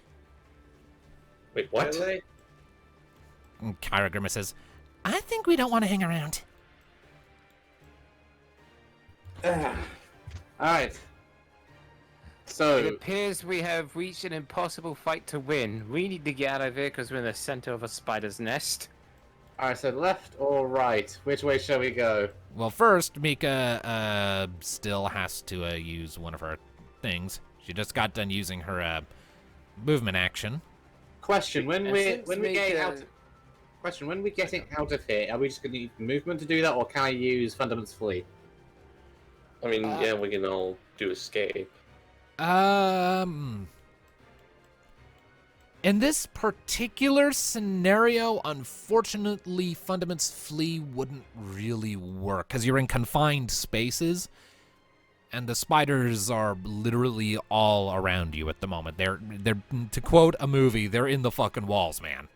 Wait, what? Really? and Kyra grimaces. I think we don't want to hang around. Alright. It So, appears we have reached an impossible fight to win. We need to get out of here because we're in the center of a spider's nest. alright, so left or right? Which way shall we go? Well, first, Mika still has to use one of her things. She just got done using her movement action. Question: When And we since when we we get go- out, question: When we getting out of here, are we just going to use movement to do that, or can I use Fundament's Flee? I mean, yeah, we can all do escape. In this particular scenario, unfortunately, Fundament's Flee wouldn't really work because you're in confined spaces, and the spiders are literally all around you at the moment. They're to quote a movie, they're in the fucking walls, man.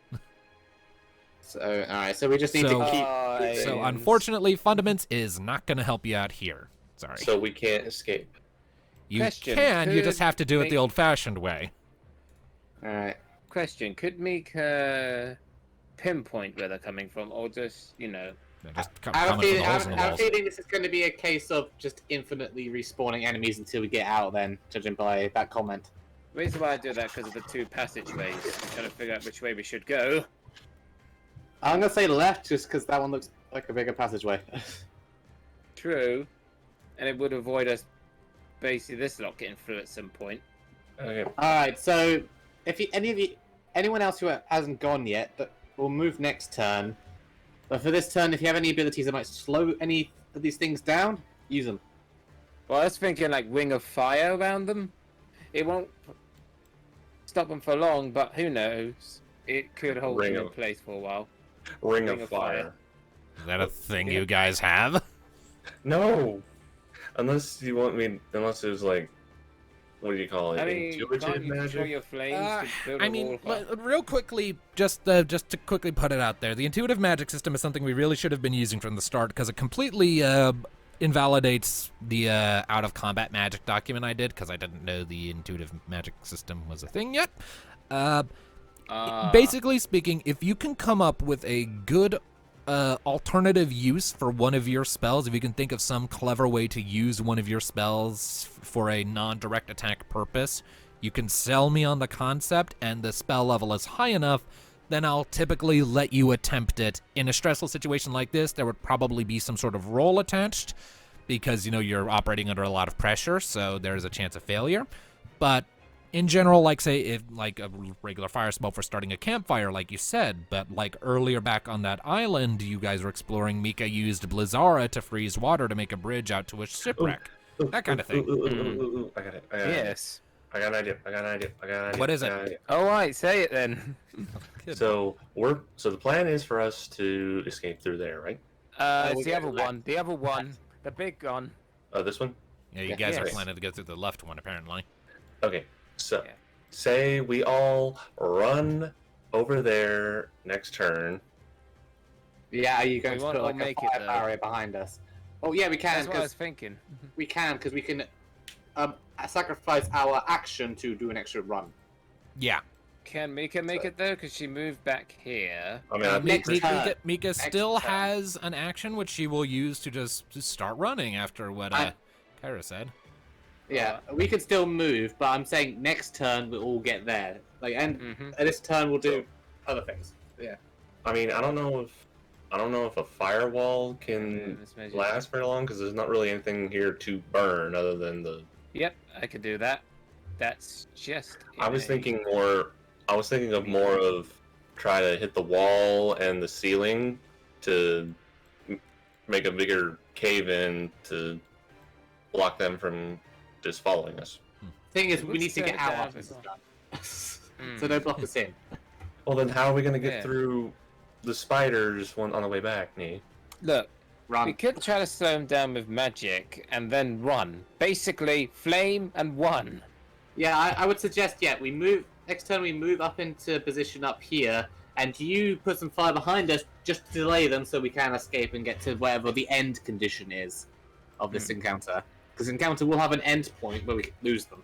So, alright, so we just need So- to keep. So unfortunately, Fundaments is not going to help you out here. Sorry. So we can't escape. You Question, can, you just could have to do it the make- old-fashioned way. Alright. Question: could Meek pinpoint where they're coming from, or just They're just I have coming a from feeling, the holes in the I have a walls. feeling this is going to be a case of just infinitely respawning enemies until we get out. Then, judging by that comment. the reason why I do that because of the two passageways. I'm trying to figure out which way we should go. I'm going to say left, just because that one looks like a bigger passageway. True, and it would avoid us basically this lot getting through at some point. Okay. Alright, so if anyone else who hasn't gone yet, we'll move next turn. But for this turn, if you have any abilities that might slow any of these things down, use them. Well, I was thinking like ring of fire around them. It won't stop them for long, but who knows? It could hold Ring them in of- place for a while. Ring Ring of of fire. fire. Is that a thing you guys have? No, unless you want me. Unless it was like, what do you call it? I mean, Intuitive can't you control magic. your flames to build a I wall mean, of fire? real quickly, just to quickly put it out there, the intuitive magic system is something we really should have been using from the start because it completely invalidates the out of combat magic document I did because I didn't know the intuitive magic system was a thing yet. Basically speaking, if you can come up with a good alternative use for one of your spells, if you can think of some clever way to use one of your spells for a non-direct attack purpose, you can sell me on the concept and the spell level is high enough, then I'll typically let you attempt it. In a stressful situation like this, there would probably be some sort of roll attached because, you're operating under a lot of pressure, so there's a chance of failure. But in general, like say if like a regular fire spell for starting a campfire, like you said, but like earlier back on that island you guys were exploring, Mika used Blizzara to freeze water to make a bridge out to a shipwreck. That kind of thing. I got it. Yes. I got an idea. What is it? I got an idea. All right, say it then. So the plan is for us to escape through there, right? It's the other one. The other one. The big one. This one. Yeah, you guys are Yes. planning to go through the left one, apparently. Okay. So, Yeah. say we all run over there next turn. Yeah, are you going We to won't put all like a make it, fire though. barrier behind us? Oh yeah, we can That's what I was because thinking. we can sacrifice our action to do an extra run. Yeah. Can Mika make it though? Because she moved back here. I mean, I think next turn. Mika Next still turn. has an action which she will use to just start running after what Kyra said. Yeah, we can still move, but I'm saying next turn we'll all get there. And this turn we'll do other things. Yeah. I mean, I don't know if a firewall can This measure- last very long because there's not really anything here to burn other than the. Yep, I could do that. That's just. I was a- thinking of more of try to hit the wall and the ceiling to make a bigger cave in to block them from just following us. Thing is, It we would need to turn get it out down after as this is well. done. So don't block us in. Well, then how are we gonna get Yeah. through the spiders on the way back, Nee? Look, Run. we could try to slow him down with magic and then run. Basically, flame and one. Yeah, I would suggest, we move, next turn we move up into position up here, and you put some fire behind us just to delay them so we can escape and get to wherever the end condition is of this encounter. Because encounter will have an end point where we can lose them.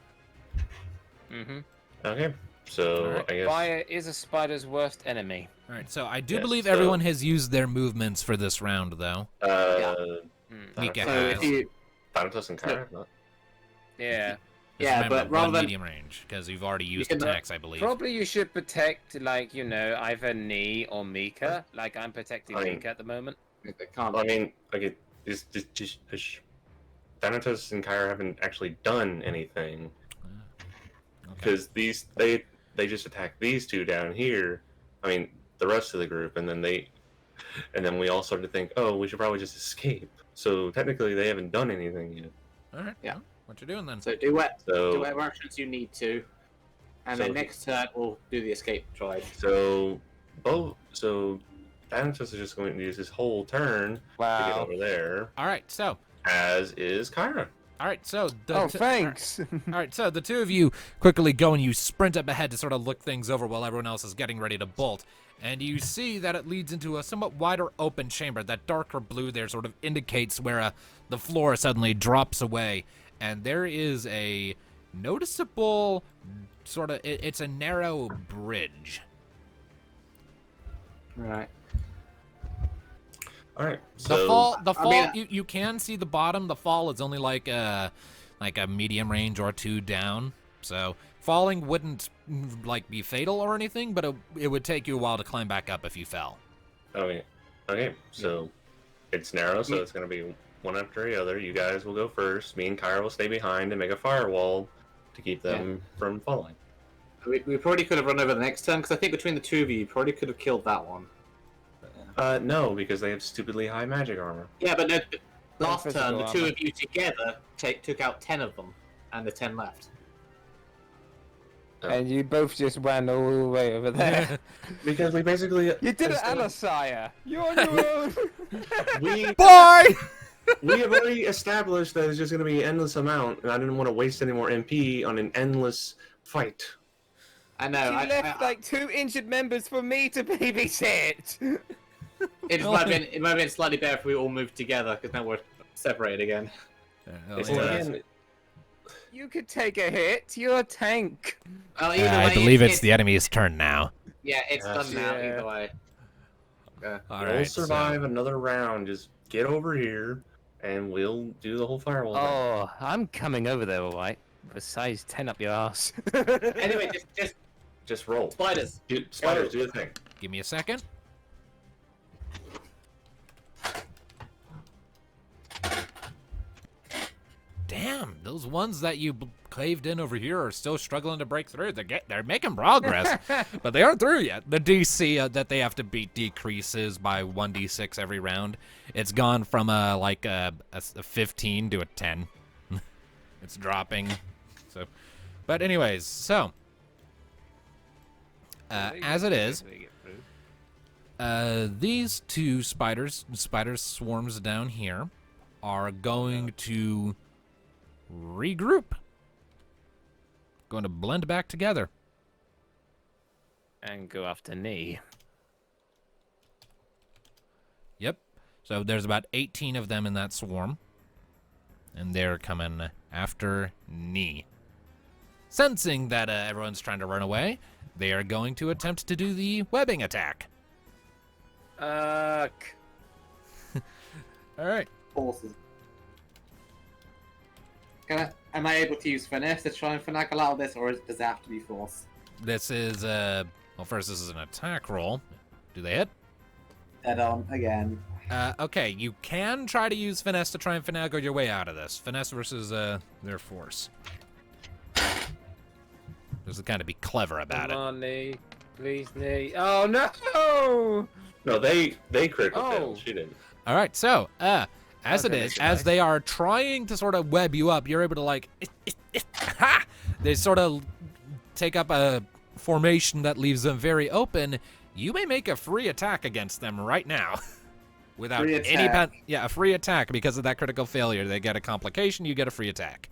Mm-hmm. Okay, so Alright. I guess. Fire is a spider's worst enemy. All right, so I do Yes, believe so- everyone has used their movements for this round, though. Mika So has. if you, Thanatos and Kyra? Not- Yeah. Just Yeah, remember, but rather one than- medium range, because you've already used can- attacks, I believe. Probably you should protect, either Nee or Mika. Like I'm protecting I mean- Mika at the moment. they can't. I mean, okay, just Thanatos and Kyra haven't actually done anything Okay. because they just attacked these two down here. I mean, the rest of the group, and then we all started to think, oh, we should probably just escape. So technically, they haven't done anything yet. All right. Yeah. well, what you doing then? So do So whatever actions you need to, and So- then next turn we'll do the escape drive. so Thanatos is just going to use his whole turn to get Wow. over there, All right, so. as is Kyra. All right, so. Oh, thanks. All right, so the two of you quickly go and you sprint up ahead to sort of look things over while everyone else is getting ready to bolt. And you see that it leads into a somewhat wider open chamber. That darker blue there sort of indicates where the floor suddenly drops away. And there is a noticeable sort of, it's a narrow bridge. Right. All right. The So fall, mean- you can see the bottom. The fall is only like a medium range or two down. So falling wouldn't like be fatal or anything, but it would take you a while to climb back up if you fell. okay. So it's narrow, so it's going to be one after the other. You guys will go first. Me and Kyra will stay behind and make a firewall to keep them from falling. We probably could have run over the next turn, because I think between the two of you probably could have killed that one. No, because they have stupidly high magic armor. Yeah, but no, last physical turn, the two armor. of you together took out 10 of them, and the 10 left. And you both just ran all the way over there. Because we basically You did it, Alasaya. You're on your own. we Boy! we have already established that it's just going to be an endless amount, and I didn't want to waste any more MP on an endless fight. I know. You left like 2 injured members for me to babysit. It might have been slightly better if we all moved together, because now we're separated again. It's Yeah. again, You could take a hit. You're a tank. Well, either I way, believe it's the enemy's turn now. Yeah, it's Yes. done now. Yeah. Either way. All we'll right. survive another round. Just get over here, and we'll do the whole firewall. thing. Oh, I'm coming over there, alright. With a size 10 up your ass. Anyway, just Just roll. spiders. Spiders, do the thing. Give me a second. Damn, those ones that you caved in over here are still struggling to break through. They're making progress, but they aren't through yet. The DC that they have to beat decreases by 1d6 every round. It's gone from like a 15 to a 10. It's dropping. So, but anyways, so as it is, these 2 spider swarms down here are going to regroup. Going to blend back together. And go after knee. Yep. So there's about 18 of them in that swarm. And they're coming after knee. Sensing that everyone's trying to run away, they are going to attempt to do the webbing attack. Uh, All right. Forces. Am I able to use finesse to try and finagle out of this, or does it have to be force? This is well, first this is an attack roll. Do they hit? Dead on again. Okay, you can try to use finesse to try and finagle your way out of this. Finesse versus their force. Just to kind of be clever about Come it. on, knee. Please, knee. Oh, no! No, they critical Oh. failed. She didn't. All right, so as Okay, it is, makes it as nice. they are trying to sort of web you up, you're able to like, ha! They sort of take up a formation that leaves them very open. You may make a free attack against them right now, without Free any attack. a free attack because of that critical failure. They get a complication, you get a free attack.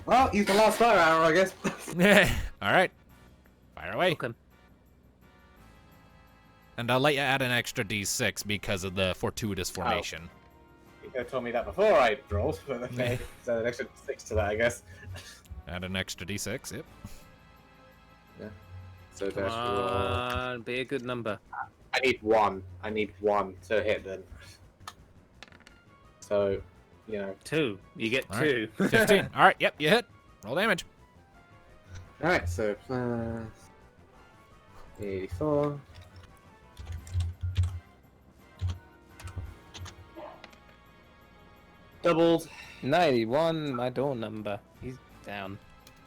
Well, use the last fire arrow, I guess. All right, fire away. Okay. And I'll let you add an extra d6 because of the fortuitous formation. You could have told me that before I rolled, but okay. So an extra 6 to that, I guess. Add an extra d6. Yep. So Come that's on, be a good number. I need 1. I need 1 to hit then. So, 2. You get All 2. 15. All right. Yep. You hit. Roll damage. Alright, so 84. Doubled. 91, my door number. He's down.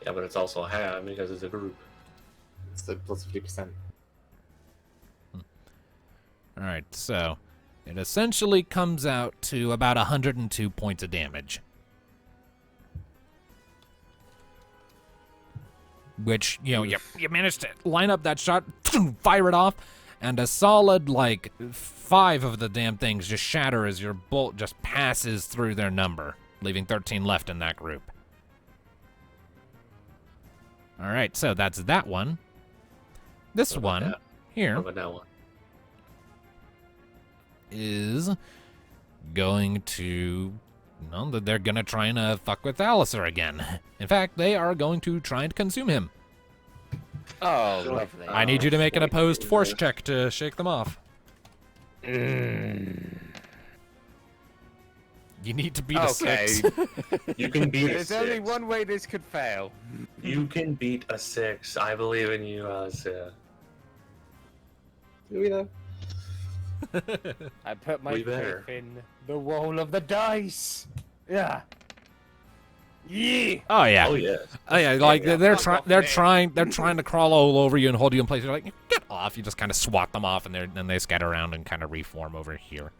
Yeah, but it's also half because it's a group. So plus 50%. All right. So it essentially comes out to about 102 points of damage. Which, you managed to line up that shot, fire it off, and a solid, 5 of the damn things just shatter as your bolt just passes through their number, leaving 13 left in that group. All right, so that's that one. This What about one that? here How about that one? is going to... they're going to try and fuck with Alistair again. In fact, they are going to try and consume him. Oh, lovely. I need you to make an opposed force check to shake them off. Mm. You need to beat a Okay. 6. You can beat a There's 6. only one way this could fail. You can beat a 6. I believe in you, Alicia. Do we though? I put my We better. faith in the roll of the dice. Yeah. Yeah. Oh yeah. Oh, yes. Oh yeah, like Yeah, they're fuck trying off, they're trying to crawl all over you and hold you in place. You're like, get off. You just kind of swat them off and then they scatter around and kind of reform over here.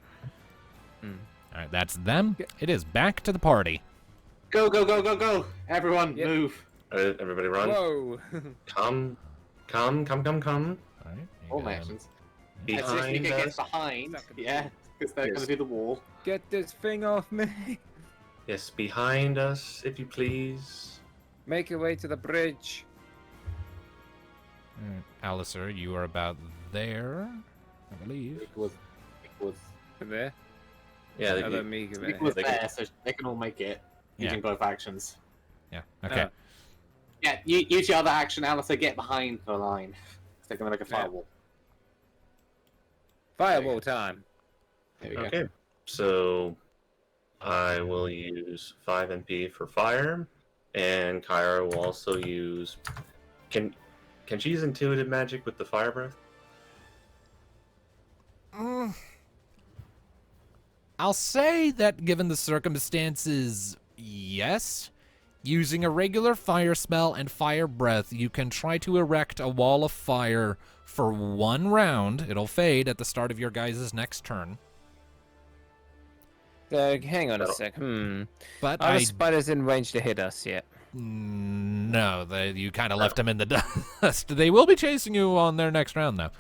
Mm. All right, that's them. It is back to the party. Go, go, go, go, go! Everyone, Yep. move. Everybody run. Whoa! Come. All right. All my actions. As soon as Behind Mika gets us. behind, Stuck in the yeah, because they're Yes. going to do the wall. Get this thing off me! Yes, behind us, if you please. Make your way to the bridge. Alistair, you are about there, I believe. It was There. Yeah, How about me? It was they can- there, so they can all make it Yeah. using both actions. Yeah. Okay. Yeah, use your other action, Alistair, get behind the line. They're going to make a Yeah. firewall. Fireball time. There we go. Okay, so I will use 5 MP for fire, and Kyra will also use. Can she use intuitive magic with the fire breath? I'll say that given the circumstances, yes. Using a regular fire spell and fire breath, you can try to erect a wall of fire for 1 round. It'll fade at the start of your guys' next turn. Hang on a sec. But Are I the spiders in range to hit us yet? no, you kind of left them in the dust. They will be chasing you on their next round, though.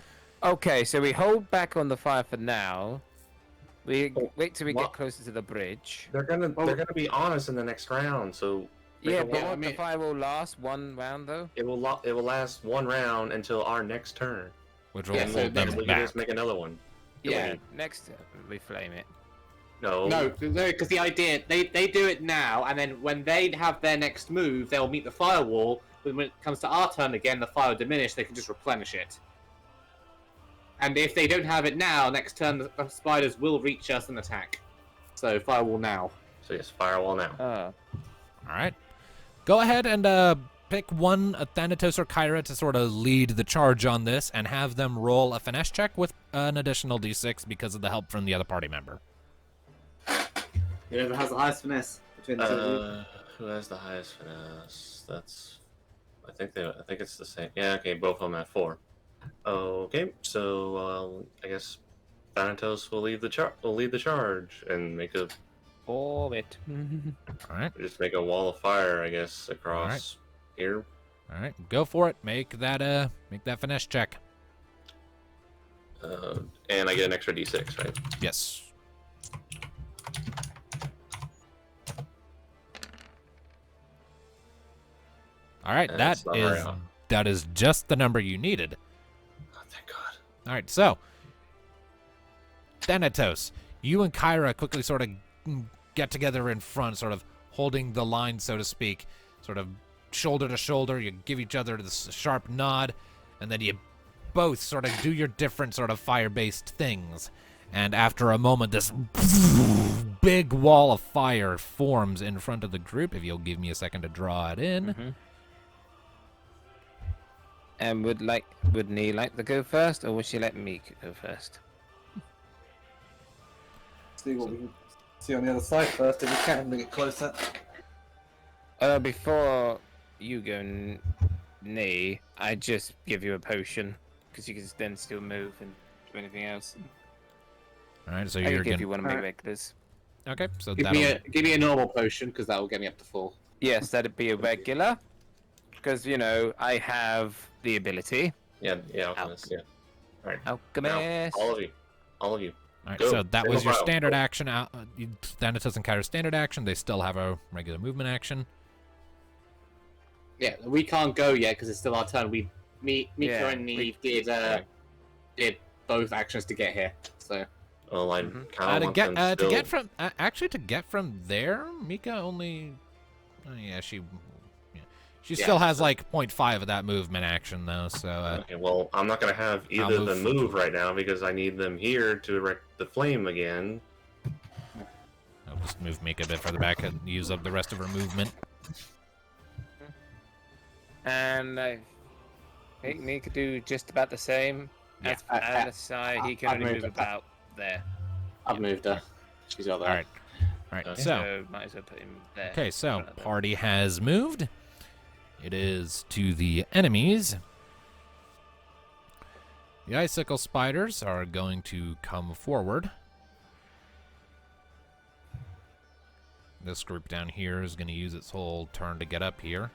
Okay, so we hold back on the fire for now. We wait till we What? get closer to the bridge. They're gonna be on us in the next round, so make Yeah, a but wall. won't the fire will last 1 round though? It will last 1 round until our next turn. Which will Yeah, hold so them We can back. just make another one. Yeah. Next, we flame it. No. No, because the idea, they do it now, and then when they have their next move, they'll meet the firewall. But when it comes to our turn again, the fire will diminish, they can just replenish it. And if they don't have it now, next turn the spiders will reach us and attack. So firewall now. So yes, firewall now. Oh. All right. Go ahead and pick one, Thanatos or Kyra, to sort of lead the charge on this, and have them roll a finesse check with an additional d6 because of the help from the other party member. Whoever has the highest finesse between the two of you. Who has the highest finesse? That's. I think it's the same. Yeah. Okay. Both of them at 4. Okay. So I guess Thanatos will lead the charge and make a Orbit. All right. just make a wall of fire. I guess across Alright. here. All right. Go for it. Make that finesse check. And I get an extra d6, right? Yes. All right. That's not very high. That is just the number you needed. Oh, thank God. All right, so Thanatos, you and Kyra quickly sort of get together in front, sort of holding the line, so to speak, sort of shoulder to shoulder. You give each other this sharp nod, and then you both sort of do your different sort of fire-based things. And after a moment, this big wall of fire forms in front of the group. If you'll give me a second to draw it in. And would Nee like to go first, or would she let me go first? See what we can see on the other side first, if we can bring it closer. Before you go, Nee, I just give you a potion because you can then still move and do anything else. All right, so I you're can give gonna. you one of my regulars. Okay, so Give me a normal potion, because that will get me up to 4. Yes, that'd be a regular, because I have the ability. Yeah. Alchemist. Yeah. All right. Alchemist. Now, all of you. All right, Go. so that Single was your file. standard Go. action. Thanatos and Kyra's standard action. They still have a regular movement action. Yeah, we can't go yet, because it's still our turn. Mika Yeah, and Neve did both actions to get here, so... Well, I Mhm. kind of To get from there, Mika only. Oh yeah, she still has like 0.5 of that movement action though. So Okay, well, I'm not gonna have I'll either of them move. move right now because I need them here to erect the flame again. I'll just move Mika a bit further back and use up the rest of her movement. And I think Nee could do just about the same. Yeah. As Alisai, he can I've only moved move it. about there. I've moved her. She's out there. All right. Okay. So might as well put him there. okay, so Front of them. party has moved. It is to the enemies. The icicle spiders are going to come forward. This group down here is going to use its whole turn to get up here.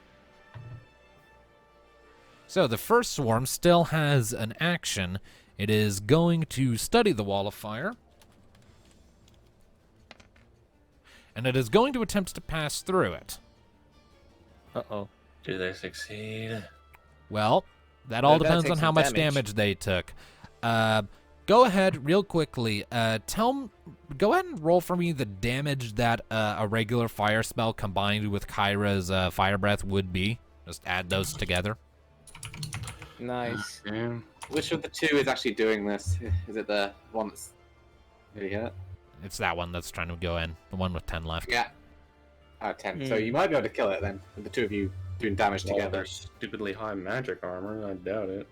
So the first swarm still has an action. It is going to study the wall of fire. And it is going to attempt to pass through it. Uh-oh. Do they succeed? Well, that all They're gonna depends take on how some much damage. damage they took. Go ahead, real quickly. Go ahead and roll for me the damage that a regular fire spell combined with Kyra's fire breath would be. Just add those together. Nice. Yeah. Which of the two is actually doing this? Is it the one that's really hurt? It's that one that's trying to go in. The one with 10 left. Yeah. 10. So Hmm. you might be able to kill it then, with the two of you doing damage Well, together. they're stupidly high magic armor. I doubt it.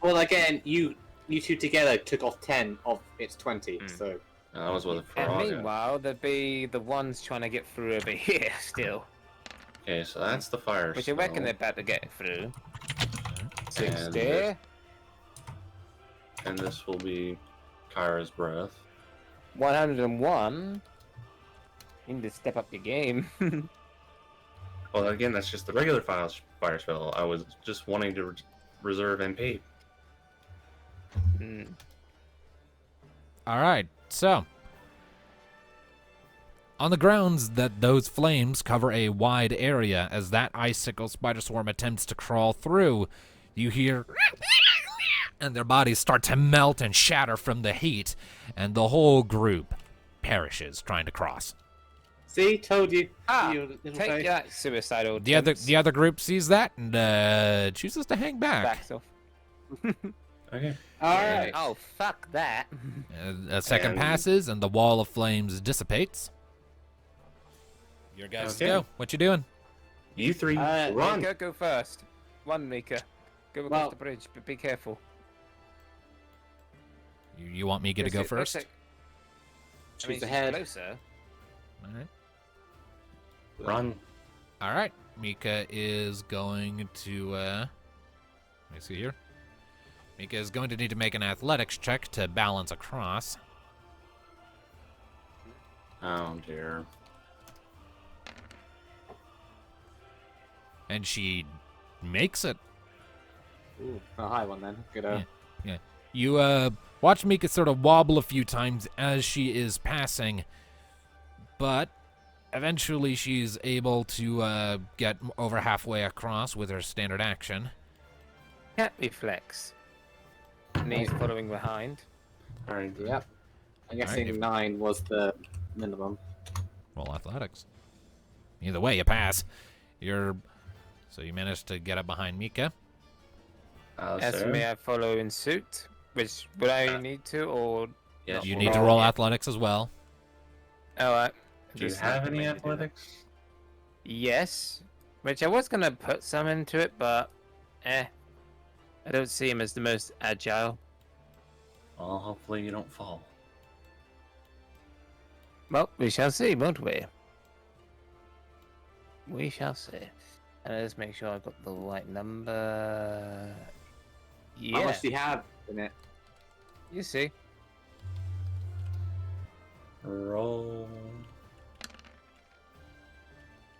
Well, again, you two together took off 10 of its 20, so... That was with a And frog. meanwhile, there'd be the ones trying to get through over here still. Okay, so that's the fire Which I reckon spell. they're about to get through. 60. And And this will be Kyra's breath. 101. You need to step up your game. Well, again, that's just the regular fire spell. I was just wanting to reserve MP. Hmm. All right, so on the grounds that those flames cover a wide area, as that icicle spider swarm attempts to crawl through, you hear and their bodies start to melt and shatter from the heat, and the whole group perishes trying to cross. See, told you. Ah, you little take face. that, suicidal. The other group sees that and chooses to hang back. Backs off. Okay. Alright. Oh, fuck that. A second And- passes, and the wall of flames dissipates. Your guys Okay. go. What you doing? You three, run! Mika, go first. One, Mika. Go across Well- the bridge, but be careful. You want Mika to go first? I mean, Choose she's ahead. closer. All right. Run. All right. Mika is going to. Let me see here. Mika is going to need to make an athletics check to balance across. Oh, dear. And she makes it. Ooh, a high one then. Good. Yeah. You watch Mika sort of wobble a few times as she is passing, but eventually she's able to get over halfway across with her standard action. Cat reflex. Knees following behind. Alright. Yep. I'm guessing if- 9 was the minimum. Roll athletics. Either way, you pass. So you managed to get up behind Mika. As for me, I follow in suit. Which would I need to, or Yes, You we'll need to roll athletics as well. oh, Do you just have not any made me do that. athletics? Yes, which I was gonna put some into it, but I don't see him as the most agile. Well, hopefully you don't fall. Well, we shall see, won't we? We shall see. And let's make sure I've got the right number. Yeah, How much do you have in it? you see. Roll.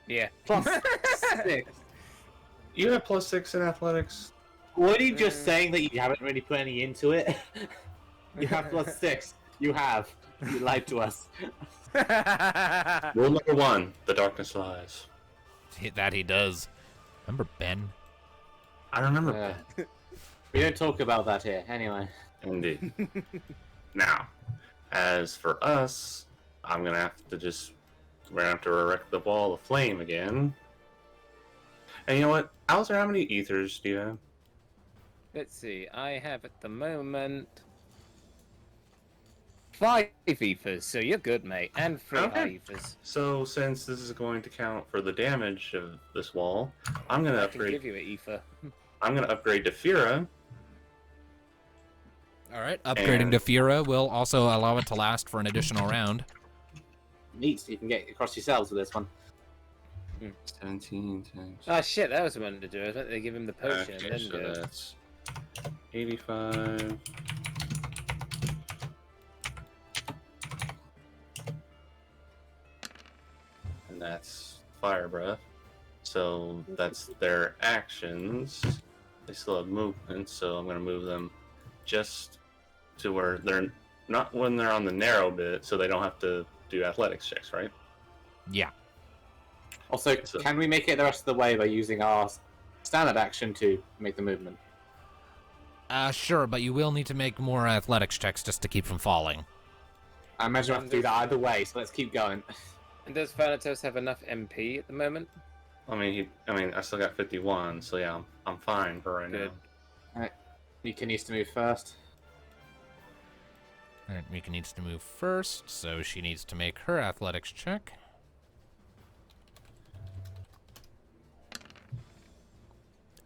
Yeah. Plus 6. You have +6 in athletics. What are you just saying that you haven't really put any into it? You have plus 6. You have. You lied to us. Rule number 1: the darkness lies. That he does. Remember Ben? I remember. We don't talk about that here. Anyway. Indeed. Now, as for us, I'm gonna have to we're gonna have to erect the wall of flame again. And you know what? Alistair, how many ethers do you have? Let's see. I have at the moment 5 ethers, so you're good, mate, and 3 Okay. ethers. So, since this is going to count for the damage of this wall, I'm gonna I can upgrade. give you an ether. I'm gonna upgrade to Fira. All right. Upgrading to Fira will also allow it to last for an additional round. Neat. So you can get across yourselves with this one. 17 times. Oh shit, that was the one to do. I thought they give him the potion. Okay, then so go. that's 85. And that's fire breath. So that's their actions. they still have movement, so I'm going to move them just to where they're not when they're on the narrow bit, so they don't have to do athletics checks, right? Yeah. Also, So- can we make it the rest of the way by using our standard action to make the movement? Sure, but you will need to make more athletics checks just to keep from falling. I imagine I have to do that either way, so let's keep going. And does Thanatos have enough MP at the moment? I mean, I still got 51, so yeah, I'm fine for right Good. now. Mika needs to move first. Alright, Mika needs to move first, so she needs to make her athletics check.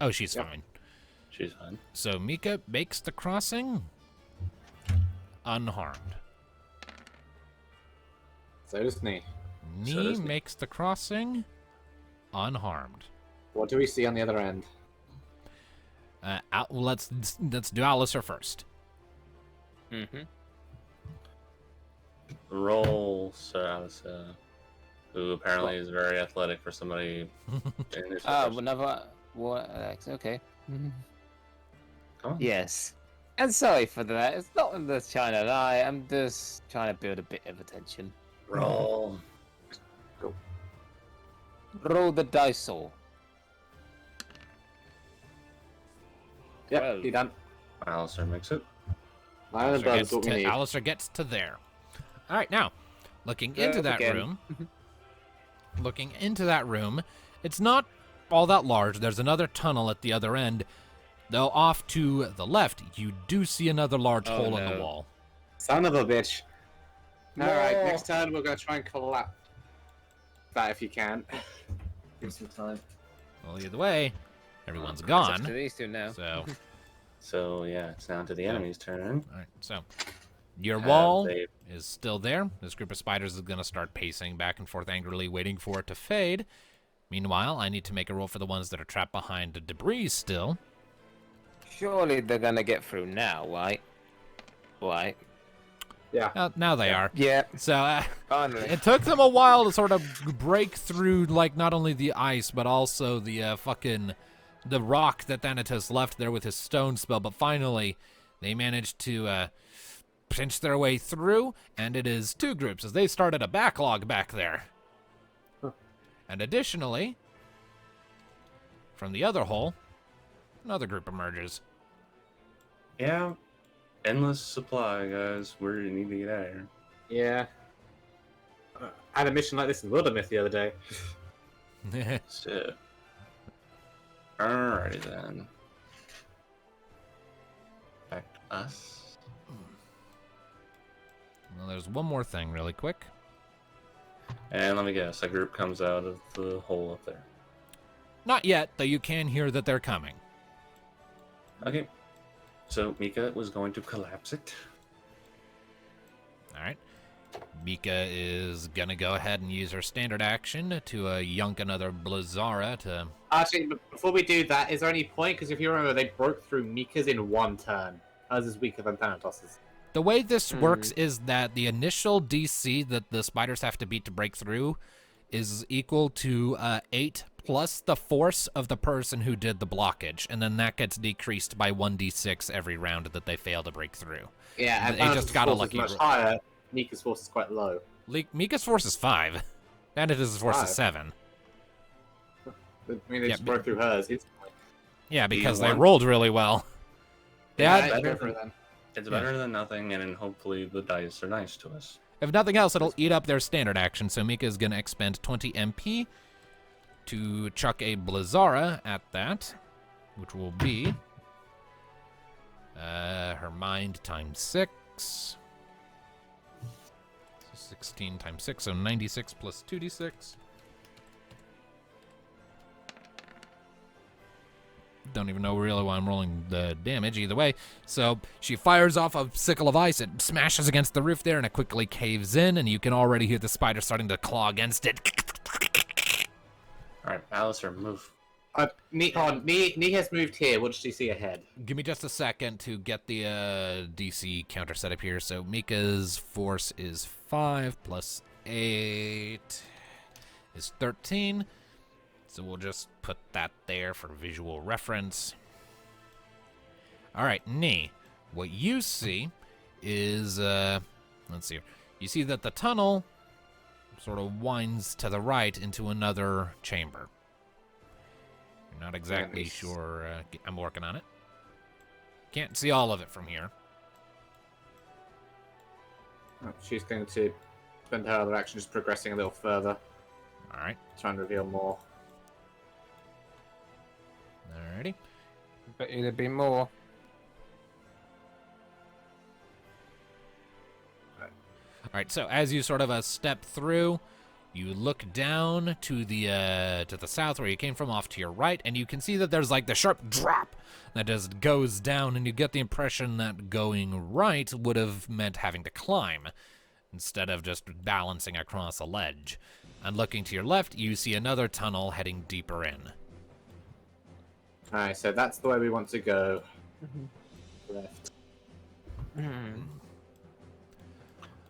Oh, she's fine. She's fine. So Mika makes the crossing unharmed. So does Knee. Knee So does Knee. makes the crossing unharmed. What do we see on the other end? Let's do Alistair first. Mm-hmm. Roll, Sir Alistair, who apparently is very athletic for somebody in his Another... What? Okay. Come on. Yes. And sorry for that. It's not in the China lie. I'm just trying to build a bit of attention. Roll. Roll the dice all. Yep, Well. he done. Alistair makes it. Iron Blood's what we need. Alistair gets to there. All right, now, looking into that again. room. Looking into that room, it's not all that large. There's another tunnel at the other end. Though off to the left, you do see another large Oh, hole in the no. wall. Son of a bitch. Alright, No. next turn we're going to try and collapse that if you can. Give some time. Well, either way, everyone's It's up to gone. these two now. So, So yeah, it's now to the enemy's turn. all right. So, your wall They- is still there. This group of spiders is going to start pacing back and forth angrily, waiting for it to fade. Meanwhile, I need to make a roll for the ones that are trapped behind the debris still. Surely they're gonna get through now, right? Right. Yeah. Now they are. Yeah. So, Finally. it took them a while to sort of break through, like, not only the ice, but also the the rock that Thanatos left there with his stone spell. But finally, they managed to pinch their way through, and it is two groups, as they started a backlog back there. And additionally, from the other hole, another group emerges. Yeah, endless supply, guys. We need to get out of here. Yeah. I had a mission like this in Wildermyth the other day. So, alrighty then. Back to us. Well, there's one more thing really quick. And let me guess, a group comes out of the hole up there. Not yet, though you can hear that they're coming. Okay. So Mika was going to collapse it. All right. Mika is gonna go ahead and use her standard action to yunk another Blizzara to. Actually, before we do that, is there any point? Because if you remember, they broke through Mika's in one turn. Ours is weaker than Thanatos's. The way this works is that the initial DC that the spiders have to beat to break through is equal to 8 plus the force of the person who did the blockage, and then that gets decreased by 1d6 every round that they fail to break through. Yeah, and They just got a force lucky is much roll. higher. Mika's force is quite low. Mika's force is 5, and it is force is 5? 7. I mean, they Yeah, just broke through hers. Yeah, because they want- rolled really well. Yeah, Yeah, I'd go for it then. It's better than nothing, and then hopefully the dice are nice to us. if nothing else, it'll eat up their standard action, so Mika is going to expend 20 MP to chuck a Blizzara at that, which will be her mind times 6. So 16 times 6, so 96 plus 2d6. Don't even know really why I'm rolling the damage either way. So she fires off a sickle of ice. It smashes against the roof there, and it quickly caves in, and you can already hear the spider starting to claw against it. Alright, Alistair, move. Nee has moved here. What does she see ahead? Give me just a second to get the DC counter set up here. So Mika's force is 5 plus 8 is 13. So we'll just put that there for visual reference. All right, Nee. What you see is, let's see here. You see that the tunnel sort of winds to the right into another chamber. You're not exactly Nice. sure. I'm working on it. Can't see all of it from here. Oh, she's going to spend her other action just progressing a little further, All right. trying to reveal more. Alrighty. But it'd be more. All right. So as you sort of step through, you look down to the south where you came from, off to your right, and you can see that there's like the sharp drop that just goes down, and you get the impression that going right would have meant having to climb instead of just balancing across a ledge. And looking to your left, you see another tunnel heading deeper in. Alright, so that's the way we want to go. Left. Okay.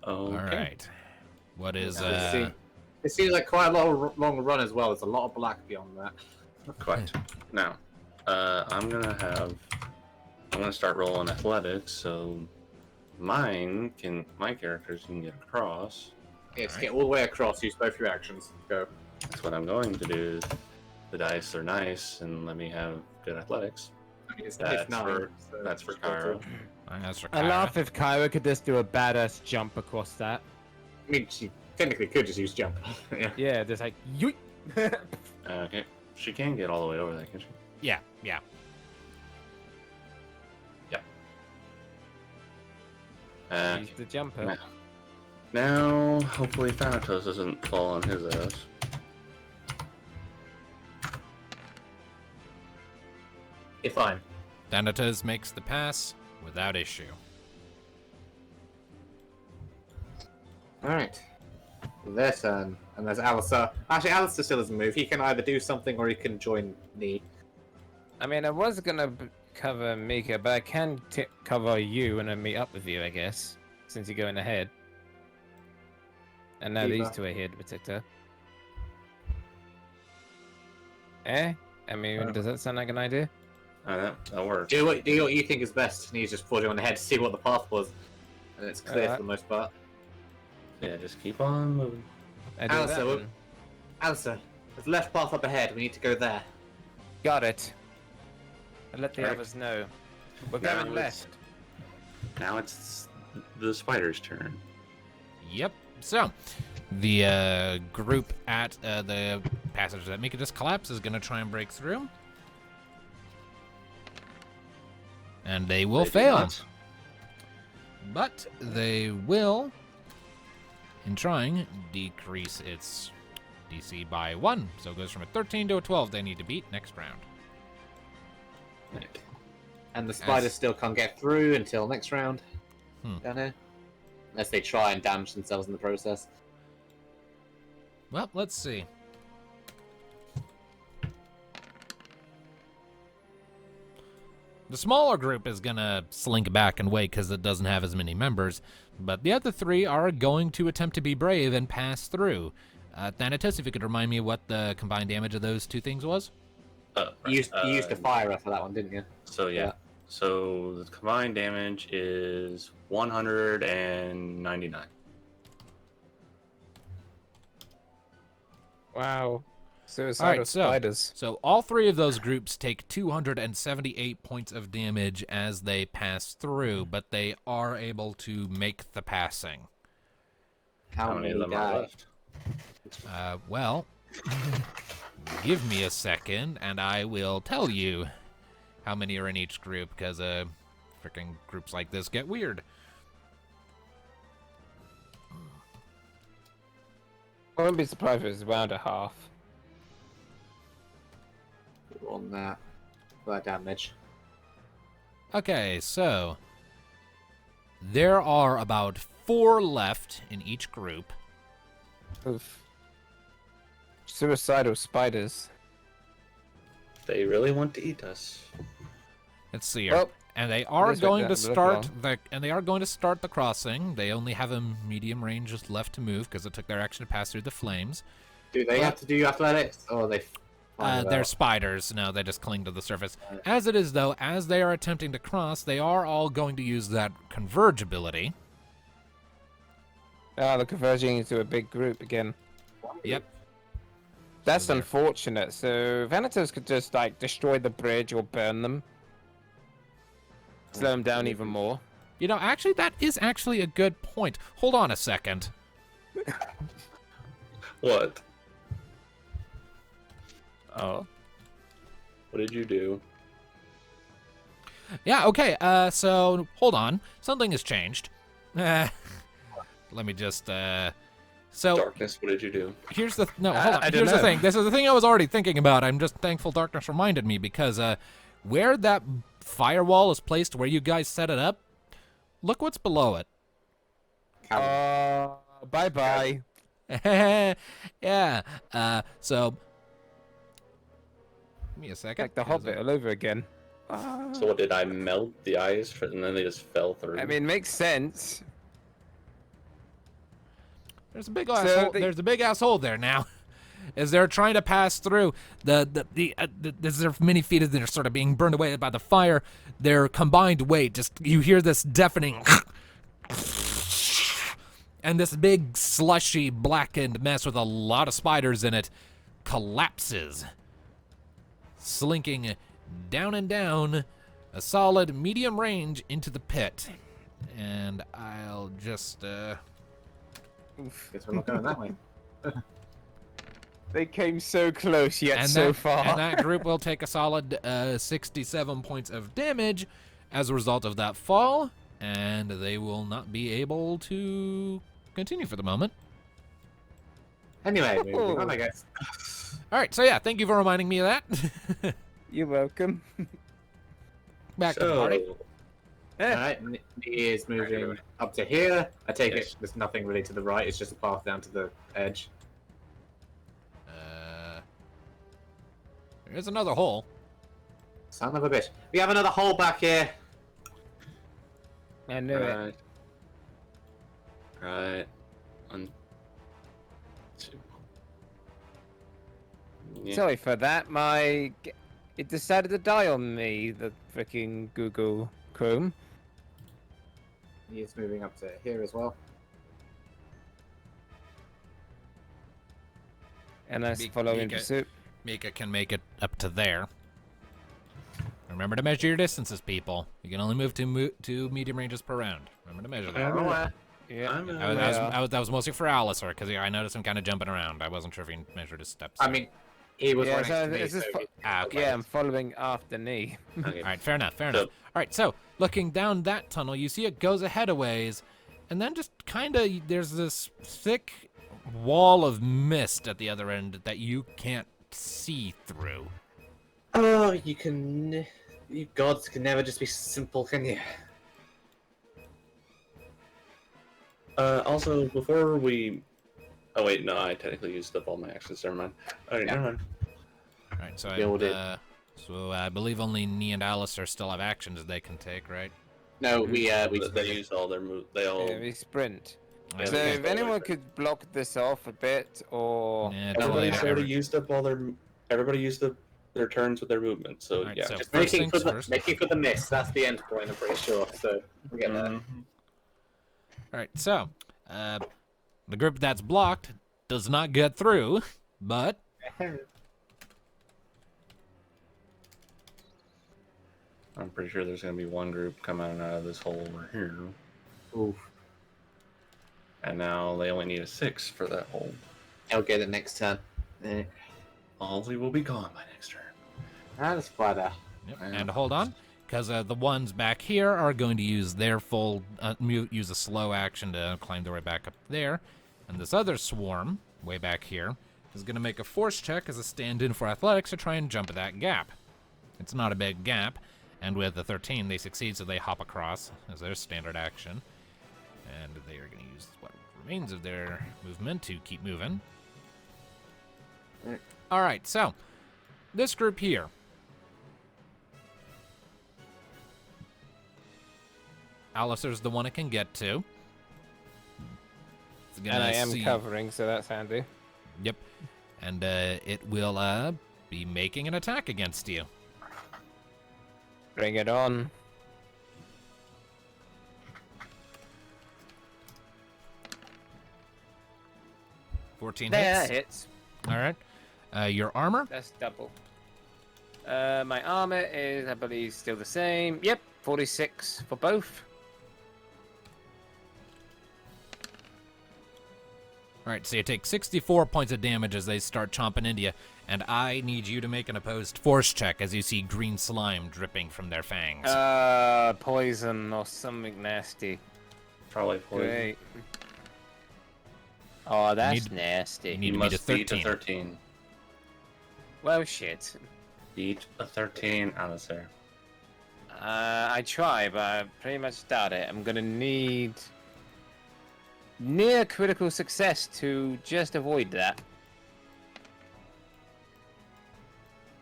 All right. What is It seems like quite a long run as well. There's a lot of black beyond that. Quite. Now, I'm gonna start rolling athletics, so my characters can get across. It's get all the way across. Use both your actions. Go. That's what I'm going to do. The dice are nice, and let me have good athletics. I mean, it's That's 9. for so that's for just go Cairo. That's for I Kyra. laugh if Kyra could just do a badass jump across that. I mean, she technically could just use jump. Yeah. Yeah, just like yoink. Okay, she can get all the way over there, can she? Yeah. Use the jumper. Now, now, hopefully Thanatos doesn't fall on his ass. You're fine. Thanatos makes the pass without issue. Alright. Their turn. And there's Alistair. Actually, Alistair still doesn't move. He can either do something or he can join me. I mean, I was gonna cover Mika, but I can cover you and then meet up with you, I guess, since you're going ahead. And now these Eva. two are here to protect her. Eh? I mean, does that sound like an idea? That works. Do what you think is best. And he's just put you on the head to see what the path was. And it's clear Alright. for the most part. Yeah, just keep on moving. I do Alistair, that we'll- then. Alistair, there's a left path up ahead. We need to go there. Got it. And let the Alright. others know. We're Now going it's- left. Now it's the spider's turn. Yep. So, the group at the passage that Mika just collapsed is going to try and break through. And they will They do fail. not. But they will, in trying, decrease its DC by 1. So it goes from a 13 to a 12 they need to beat next round. Right. And the spiders still can't get through until next round. Hmm. Down here. Unless they try and damage themselves in the process. Well, let's see. The smaller group is going to slink back and wait because it doesn't have as many members, but the other three are going to attempt to be brave and pass through. Thanatos, if you could remind me what the combined damage of those two things was? You used a fire for that one, didn't you? So yeah. So the combined damage is 199. Wow. Suicidal Alright, so- spiders. So all three of those groups take 278 points of damage as they pass through, but they are able to make the passing. How many of many them are die? left? Well, give me a second, and I will tell you how many are in each group, because freaking groups like this get weird. I wouldn't be surprised if it's around a half. On that. For that damage. Okay, so there are about 4 left in each group. Oof. Suicidal spiders. They really want to eat us. Let's see here. Well, And they are this went going down to a bit start the crossing. They only have a medium range just left to move because it took their action to pass through the flames. Do they have to do athletics? Or are they Find it They're out. spiders. No, they just cling to the surface. As it is, though, as they are attempting to cross, they are all going to use that converge ability. Oh, they're converging into a big group again. Yep. That's So they're- unfortunate. So Vanitas could just like destroy the bridge or burn them. Slow them down even more. You know, actually, that is actually a good point. Hold on a second. What? Oh. What did you do? Yeah, okay, so, hold on. Something has changed. Let me just, so, Darkness, what did you do? here's the, no, hold on. I don't Here's the know. thing. This is the thing I was already thinking about. I'm just thankful Darkness reminded me because, where that firewall is placed, where you guys set it up, look what's below it. Bye-bye. Yeah, so, give me a second. Like the 'cause, Hobbit all over again. So what, did I melt the ice and then they just fell through? I mean, makes sense. There's a big So asshole. they- There's a big asshole there now, as they're trying to pass through as their many feet as they're sort of being burned away by the fire. Their combined weight, just you hear this deafening, and this big slushy blackened mess with a lot of spiders in it collapses, slinking down and down a solid medium range into the pit. And I'll just Guess we're not going that way. They came so close yet and so that, far. and that group will take a solid 67 points of damage as a result of that fall, and they will not be able to continue for the moment. Anyway, moving on, I guess. All right, so yeah, thank you for reminding me of that. You're welcome. Back to the party. Alright, he is moving up to here. I take Yes. it there's nothing really to the right, it's just a path down to the edge. There's another hole. Son of a bitch. We have another hole back here. I knew it. Right. Right. 1, 2. Yeah. Sorry for that. It decided to die on me. The freaking Google Chrome. He is moving up to here as well. And I Be- follow in Mika. pursuit. Mika can make it up to there. Remember to measure your distances, people. You can only move two medium ranges per round. Remember to measure that. Yeah. That was mostly for Alistair, because I noticed him kind of jumping around. I wasn't sure if he measured his steps. I mean, he was Yeah, running so to me, it's just so he- okay. Yeah, I'm following after knee. Okay. All right, fair enough, fair So- enough. All right, so looking down that tunnel, you see it goes ahead a ways, and then just kind of there's this thick wall of mist at the other end that you can't see through. Oh, you gods can never just be simple, can you? Also, before we... Oh wait, no, I technically used up all my actions, never mind. Okay, Yeah. never mind. All right, so Build it. so I believe only Nee and Alistair still have actions they can take, right? No, we They used all their move. They all... Yeah, we sprint. Yeah, So they if used all anyone their- could block this off a bit, or Yeah, Everybody totally. already used up all their... Everybody used up their turns with their movement, so Alright, yeah. so just first making things for the first. making for the miss. That's the end point. I'm pretty sure. So we'll get there. All right, so the group that's blocked does not get through, but I'm pretty sure there's gonna be one group coming out of this hole over here. Oof. And now they only need a 6 for that hole. I'll get it next turn. Ozzy will be gone by next turn. That's better. yep, Yeah. and hold on, because the ones back here are going to use their full use a slow action to climb their way back up there, and this other swarm way back here is going to make a force check as a stand-in for athletics to try and jump that gap. It's not a big gap, and with the 13 they succeed, so they hop across as their standard action, and they are going to use what remains of their movement to keep moving. All right, so this group here. Alistair's the one it can get to. It's gonna and I am see- covering, so that's handy. Yep. And it will be making an attack against you. Bring it on. 14 There, hits. hits. All right. Your armor? That's double. My armor is, I believe, still the same. Yep, 46 for both. All right, so you take 64 points of damage as they start chomping into you, and I need you to make an opposed force check as you see green slime dripping from their fangs. Poison or something nasty. Probably poison. Great. Oh, that's nasty. You need You to beat a must beat 13. a 13. Well, shit. Beat a 13, Alistair. I try, but I pretty much doubt it. I'm gonna need near critical success to just avoid that.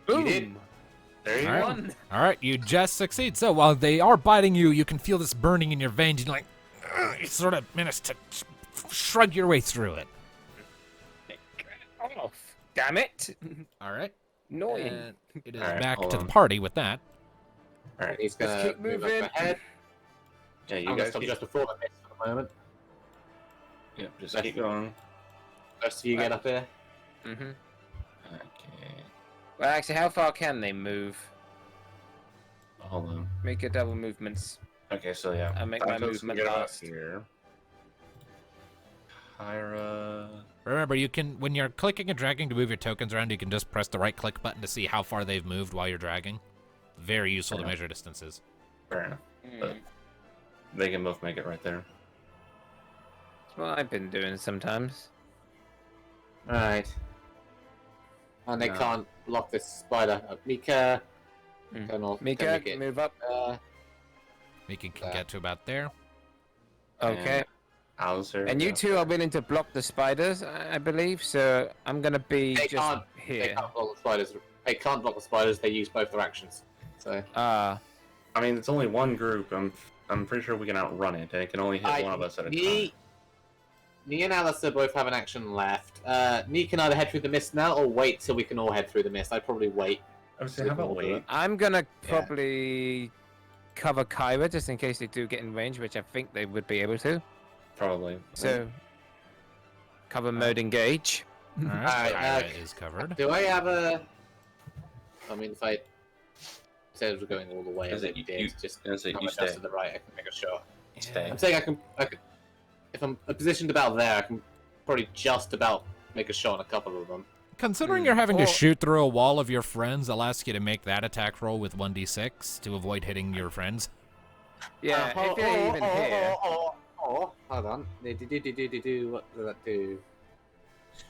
You Boom! did. There you All right. go. One. All right, you just succeed. So while they are biting you, you can feel this burning in your veins. You're like, you sort of manage to shrug your way through it. Oh, damn it! All right. Annoying. And it is All right, back hold to the on. party with that. All right. He's Let's gonna keep move moving. up ahead. Yeah, you I'm gonna guys stop keep, just before the mist for the moment. yeah, just keep going. Most of you get up here. Mm-hmm. Okay. Well, actually, how far can they move? Hold on. Make your double movements. Okay, so yeah. I'll make my Thanatos can movement get up last. here. Hyra. Remember, you can, when you're clicking and dragging to move your tokens around, you can just press the right click button to see how far they've moved while you're dragging. Very useful to Yeah. measure distances. Fair enough. Mm. But they can both make it right there. That's what I've been doing sometimes. Alright. And they No. can't block this spider. Mika. Mm. Colonel, Mika, make it. move up. Mika can get to about there. Okay. Alistair. And you two are willing to block the spiders, I believe, so I'm gonna be They just can't. They here. can't block the spiders. They can't block the spiders. They use both their actions. So Ah, I mean, it's only one group. I'm pretty sure we can outrun it. And it can only hit one of us at a time. Me and Alistair both have an action left. Me can either head through the mist now or wait till we can all head through the mist. I'd probably wait. I would say, how about wait? I'm gonna probably cover Kyra just in case they do get in range, which I think they would be able to. Probably. So, cover mode engage. All right, Alright, Kyra is covered. Do I have a? I mean, if I said we're going all the way, Is as it it you- did, just is it come you adjust stay? to the right, I can make a shot. Stay. I'm saying I could. If I'm positioned about there, I can probably just about make a shot on a couple of them. Considering you're having to Or- shoot through a wall of your friends, I'll ask you to make that attack roll with 1d6 to avoid hitting your friends. Yeah, if you're even here. Hold on. What does that do?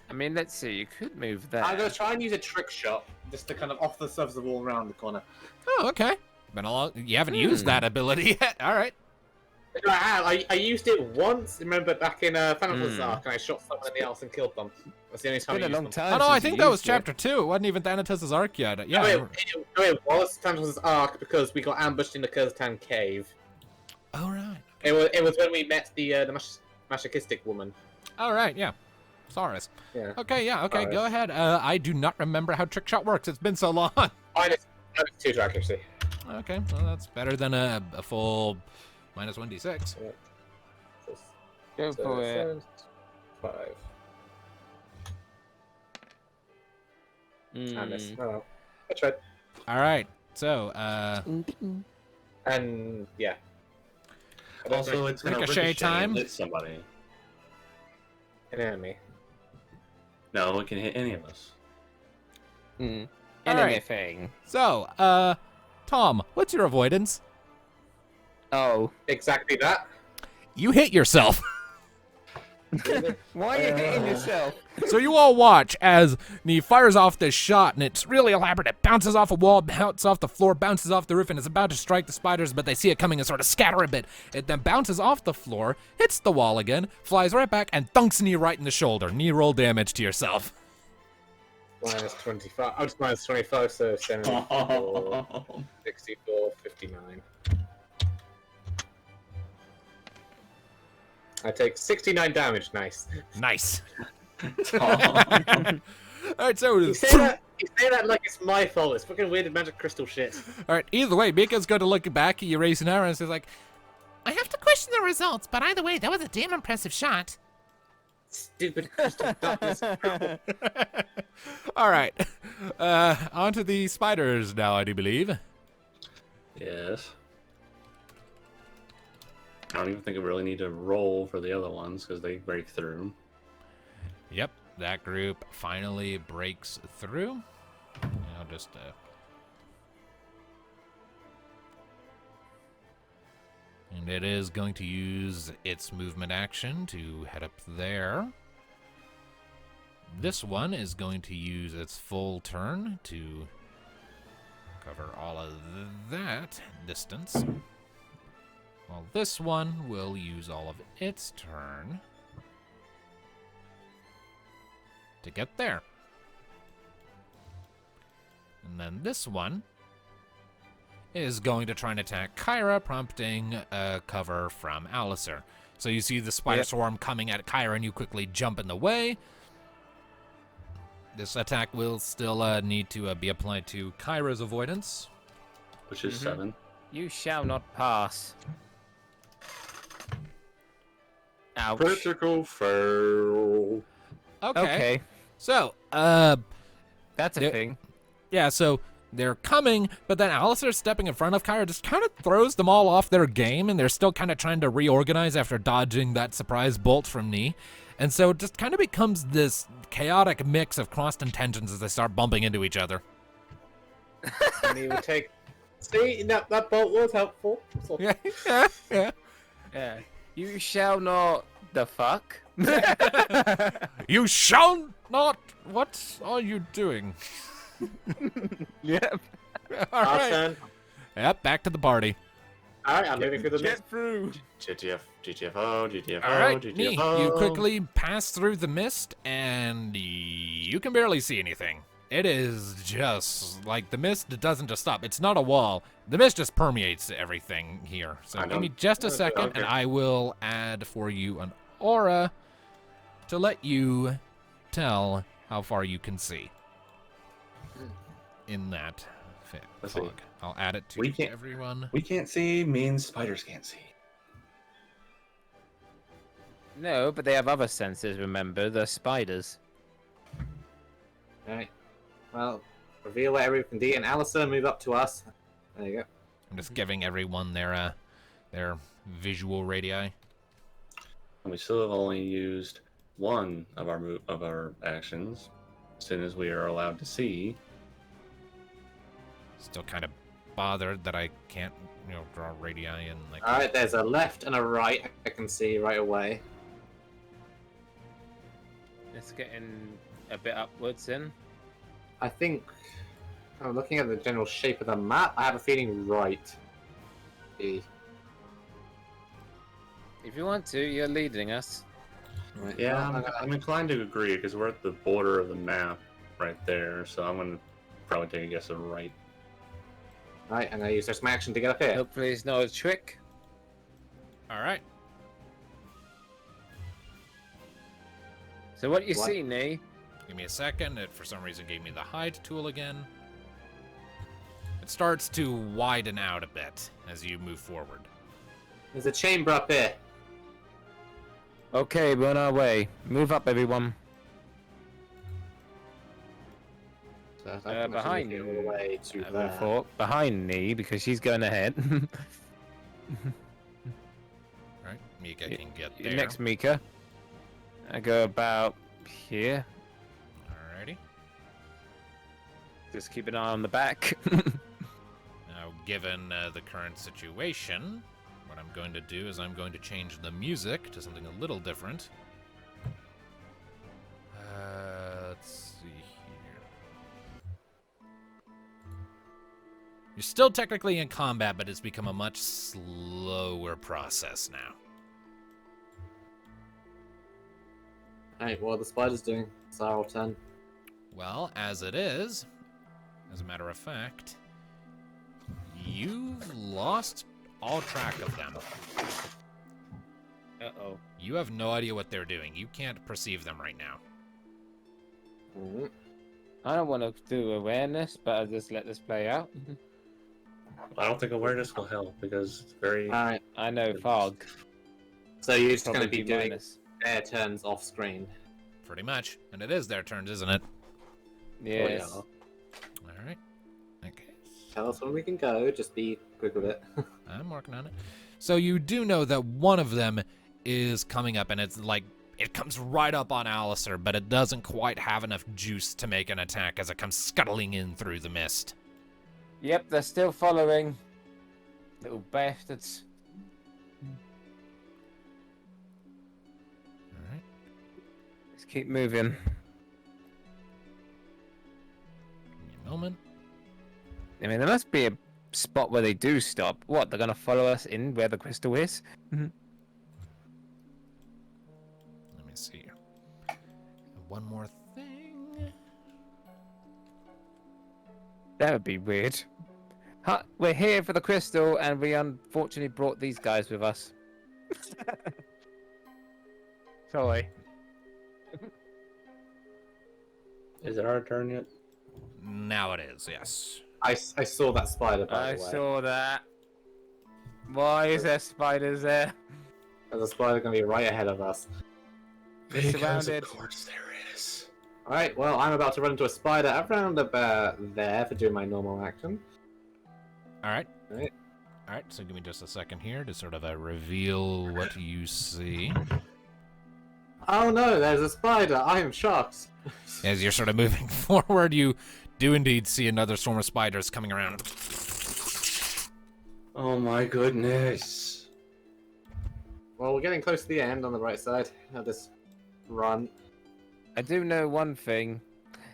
I mean, let's see. You could move there. I'm gonna try and use a trick shot, just to kind of off the surface of the wall around the corner. Oh, okay. Been a long. You haven't used that ability yet. All right. I have. I used it once. Remember back in Thanatos Ark, and I shot somebody else and killed them. That's the only time. It's been I a used long them. time. Oh no, I since think you that was used it. chapter 2. It wasn't even Thanatos' Arc yet. Yeah. No, it was Thanatos Ark because we got ambushed in the Kurztan cave. All right. It was when we met the masochistic woman. All right. Yeah. Saurus. Yeah. Okay. Yeah. Okay. Go Saurus. ahead. I do not remember how trick shot works. It's been so long. Minus 2 to accuracy. Okay. Well, that's better than a full minus 1d6. Go for it. 5. I missed. Oh well. I tried. All right. So, And yeah. I don't Also, think it's gonna Ricochet ricochet time. and hit somebody. an enemy. No, it can hit any of us. Mm. All right. Anything. so, Tom, what's your avoidance? Oh. Exactly that. You hit yourself. Why are you hitting yourself? So you all watch as he fires off this shot, and it's really elaborate. It bounces off a wall, bounces off the floor, bounces off the roof, and it's about to strike the spiders, but they see it coming and sort of scatter a bit. It then bounces off the floor, hits the wall again, flies right back, and thunks knee right in the shoulder. Knee roll damage to yourself. Minus 25. Oh, it's minus 25, so 74, 64, 59. I take 69 damage. Nice. Nice. Oh. All right, so You say that? You say that like it's my fault. It's fucking weird magic crystal shit. All right. Either way, Mika's going to look back at you, raising her, and says like, I have to question the results, but either way, that was a damn impressive shot. Stupid crystal darkness. "All right, on to the spiders now, I do believe." Yes. I don't even think I really need to roll for the other ones because they break through. Yep, that group finally breaks through. I'll just and it is going to use its movement action to head up there. This one is going to use its full turn to cover all of that distance. While this one will use all of its turn to get there. And then this one is going to try and attack Kyra, prompting a cover from Alistair. So you see the spider swarm coming at Kyra, and you quickly jump in the way. This attack will still need to be applied to Kyra's avoidance. Which is 7. You shall not pass. Ouch. Critical fail. Okay, So, that's a Yeah. thing. yeah, so they're coming, but then Alistair stepping in front of Kyra just kind of throws them all off their game, and they're still kind of trying to reorganize after dodging that surprise bolt from Nee. And so it just kind of becomes this chaotic mix of crossed intentions as they start bumping into each other. And he would take. See, that bolt was helpful. So- Yeah. Yeah. You shall not. The fuck? You shall not. What are you doing? Yep. All Our right. turn. Yep, back to the party. Alright, I'm moving through the mist. Get through. GTFO, GTFO, All right, GTFO. Nee, you quickly pass through the mist, and you can barely see anything. It is just like the mist doesn't just stop. It's not a wall. The mist just permeates everything here. So I give me don't- just a second, okay. and I will add for you an aura to let you tell how far you can see in that Let's see. fog. I'll add it to We can't- everyone. We can't see means spiders can't see. No, but they have other senses, remember? They're spiders. Alright. Well, reveal where everyone can be, and Alistair, move up to us. There you go. I'm just giving everyone their visual radii. And we still have only used one of our actions. As soon as we are allowed to see. Still kind of bothered that I can't, draw radii and like. Alright, there's a left and a right I can see right away. It's getting a bit upwards in. I think, I'm looking at the general shape of the map, I have a feeling right. E. If you want to, you're leading us. Right. Yeah, well, I'm inclined to agree because we're at the border of the map right there. So I'm gonna probably take a guess of right. Right, I'm gonna use this my action to get up here. Hopefully it's not a trick. All right. So what you What? see, Nee? Give me a second. It for some reason gave me the hide tool again. It starts to widen out a bit as you move forward. There's a chamber up here. Okay, we're on our way. Move up, everyone. So I think I should behind make it you. all the way to I would have there. thought behind Nee because she's going ahead. All right, Mika can get You're there. Next, Mika. I go about here. Alrighty. Just keep an eye on the back. Now, given the current situation, what I'm going to do is I'm going to change the music to something a little different. Let's see here. You're still technically in combat, but it's become a much slower process now. Alright, what are the spiders doing? It's our turn. Well, as it is, as a matter of fact, you've lost all track of them. Uh-oh. You have no idea what they're doing. You can't perceive them right now. Mhm. I don't want to do awareness, but I'll just let this play out. I don't think awareness will help because it's very. Alright, I know fog. so you're just Probably going to be doing minus. their turns off screen. Pretty much. And it is their turns, isn't it? Yes. Oh, All right. Okay. Tell us when we can go, just be quick with it. I'm working on it. So you do know that one of them is coming up, and it's like it comes right up on Alistair, but it doesn't quite have enough juice to make an attack as it comes scuttling in through the mist. Yep, they're still following. Little bastards. All right. Let's keep moving. Give me a moment. I mean, there must be a spot where they do stop. What, they're going to follow us in where the crystal is? Let me see here. One more thing. That would be weird. Huh, we're here for the crystal, and we unfortunately brought these guys with us. Sorry. Is it our turn yet? Now it is, yes. I saw that spider, by I the way. saw that. Why is there spiders there? There's a spider going to be right ahead of us. We're Because surrounded. of course there is. Alright, well, I'm about to run into a spider around about there for doing my normal action. All right. Right. All right, so give me just a second here to sort of reveal what you see. Oh no, there's a spider! I am shocked! As you're sort of moving forward, you do indeed see another swarm of spiders coming around. Oh my goodness. Well, we're getting close to the end on the right side of this run. I do know one thing.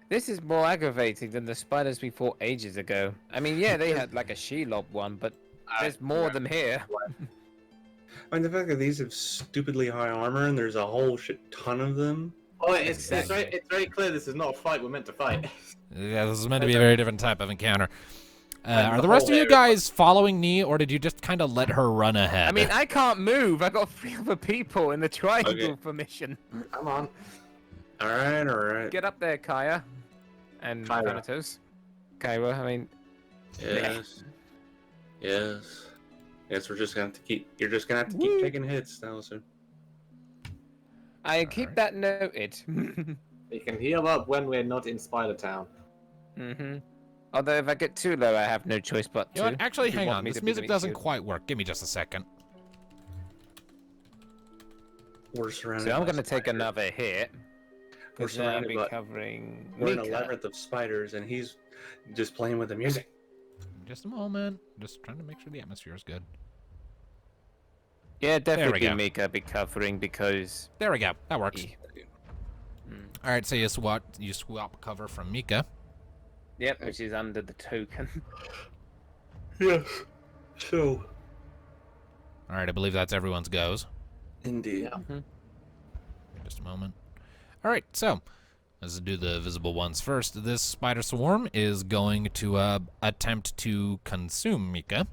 This is more aggravating than the spiders we fought ages ago. I mean, yeah, they had like a Shelob one, but there's more of them here. I mean, the fact that these have stupidly high armor and there's a whole shit ton of them. Oh, it's Exactly. very clear this is not a fight we're meant to fight. Yeah, this is meant to be a very different type of encounter. And Are the the rest of whole you area- guys following me, or did you just kind of let her run ahead? I mean, I can't move. I got 3 other people in the triangle Okay. formation. Come on. Alright, alright. Get up there, Kaya. And Kyra. Thanatos. Kyra, I mean, Yes. Yes. Yes, we're just gonna have to keep. You're just gonna have to keep taking hits, Alistair. I keep Alright. that noted. You can heal up when we're not in Spider Town. Mm-hmm. Although if I get too low, I have no choice but You know to. what? Actually, If you hang want on. me This to be music the doesn't shield. quite work. Give me just a second. We're surrounded. So I'm by going to take spiders. another hit. We're Because now I'll surrounded be by. covering We're in a Mika. labyrinth of spiders, and he's just playing with the music. Just a moment. Just trying to make sure the atmosphere is good. Yeah, definitely go. Mika be covering because... There we go. That works. Yeah. Mm. All right, so you swap cover from Mika. Yep, which is under the token. Yes. So. All right, I believe that's everyone's goes. Indeed. Yeah. Just a moment. All right, so let's do the visible ones first. This spider swarm is going to attempt to consume Mika.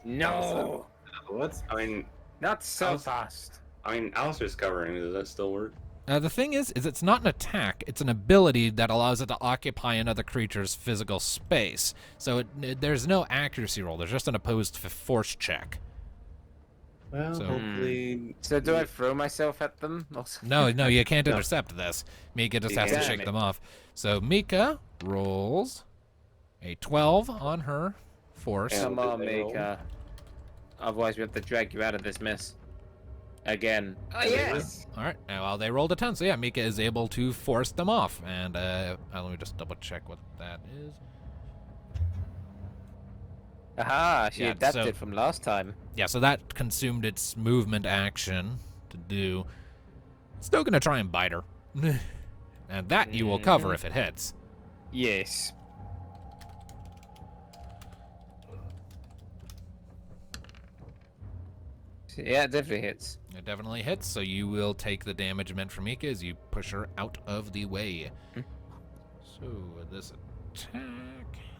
No! Afterwards. I mean, Not so How's- fast. Alistair's covering. Does that still work? The thing is it's not an attack. It's an ability that allows it to occupy another creature's physical space. So there's no accuracy roll. There's just an opposed force check. Well, So- hopefully. So do I throw myself at them? Or No, you can't No. intercept this. Mika just You has to can't. shake them off. So Mika rolls a 12 on her force. Yeah. Come Did on, they roll? Mika. Otherwise we have to drag you out of this mess. Again. Oh, yes! All right, well, they rolled a 10, so yeah, Mika is able to force them off. And let me just double check what that is. Aha, she Yeah, adapted so- from last time. Yeah, so that consumed its movement action to do. Still gonna try and bite her. And that you will cover if it hits. Yes. Yeah, it definitely hits. It definitely hits, so you will take the damage meant for Mika as you push her out of the way. So this attack,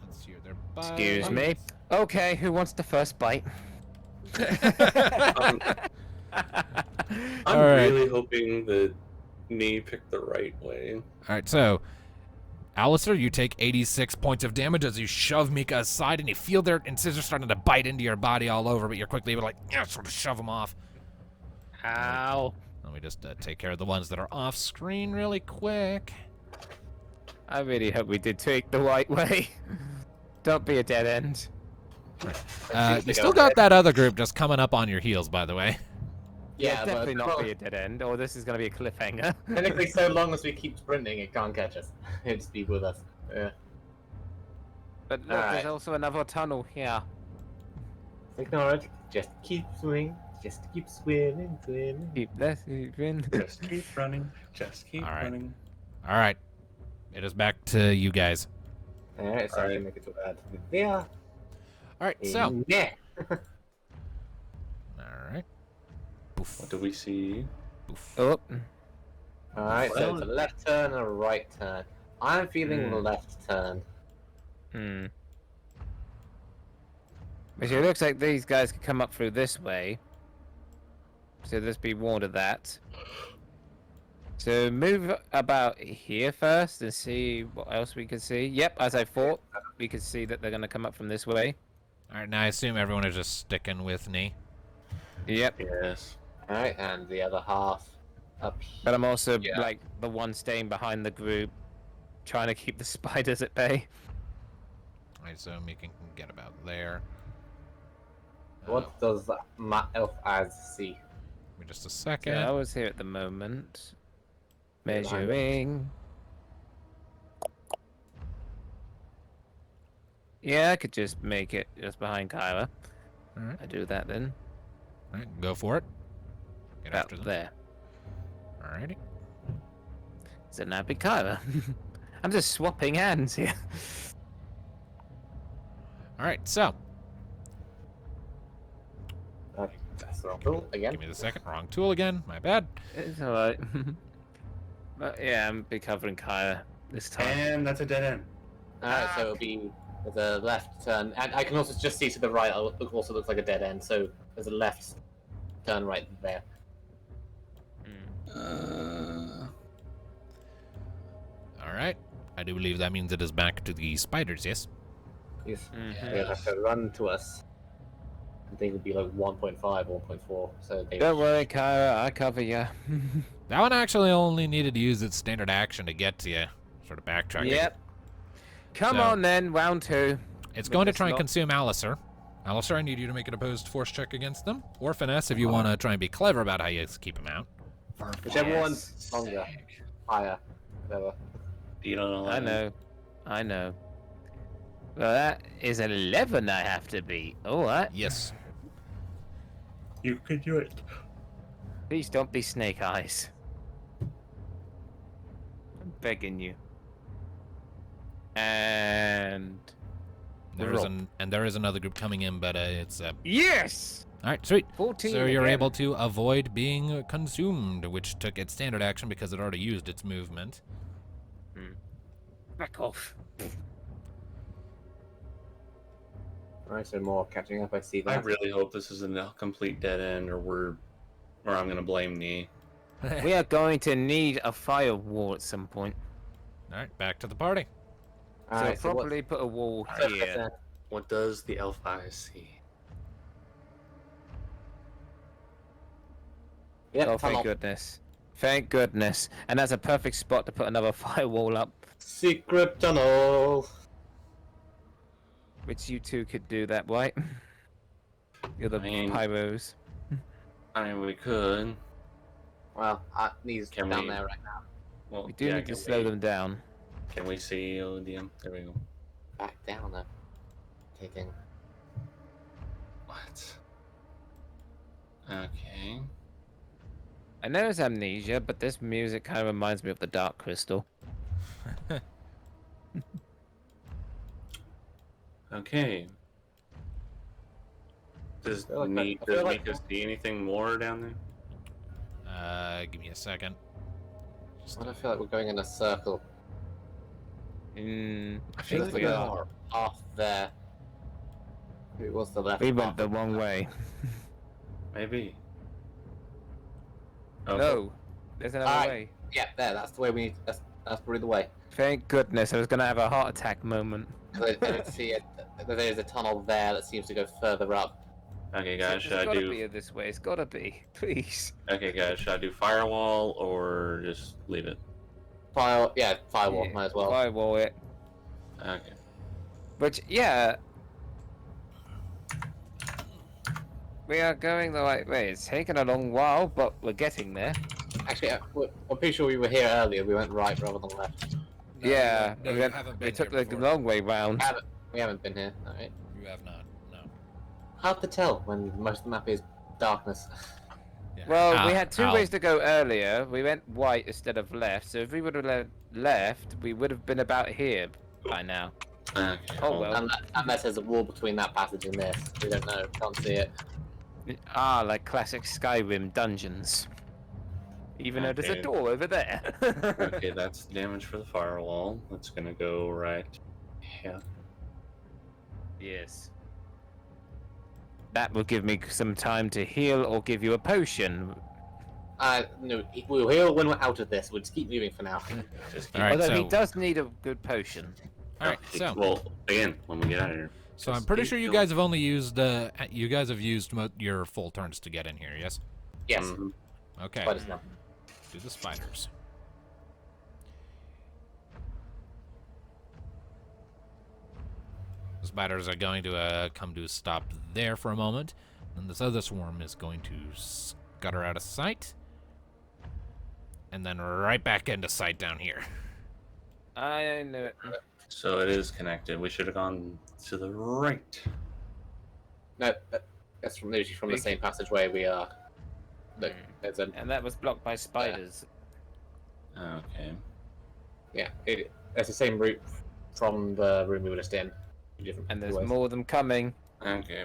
let's see their bite. Excuse me. Okay, who wants the first bite? I'm All right. really hoping that me picked the right way. All right, so Alistair, you take 86 points of damage as you shove Mika aside, and you feel their incisors starting to bite into your body all over, but you're quickly able to, sort of shove them off. Ow. Let me just take care of the ones that are off screen really quick. I really hope we did take the right way. Don't be a dead end. You still got that other group just coming up on your heels, by the way. Yeah, definitely but not be a dead end, or this is going to be a cliffhanger. technically, so long as we keep sprinting, it can't catch us. It'll just be with us. Yeah. But look, Alright. there's also another tunnel here. Ignore it. Just keep swimming. Just keep swimming, swimming. Keep this moving. Just keep running. Just keep All right. running. All right. It is back to you guys. Alright, so I Alright. can make it to that. Yeah. All right, so. Yeah. All right. Boof. What do we see? Boof. Oh, Alright, so Well- it's a left turn and a right turn. I'm feeling the Hmm. left turn. Which it looks like these guys could come up through this way. So let's be warned of that. So move about here first and see what else we can see. Yep, as I thought, we could see that they're going to come up from this way. All right, now I assume everyone is just sticking with me. Yep, Yes. Alright, and the other half up here. but I'm also Yeah. like the one staying behind the group, trying to keep the spiders at bay. All right, so Mika can get about there. What does my elf eyes see? Give me just a So second. I was here at the moment. Behind it. Measuring. Yeah, I could just make it just behind Kyra. All right, I do that then. all right, go for it. Get About after them. there. All righty. So now be Kyra. I'm just swapping hands here. All right, so Okay, that's the wrong tool again. give me the second. Wrong tool again. My bad. It's alright. But yeah, I'm be covering Kyra this time. And that's a dead end. Alright, so it'll be the left turn, and I can also just see to the right. It also looks like a dead end. So there's a left turn right there. All right. I do believe that means it is back to the spiders, yes? Yes. Mhm. They'll have to run to us. I think it'd be like 1.5, 1.4. So they. Don't worry, Kyra, I cover you. That one actually only needed to use its standard action to get to you. Sort of backtracking. Yep. Come So- on then, round 2. It's With going to this try and lot. consume Alistair. Alistair, I need you to make an opposed force check against them. Or finesse if you want to try and be clever about how you keep them out. Whichever one's longer, higher, whatever. You don't know. I know. Well, that is 11 I have to beat. Alright. Yes. You could do it. Please don't be Snake Eyes. I'm begging you. And... There is there is another group coming in, but it's Yes! all right, sweet. 14 So you're again. able to avoid being consumed, which took its standard action because it already used its movement. Back off. Alright, so more catching up. I see I that. really hope this isn't a complete dead end, or I'm gonna blame me. We are going to need a firewall at some point. All right, back to the party. Alright, so so what? probably put a wall so here. What does the elf eyes see? Yep, Oh, thank tunnel. goodness. Thank goodness. And that's a perfect spot to put another firewall up, Secret tunnel. which you two could do that, right? You're the I mean- pyros. I mean, we could. Well, he's Can down we- there right now. Well, We do yeah, need to can slow we- them down. Can we see ODM? There we go. Back down there. Taking. What? Okay. I know it's amnesia, but this music kind of reminds me of the Dark Crystal. Okay. Does feel like me I feel does like- Mika see anything more down there? Give me a second. I don't feel like we're going in a circle. I feel like we are. Off there. It was the left. We half went the of wrong way. Maybe. Okay. No, there's another Alright. way. Yeah, there. That's the way we need. That's That's probably the way. Thank goodness, I was gonna have a heart attack moment. I don't see it. There's a tunnel there that seems to go further up. Okay, guys, should It's I gotta do? be this way. It's gotta be. Please. Okay, guys, should I do firewall or just leave it? Firewall, Yeah, might as well. Firewall it. Okay. Which, yeah. We are going the right way. It's taken a long while, but we're getting there. Actually, I'm pretty sure we were here earlier. We went right rather than left. No, Yeah, no, you haven't been we took here the before. long way round. We haven't been here, alright? You have not. No. Hard to tell when most of the map is darkness. Yeah. Well, we Ow, had two ow. ways to go earlier. We went right instead of left. So if we would have left, we would have been about here by now. Okay. Oh, hold well. on. Unless there's a wall between that passage and this. We don't know. Can't see it. Ah, like classic Skyrim dungeons. Even though there's a Okay. door over there. Okay, that's damage for the firewall. That's gonna go right here. Yes. That will give me some time to heal or give you a potion. No, we'll heal when we're out of this. We'll just keep moving for now. Just keep All right, Although he so- does need a good potion. All right, so Well, again, when we get out of here. so I'm just pretty keep sure you going. guys have only used your full turns to get in here. Yes. Yes. Mhm. Okay. Spiders now. Do the spiders. The spiders are going to come to a stop there for a moment, and this other swarm is going to scutter out of sight, and then right back into sight down here. I know it. So it is connected. We should have gone to the right. No, that's literally from the same passageway we are. Look, there's a And that was blocked by spiders. Okay. it's the same route from the room we were just in. And there's more of them coming. Okay.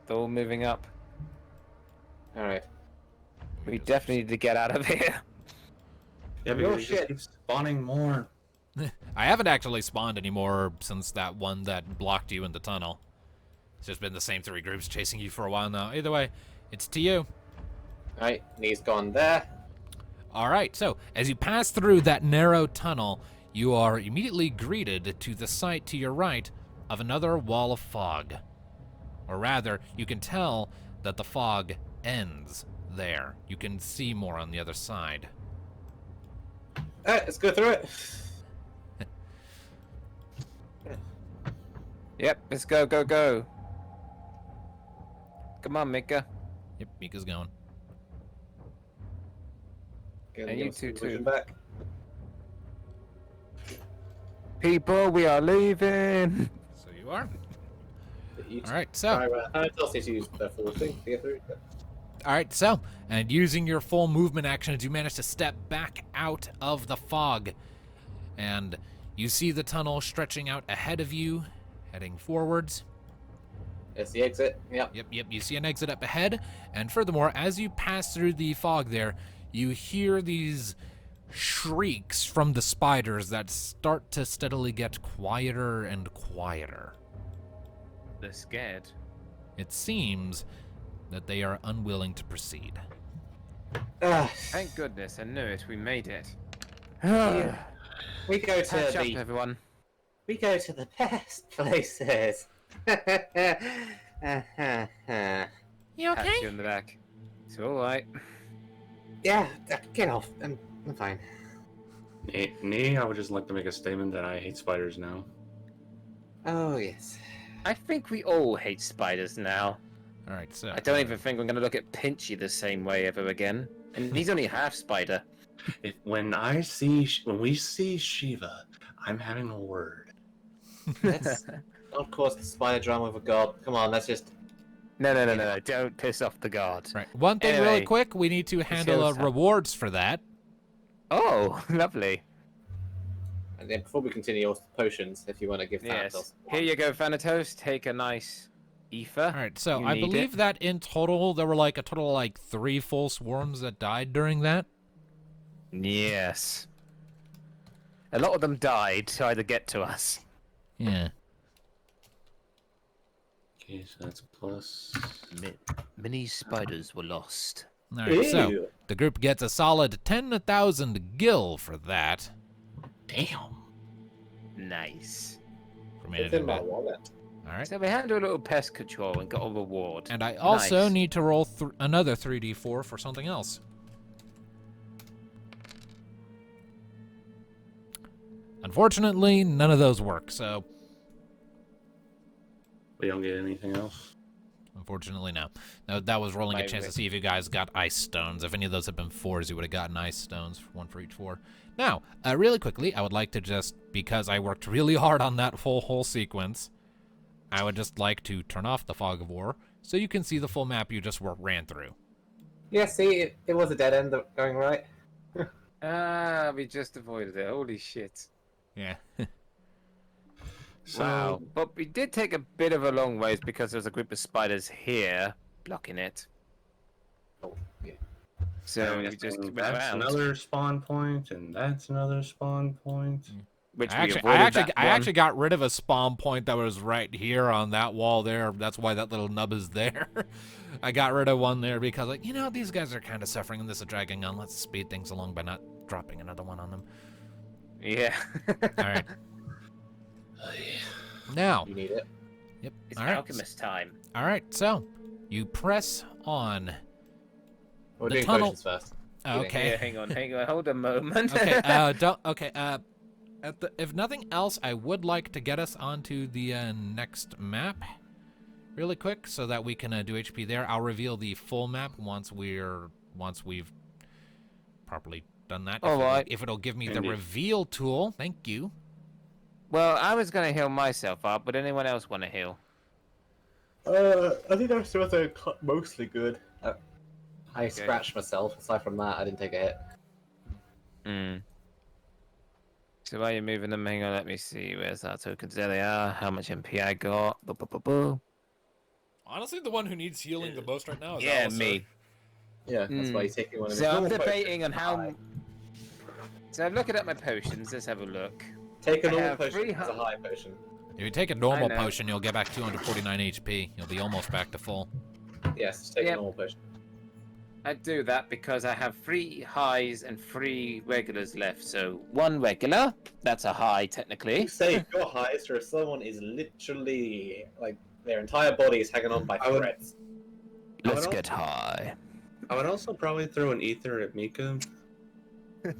They're all moving up. All right. We definitely need to get out of here. Yeah, Oh, because it shit. just keeps spawning more. I haven't actually spawned anymore since that one that blocked you in the tunnel. It's just been the same three groups chasing you for a while now. Either way, it's to you. All right. Knee's gone there. All right, so as you pass through that narrow tunnel, you are immediately greeted to the site to your right of another wall of fog. Or rather, you can tell that the fog ends there. You can see more on the other side. All right. Let's go through it. Yep, let's go, go, go. Come on, Mika. Yep, Mika's going. Get And you your two, vision too. Back. People, we are leaving. So you are. You All right, so. I'll say to use the full thing to get through. All right, so, and using your full movement actions, you manage to step back out of the fog. And you see the tunnel stretching out ahead of you, heading forwards. It's the exit. Yep. Yep, you see an exit up ahead. And furthermore, as you pass through the fog there, you hear these shrieks from the spiders that start to steadily get quieter and quieter. They're scared. It seems that they are unwilling to proceed. Thank goodness, I knew it. We made it. We go Patch to up, the everyone. best places. You Pat okay? you in the back. It's all right. Yeah, get off. I'm fine. Me, I would just like to make a statement that I hate spiders now. Oh yes. I think we all hate spiders now. All right, so I don't even think I'm going to look at Pinchy the same way ever again. And he's only half spider. When we see Shiva, I'm having a word. Let's of course the spider drama with a god. Come on, let's just. No. Don't piss off the god. right, one thing really Anyway, quick, we need to handle here's how- rewards for that. Oh, lovely. And then before we continue, also potions, if you want to give Yes. Thanatos. Here you go, Thanatos. Take a nice ether. All right, so You I need believe it. that in total there were like a total of like 3 full swarms that died during that. Yes. A lot of them died to either get to us. Yeah. Okay, so that's plus. Many spiders were lost. All right, so Ew. the group gets a solid 10,000 gil for that. Damn. Nice. For me to It's do in my that. wallet. All right. So we had to do a little pest control and got a reward. And I also Nice. need to roll another 3d4 for something else. Unfortunately, none of those work, so We don't get anything else. unfortunately, no. No, that was rolling a Maybe. chance to see if you guys got ice stones. If any of those had been 4s, you would have gotten ice stones, one for each 4. Now, really quickly, I would like to just, because I worked really hard on that whole sequence, I would just like to turn off the fog of war so you can see the full map you just ran through. Yeah, see, it was a dead end going right. Ah, we just avoided it. Holy shit. Yeah. So, Wow. But we did take a bit of a long ways because there's a group of spiders here blocking it. Oh, yeah. So I'm we guessing just went that's around. another spawn point, and that's another spawn point. Which I we actually, avoided that I one. actually got rid of a spawn point that was right here on that wall there. That's why that little nub is there. I got rid of one there because, like, you know, these guys are kind of suffering and this is dragging on. Let's speed things along by not dropping another one on them. Yeah. All right. Now, You need it. yep. It's All right. alchemist time. All right. So you press on. We're The doing tunnel- potions first. Okay. Yeah, hang on. Hold a moment. Okay. Don't. Okay. If nothing else, I would like to get us onto the next map, really quick, so that we can do HP there. I'll reveal the full map once we've properly done that. All right. If it'll give me the Indeed. reveal tool, thank you. Well, I was going to heal myself up, but anyone else want to heal? I think those two are mostly good. I Okay. scratched myself. Aside from that, I didn't take a hit. Hmm. So while you're moving them, hang on, let me see. Where's our tokens? There they are. How much MP I got? Boo. Honestly, the one who needs healing the most right now is Yeah, me. Yeah, that's why Mm. you're taking one of So his I'm normal debating on potions. how. So I'm looking at my potions. Let's have a look. Take a I normal have potion. three It's a hu- high potion. If you take a normal know. potion, you'll get back 249 HP. You'll be almost back to full. Yes, just take Yep. a normal potion. I do that because I have 3 highs and 3 regulars left. So 1 regular, that's a high technically. You say your highest, or someone is literally like their entire body is hanging on by I would- threads. Let's don't- get high. I would also probably throw an ether at Mika.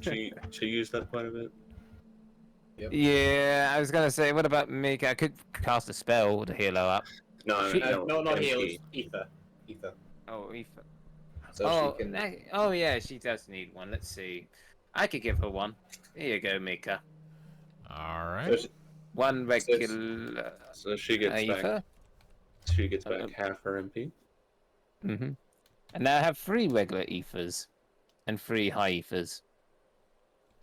She used that quite a bit. Yeah, I was gonna say, what about Mika? I could cast a spell to heal her up. No, She- no, No, not MP. heals. Ether. Ether. Oh, So oh, she can. oh yeah, she does need one. Let's see. I could give her one. Here you go, Mika. All So right. she, 1 So it's- regular So she gets back. ether. She gets back half her MP. Mm-hmm. And now I have 3 regular ethers and 3 high ethers.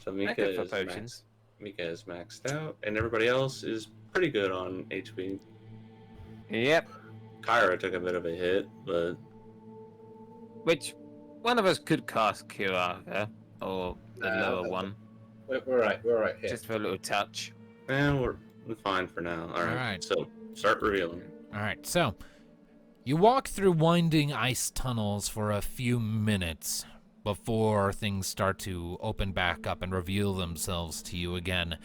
So I Mika could for is potions. Mika is maxed out, and everybody else is pretty good on HP. Yep. Kyra took a bit of a hit, but Which one of us could cast Cure Arca, or the lower that's- one, we're right. We're right here. just for a little touch. we're fine for now. All right. Alright. So start revealing. All right, so you walk through winding ice tunnels for a few minutes before things start to open back up and reveal themselves to you again.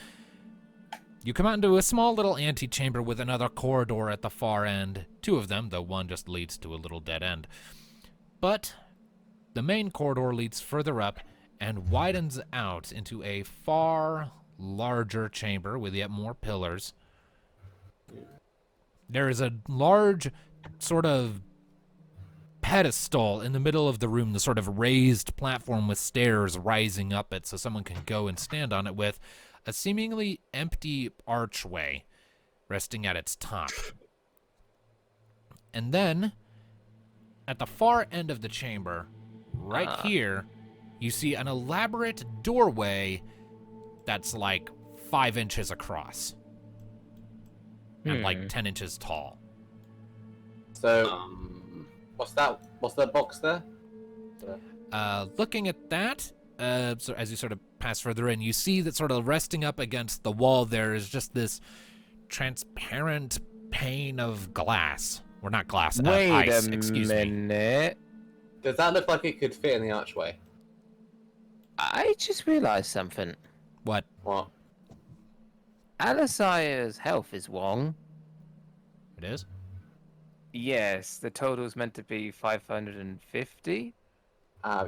You come out into a small little antechamber with another corridor at the far end. 2 of them, though one just leads to a little dead end. But the main corridor leads further up and widens out into a far larger chamber with yet more pillars. There is a large sort of pedestal in the middle of the room, the sort of raised platform with stairs rising up it so someone can go and stand on it, with a seemingly empty archway resting at its top. And then, at the far end of the chamber, right here, you see an elaborate doorway that's like 5 inches across and like 10 inches tall. So what's that? What's that box there? Looking at that, so as you sort of pass further in, you see that sort of resting up against the wall there is just this transparent pane of glass. Or not glass, Wait ice, a excuse me. minute. Does that look like it could fit in the archway? I just realized something. What? What? Alicia's health is wrong. It is? Yes, the total's meant to be 550.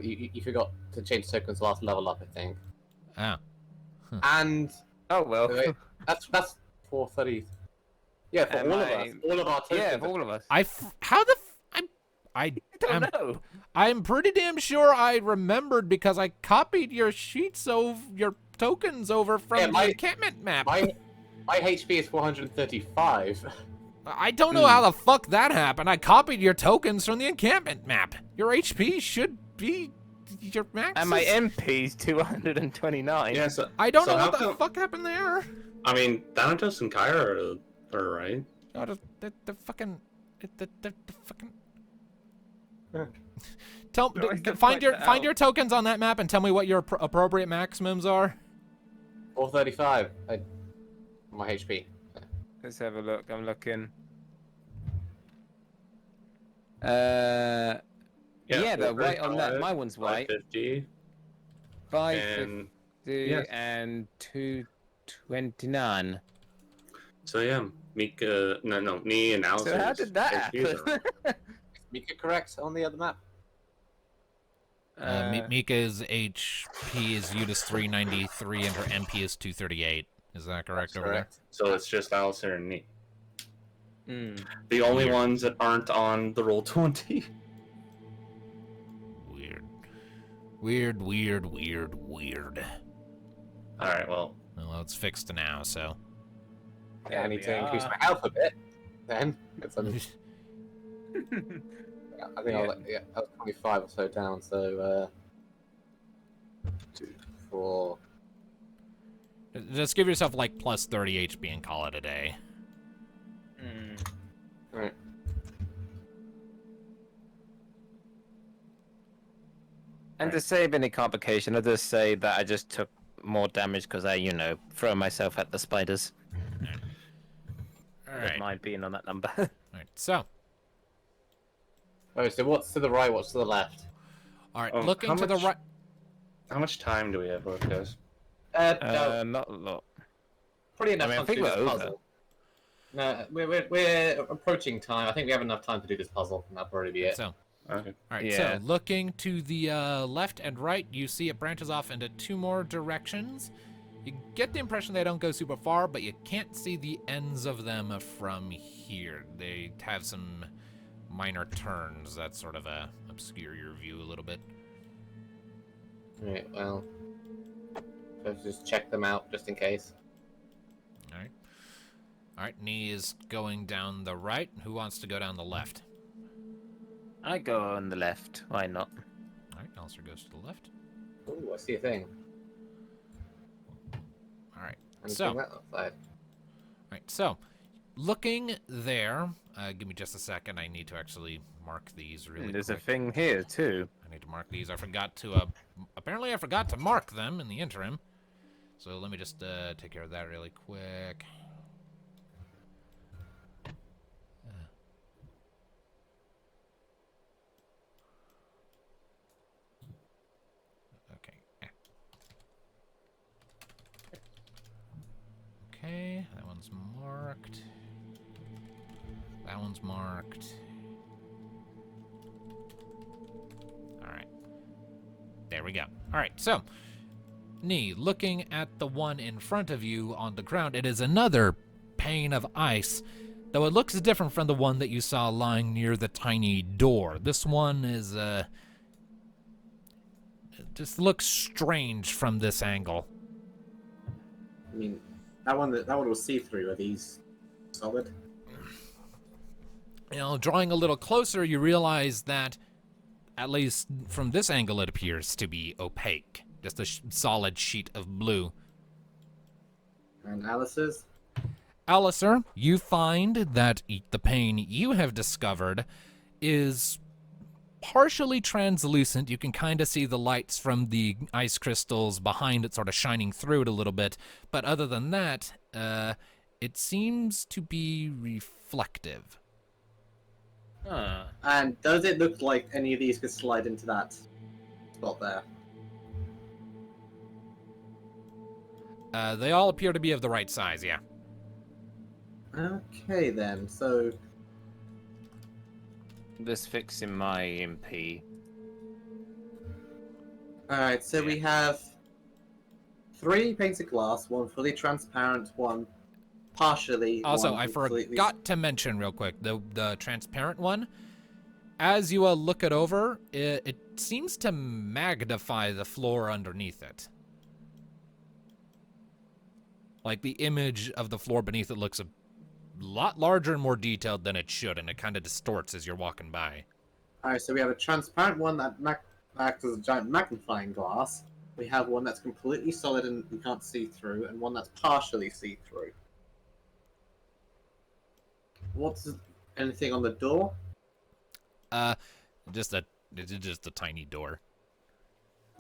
You forgot to change tokens last level up, I think. Ah. And Oh well. wait, that's 430. Yeah, for Am all of I- us, all of our tokens. Yeah, for all of us. How the I don't am, know. I'm pretty damn sure I remembered because I copied your sheets your tokens over from Yeah, the my- encampment map. My HP is 435. I don't know how the fuck that happened. I copied your tokens from the encampment map. Your HP should be your max. And my MP's 229. Yeah, so I don't so know how what the come- fuck happened there. I mean, Thanatos and Kyra are right. No, the fucking the fucking. Do I still Find point that find your out? tokens on that map and tell me what your appropriate maximums are. 435. My HP. Let's have a look. I'm looking. Yeah, they're white on that. 435, My one's white. 550, 550 and yes. and 229. so yeah, Mika, no, me and Alice. So how did that happen? Mika correct on the other map? Mika's HP is Udis 393 and her MP is 238. Is that correct over there? So it's just Alistair and me. Mm. The only Weird. ones that aren't on the roll 20. Weird. All right, well, Well, it's fixed now, so. Yeah, I There need we to increase are. my health a bit. Then it's I think I was 25 or so down. So 2, 4. Just give yourself like plus 30 HP and call it a day. Mm. Right. And to save any complication, I'll just say that I just took more damage because I, throw myself at the spiders. All Don't right. mind being on that number. All right. So, Oh, so what's to the right? What's to the left? all right. Oh, Looking how to the much- right. how much time do we have left, guys? No, Not a lot. Pretty enough I mean, I time to think do this we're over. puzzle. No, we're approaching time. I think we have enough time to do this puzzle, and that'll probably be it. So, all Okay. right. Yeah. So, looking to the left and right, you see it branches off into 2 more directions. You get the impression they don't go super far, but you can't see the ends of them from here. They have some minor turns that sort of obscure your view a little bit. Right. Well, let's just check them out just in case. All right. All right. Knee is going down the right. Who wants to go down the left? I go on the left. Why not? All right. Alistair goes to the left. Ooh, I see a thing. All right. Anything So, that looks like? right, so looking there, give me just a second. I need to actually mark these really There's a quick. thing here too. I need to mark these. I forgot to. Apparently, I forgot to mark them in the interim. So let me just take care of that really quick. Okay. Okay, that one's marked. That one's marked. Alright. There we go. Alright, so, Nee, looking at the one in front of you on the ground, it is another pane of ice, though it looks different from the one that you saw lying near the tiny door. This one is, it just looks strange from this angle. I mean, that one was see-through. Are these solid? You know, drawing a little closer, you realize that, at least from this angle, it appears to be opaque. Just a solid sheet of blue. And Alice's? Alistair, you find that the pane you have discovered is partially translucent. You can kind of see the lights from the ice crystals behind it sort of shining through it a little bit. But other than that, it seems to be reflective. Huh. And does it look like any of these could slide into that spot there? They all appear to be of the right size, yeah. Okay then, so This fixing my MP. alright, so we have 3 painted glass, 1 fully transparent, 1 partially. Also, 1 I completely... forgot to mention real quick, the transparent one, as you look it over, it seems to magnify the floor underneath it. Like, the image of the floor beneath it looks a lot larger and more detailed than it should, and it kind of distorts as you're walking by. Alright, so we have a transparent one that acts as a giant magnifying glass. We have one that's completely solid and you can't see through, and one that's partially see through. What's anything on the door? It's just a tiny door.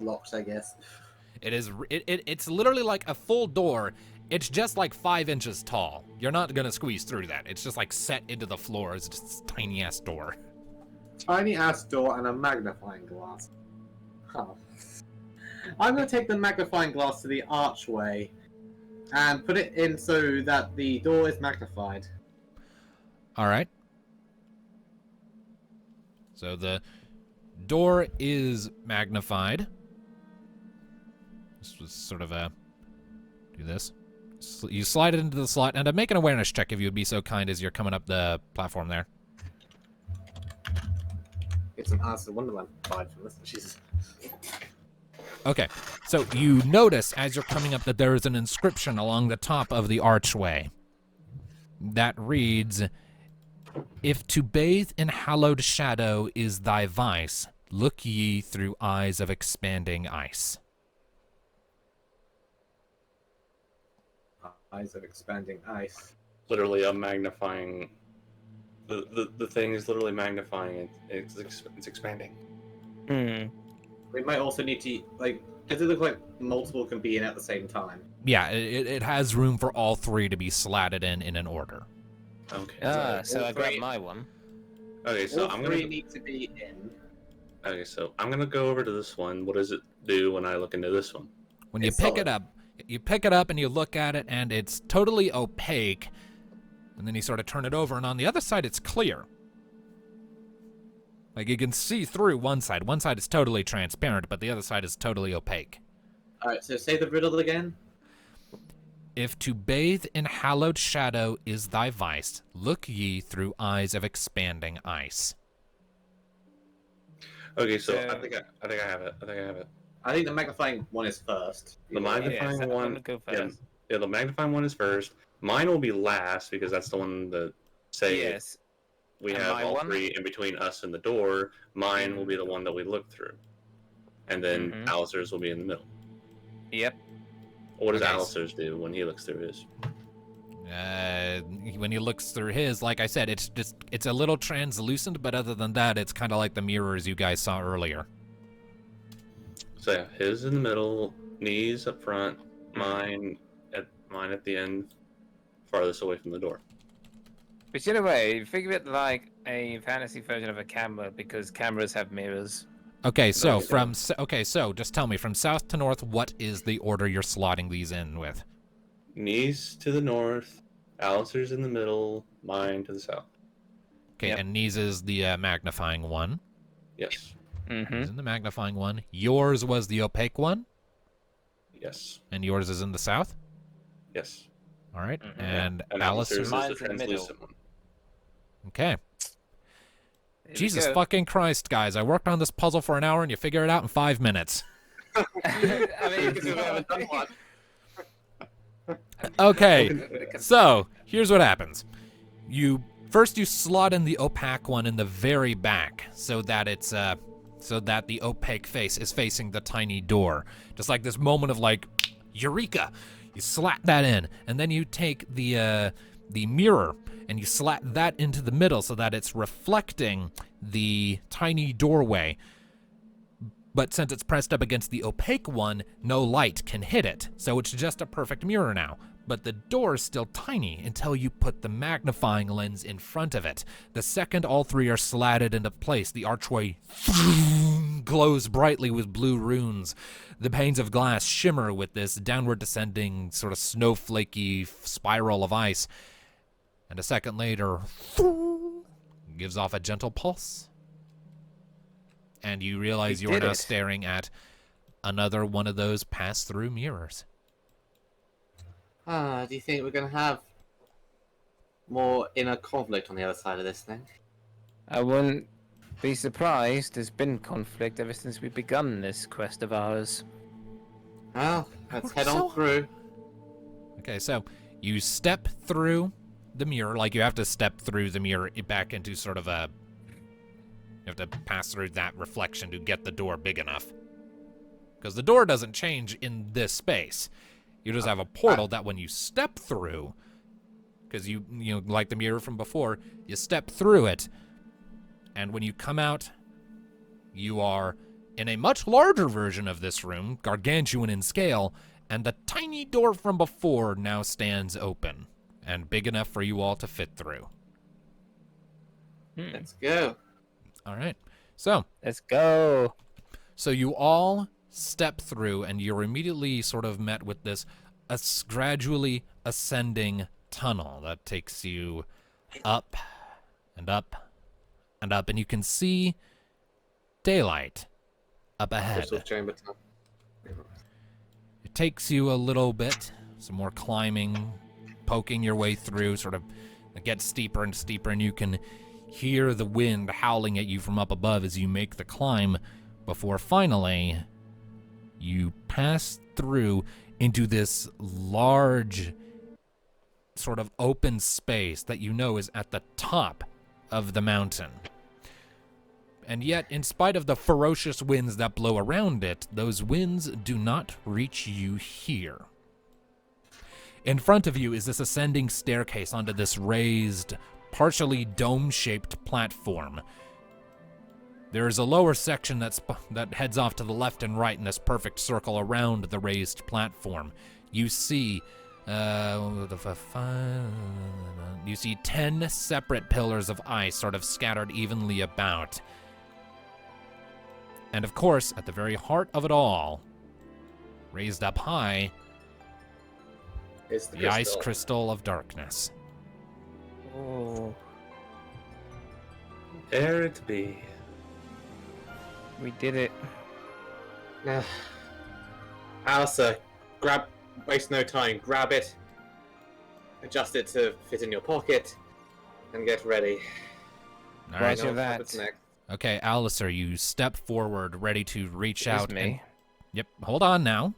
Locked, I guess. It's literally like a full door. It's just like 5 inches tall. You're not gonna squeeze through that. It's just like set into the floor. It's just a tiny ass door. Tiny ass door and a magnifying glass. Huh. I'm gonna take the magnifying glass to the archway and put it in so that the door is magnified. All right. So the door is magnified. This was sort of a... Do this. You slide it into the slot, and make an awareness check if you would be so kind as you're coming up the platform there. Get some Alice in Wonderland vibe from this. Jesus. Okay, so you notice as you're coming up that there is an inscription along the top of the archway that reads, "If to bathe in hallowed shadow is thy vice, look ye through eyes of expanding ice." Eyes of expanding ice. Literally a magnifying. The thing is literally magnifying it. It's expanding. We might also need to, like, does it look like multiple can be in at the same time? Yeah, it has room for all 3 to be slatted in an order. Okay. So all I grabbed three- my one. Okay, so All I'm 3 gonna. need to be in. Okay, so I'm gonna go over to this one. What does it do when I look into this one? When you It's pick solid. it up, you pick it up and you look at it, and it's totally opaque. And then you sort of turn it over, and on the other side, it's clear. Like, you can see through one side. One side is totally transparent, but the other side is totally opaque. Alright, so say the riddle again. If to bathe in hallowed shadow is thy vice, look ye through eyes of expanding ice. Okay, so So- I think I have it. I think the magnifying one is first. The magnifying I'm one. gonna go Yeah, first. yeah, the magnifying one is first. Mine will be last because that's the one that say Yes. we And have my all one? 3 in between us and the door. Mine will be the one that we look through, and then Mhm. Alistair's will be in the middle. Yep. What does Okay. Alistair's do when he looks through his? When he looks through his, like I said, it's a little translucent, but other than that, it's kind of like the mirrors you guys saw earlier. So yeah, his in the middle, knees up front, mine at the end, farthest away from the door. But in a way, think of it like a fantasy version of a camera because cameras have mirrors. Okay, so Okay. so just tell me from south to north, what is the order you're slotting these in with? Knees to the north, Alistair's in the middle, mine to the south. Okay, Yep. and Knees is the magnifying one. Yes. Is Mm-hmm. in the magnifying one. Yours was the opaque one, Yes. and yours is in the south. Yes. All right, Mhm. and And Alistair's. Alistair's Mine's is the in the middle. translucent one. Okay. Jesus fucking Christ, guys! I worked on this puzzle for an hour, and you figure it out in 5 minutes. I mean, Because we haven't done one. Okay, so here's what happens. First you slot in the opaque one in the very back, so that the opaque face is facing the tiny door. Just like this moment of like, eureka! You slap that in, and then you take the mirror and you slap that into the middle so that it's reflecting the tiny doorway. But since it's pressed up against the opaque one, no light can hit it. So it's just a perfect mirror now. but the door is still tiny until you put the magnifying lens in front of it. The second all three are slatted into place, the archway glows brightly with blue runes. The panes of glass shimmer with this downward descending sort of snowflakey spiral of ice. And a second later, gives off a gentle pulse. And you realize you are now staring at another one of those pass-through mirrors. Do you think we're going to have more inner conflict on the other side of this thing? I wouldn't be surprised. There's been conflict ever since we begun this quest of ours. Well, let's head on through. Okay, so you step through the mirror, like you have to step through the mirror back into sort of a... You have to pass through that reflection to get the door big enough. Because the door doesn't change in this space. You just have a portal that when you step through, because you know, like the mirror from before, you step through it, and when you come out, you are in a much larger version of this room, gargantuan in scale, and the tiny door from before now stands open, and big enough for you all to fit through. Let's go. All right, so Let's go. So you all step through, and you're immediately sort of met with this gradually ascending tunnel that takes you up and up and up, and you can see daylight up ahead. Crystal chamber tunnel. It takes you a little bit, some more climbing, poking your way through, sort of it gets steeper and steeper, and you can hear the wind howling at you from up above as you make the climb, before finally you pass through into this large sort of open space that you know is at the top of the mountain. And yet, in spite of the ferocious winds that blow around it, those winds do not reach you here. In front of you is this ascending staircase onto this raised, partially dome-shaped platform. There is a lower section that heads off to the left and right in this perfect circle around the raised platform. You see, you see 10 separate pillars of ice sort of scattered evenly about. And of course, at the very heart of it all, raised up high, It's the ice crystal of darkness. Oh, There it be. we did it. Alistair, waste no time, grab it, adjust it to fit in your pocket, and get ready. All right. Roger that. What's next? Okay, Alistair, you step forward, ready to reach It is out. me. Yep, hold on now.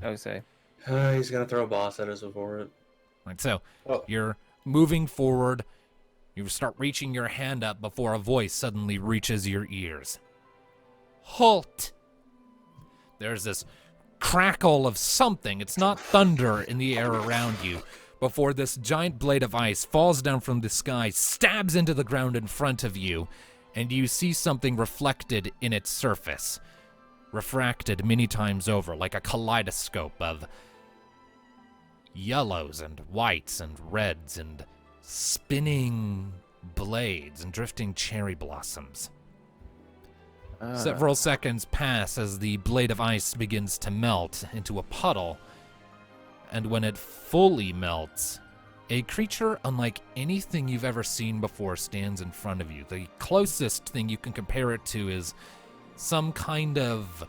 Oh, say. He's gonna throw a boss at us before it. Right, so Oh. you're moving forward. You start reaching your hand up before a voice suddenly reaches your ears. Halt! There's this crackle of something. It's not thunder in the air around you. Before this giant blade of ice falls down from the sky, stabs into the ground in front of you, and you see something reflected in its surface. Refracted many times over, like a kaleidoscope of yellows and whites and reds and spinning blades and drifting cherry blossoms. Several seconds pass as the blade of ice begins to melt into a puddle, and when it fully melts, a creature unlike anything you've ever seen before stands in front of you. The closest thing you can compare it to is some kind of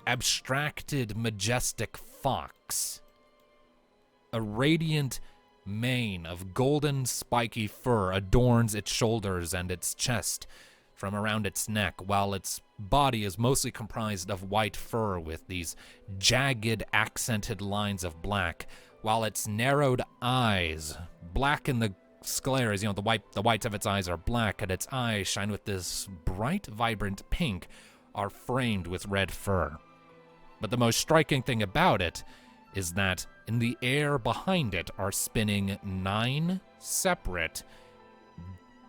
abstracted, majestic fox. A radiant mane of golden, spiky fur adorns its shoulders and its chest from around its neck, while its body is mostly comprised of white fur with these jagged, accented lines of black, while its narrowed eyes, black in the scleras, the whites of its eyes are black, and its eyes shine with this bright, vibrant pink, are framed with red fur. But the most striking thing about it is that in the air behind it are spinning 9 separate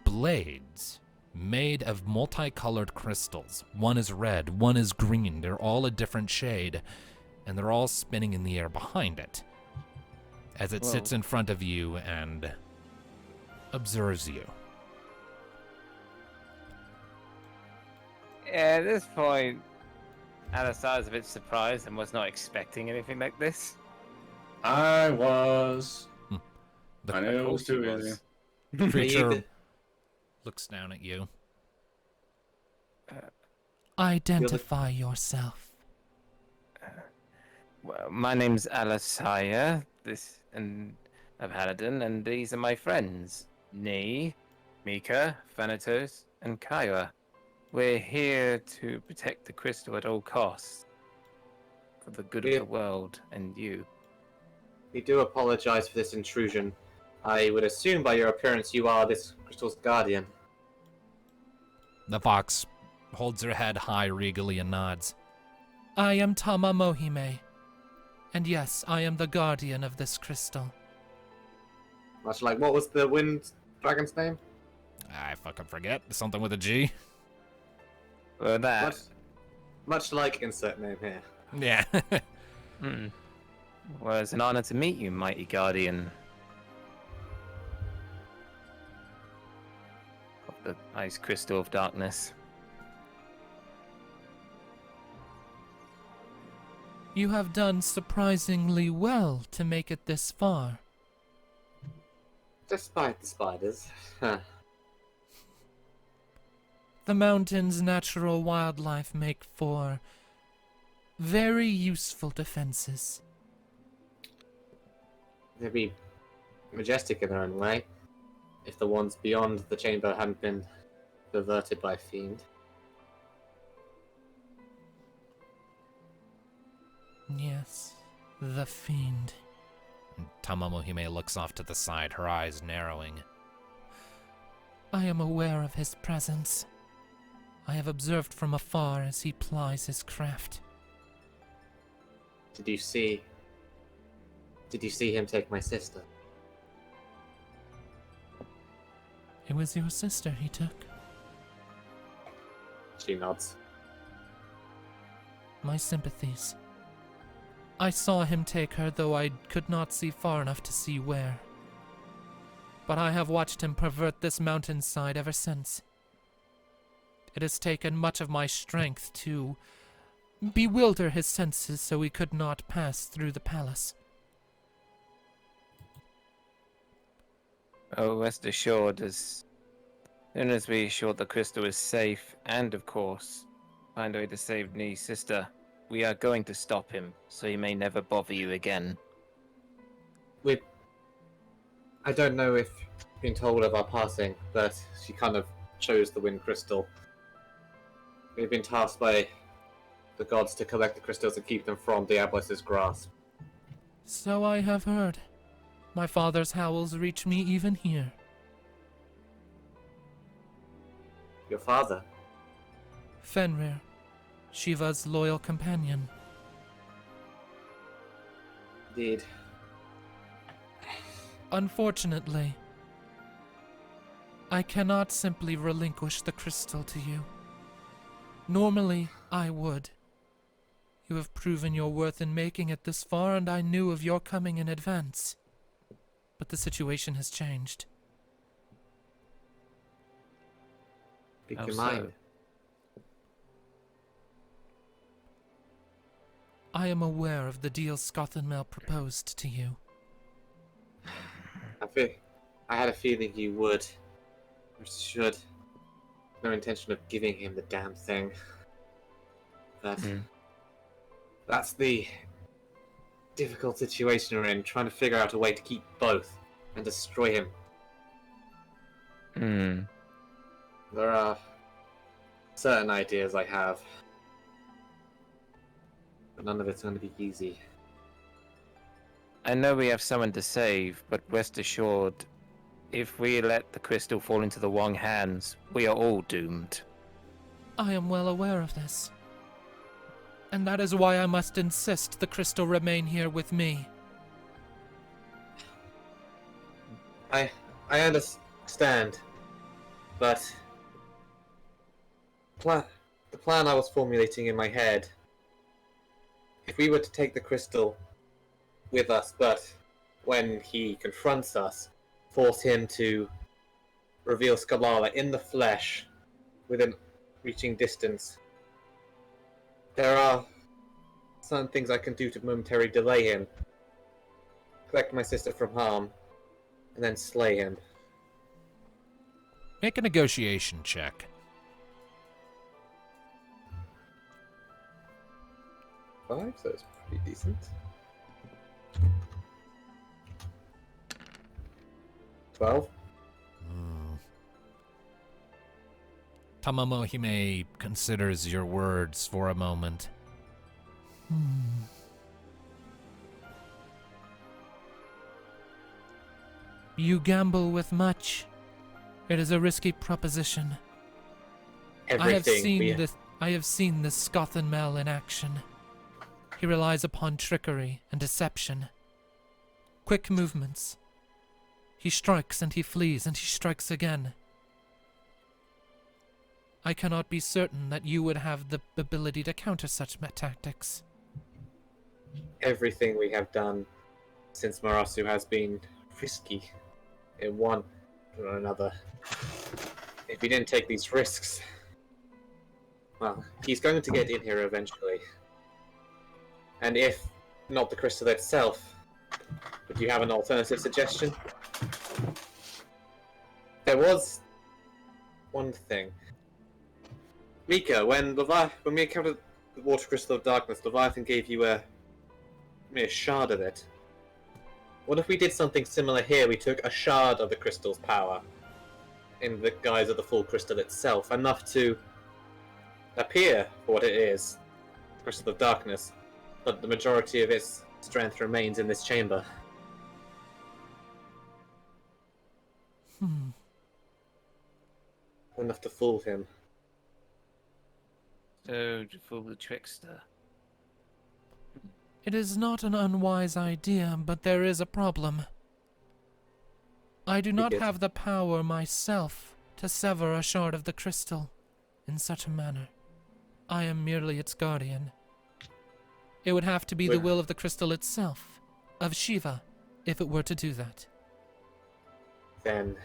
blades made of multicolored crystals. One is red, one is green, they're all a different shade, and they're all spinning in the air behind it. as it Whoa. sits in front of you and observes you. Yeah, at this point, Alistar is a bit surprised and was not expecting anything like this. I was. The I knew it was too was. easy. creature looks down at you. Identify yourself. Well, my name's Alisaya, a paladin, and these are my friends, Nee, Mika, Thanatos, and Kyra. We're here to protect the crystal at all costs, for the good of Yeah. the world and you. We do apologize for this intrusion. I would assume by your appearance you are this crystal's guardian. The fox holds her head high regally and nods. I am Tama Mohime. And yes, I am the guardian of this crystal. Much like, what was the wind dragon's name? I fucking forget. Something with a G. For that, Much like insert name here. Yeah. well, it's an honor to meet you, mighty guardian of the ice crystal of darkness. You have done surprisingly well to make it this far. Despite the spiders. Huh. The mountain's natural wildlife make for very useful defenses. They'd be majestic in their own way, if the ones beyond the chamber hadn't been perverted by a fiend. Yes, the fiend. Tamamohime looks off to the side, her eyes narrowing. I am aware of his presence. I have observed from afar as he plies his craft. Did you see him take my sister? It was your sister he took. She nods. My sympathies. I saw him take her, though I could not see far enough to see where. But I have watched him pervert this mountainside ever since. It has taken much of my strength to bewilder his senses so he could not pass through the palace. Oh, rest assured, as soon as we assure the crystal is safe, and of course, find a way to save Nee's sister, we are going to stop him, so he may never bother you again. I don't know if you've been told of our passing, but she kind of chose the wind crystal. We've been tasked by the gods to collect the crystals and keep them from Diablos' grasp. So I have heard. My father's howls reach me even here. Your father? Fenrir, Shiva's loyal companion. Indeed. Unfortunately, I cannot simply relinquish the crystal to you. Normally, I would. You have proven your worth in making it this far, and I knew of your coming in advance. But the situation has changed. Speak How your so? mind. I am aware of the deal Scothenmel proposed to you. I had a feeling you would. Or should. No intention of giving him the damn thing. But that's the difficult situation we're in, trying to figure out a way to keep both and destroy him. There are certain ideas I have, but none of it's going to be easy. I know we have someone to save, but rest assured, if we let the crystal fall into the wrong hands, we are all doomed. I am well aware of this. And that is why I must insist the crystal remain here with me. I understand, but the plan I was formulating in my head, if we were to take the crystal with us, but when he confronts us, force him to reveal Sclala in the flesh within reaching distance. There are some things I can do to momentarily delay him, collect my sister from harm, and then slay him. Make a negotiation check. 5, so it's pretty decent. 12. Tamamohime considers your words for a moment. You gamble with much. It is a risky proposition. I have seen this Scothenmel in action. He relies upon trickery and deception. Quick movements. He strikes and he flees and he strikes again. I cannot be certain that you would have the ability to counter such tactics. Everything we have done since Marasu has been risky in one or another. If he didn't take these risks, well, he's going to get in here eventually. And if not the crystal itself, would you have an alternative suggestion? There was one thing. Mika, when we encountered the water crystal of darkness, Leviathan gave you a mere shard of it. What if we did something similar here? We took a shard of the crystal's power in the guise of the full crystal itself, enough to appear for what it is, the crystal of darkness, but the majority of its strength remains in this chamber. Enough to fool him. So, to fool the trickster. It is not an unwise idea, but there is a problem. I do not have the power myself to sever a shard of the crystal in such a manner. I am merely its guardian. It would have to be the will of the crystal itself, of Shiva, if it were to do that. Then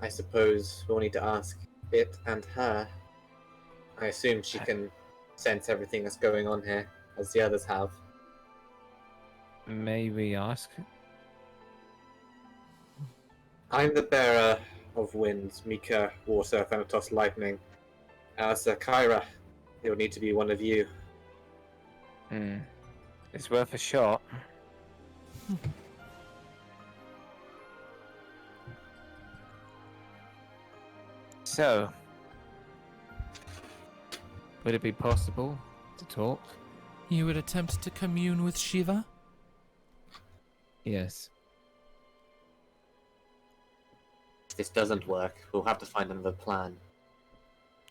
I suppose we'll need to ask it and her. I assume she can sense everything that's going on here, as the others have. May we ask? I'm the bearer of winds, Mika, water, Thanatos, lightning. As Kyra, it will need to be one of you. It's worth a shot. So, would it be possible to talk? You would attempt to commune with Shiva? Yes. If this doesn't work, we'll have to find another plan.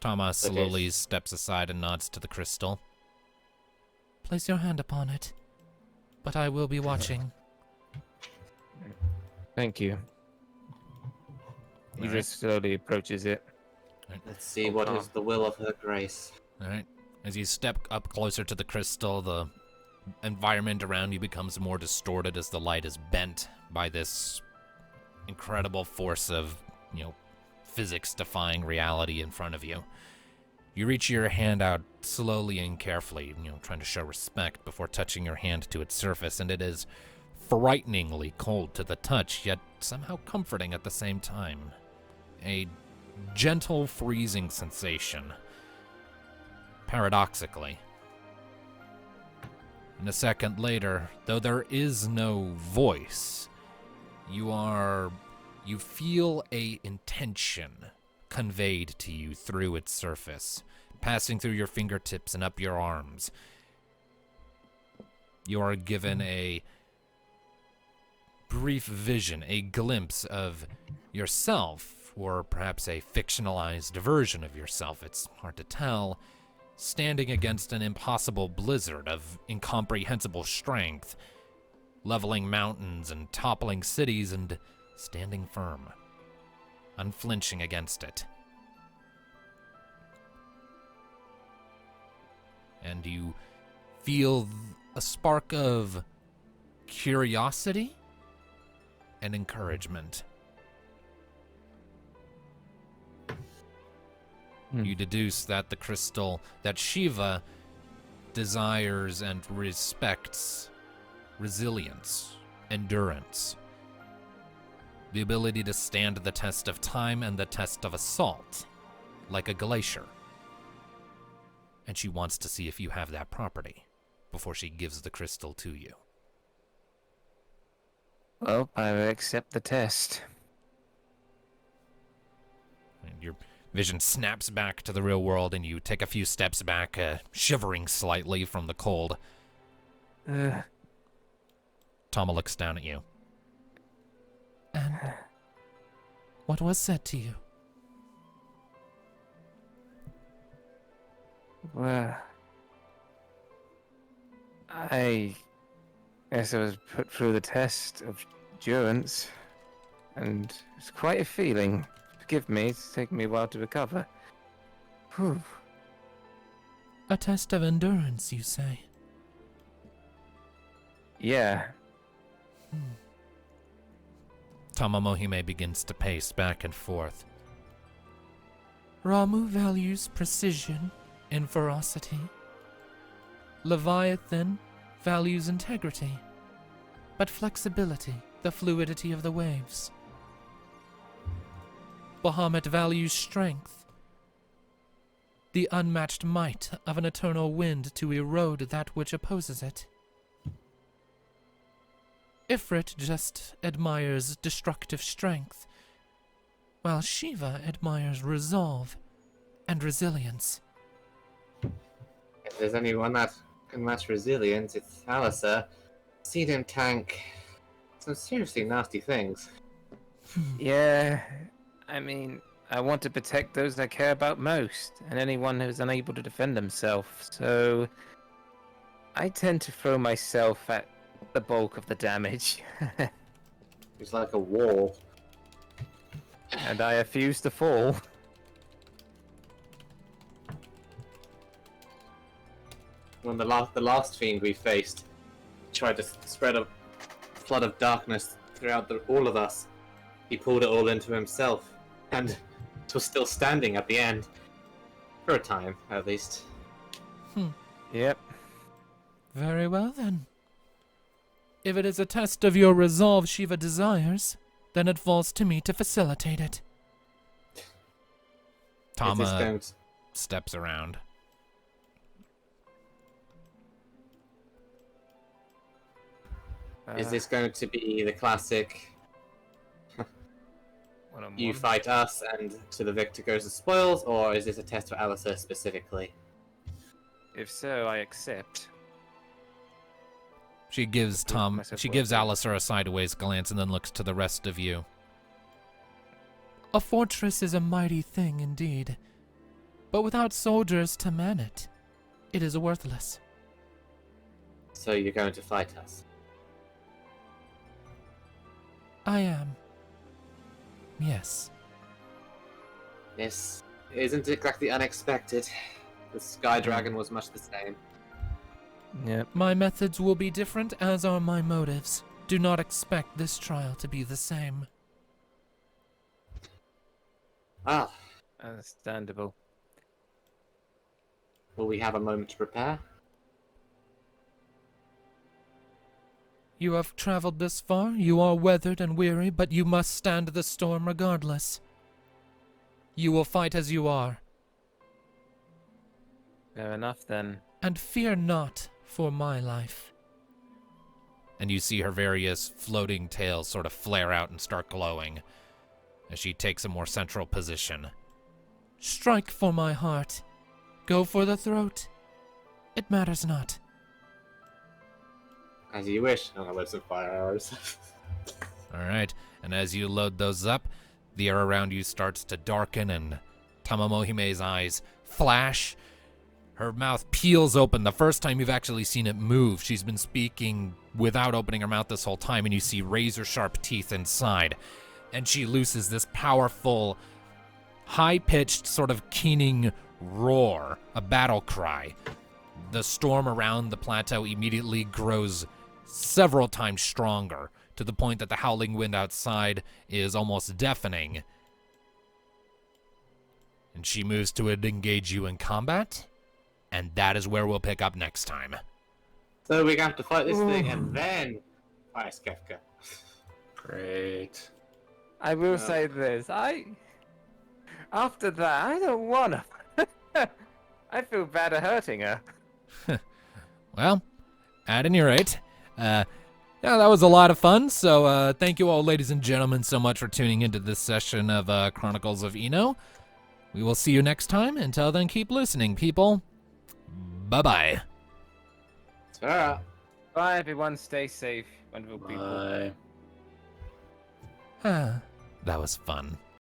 Thomas slowly steps aside and nods to the crystal. Place your hand upon it, but I will be watching. Thank you. He just slowly approaches it. Let's see what is the will of her grace. Alright. As you step up closer to the crystal, the environment around you becomes more distorted as the light is bent by this incredible force of, physics-defying reality in front of you. You reach your hand out slowly and carefully, trying to show respect before touching your hand to its surface, and it is frighteningly cold to the touch, yet somehow comforting at the same time. A gentle freezing sensation. Paradoxically. And a second later, though there is no voice, you feel a intention conveyed to you through its surface, passing through your fingertips and up your arms. You are given a brief vision, a glimpse of yourself, or perhaps a fictionalized version of yourself, it's hard to tell, standing against an impossible blizzard of incomprehensible strength, leveling mountains and toppling cities and standing firm, unflinching against it. And you feel a spark of curiosity and encouragement. You deduce that the crystal, that Shiva desires and respects resilience, endurance, the ability to stand the test of time and the test of assault, like a glacier. And she wants to see if you have that property before she gives the crystal to you. Well, I will accept the test. And your vision snaps back to the real world, and you take a few steps back, shivering slightly from the cold. Tama looks down at you. And what was said to you? Well, I guess I was put through the test of endurance, and it's quite a feeling. Forgive me, it's taken me a while to recover. Whew. A test of endurance, you say? Yeah. Tama Mohime begins to pace back and forth. Ramu values precision and ferocity. Leviathan values integrity, but flexibility, the fluidity of the waves. Bahamut values strength, the unmatched might of an eternal wind to erode that which opposes it. Ifrit just admires destructive strength, while Shiva admires resolve and resilience. If there's anyone that can match resilience, it's Alistair. Seen him tank some seriously nasty things. Yeah, I mean, I want to protect those I care about most, and anyone who's unable to defend themselves, so I tend to throw myself at the bulk of the damage. He's like a wall. And I refuse to fall. When the last fiend we faced tried to spread a flood of darkness throughout all of us, he pulled it all into himself, and it was still standing at the end. For a time, at least. Yep. Very well, then. If it is a test of your resolve Shiva desires, then it falls to me to facilitate it. Tama steps around. Is this going to be the classic, One-on-one. you fight us and to the victor goes the spoils, or is this a test for Alistair specifically? If so, I accept. She gives myself she work gives there. Alistair a sideways glance and then looks to the rest of you. A fortress is a mighty thing indeed, but without soldiers to man it, it is worthless. So you're going to fight us? I am. Yes. This isn't exactly unexpected. The Sky Dragon was much the same. Yep. My methods will be different, as are my motives. Do not expect this trial to be the same. Ah, Understandable. will we have a moment to prepare? You have traveled this far, you are weathered and weary, but you must stand the storm regardless. You will fight as you are, Fair enough then. and fear not for my life. And you see her various floating tails sort of flare out and start glowing as she takes a more central position. Strike for my heart. Go for the throat. It matters not. As you wish. Oh, there's some fire arrows. All right, and as you load those up, the air around you starts to darken and Tama Mohime's eyes flash. Her mouth peels open. The first time you've actually seen it move. She's been speaking without opening her mouth this whole time, and you see razor-sharp teeth inside. And she looses this powerful, high-pitched, sort of keening roar, a battle cry. The storm around the plateau immediately grows several times stronger, to the point that the howling wind outside is almost deafening. And she moves to engage you in combat, and that is where we'll pick up next time. So we're going to have to fight this thing and then fight Skefka. Great. I will No. say this. After that, I don't wanna. I feel bad at hurting her. Well, at any rate, yeah, that was a lot of fun. So thank you all, ladies and gentlemen, so much for tuning into this session of Chronicles of Eno. We will see you next time. Until then, keep listening, people. Bye-bye. Ta-ra. Bye, everyone. Stay safe. Wonderful people. Bye. That was fun.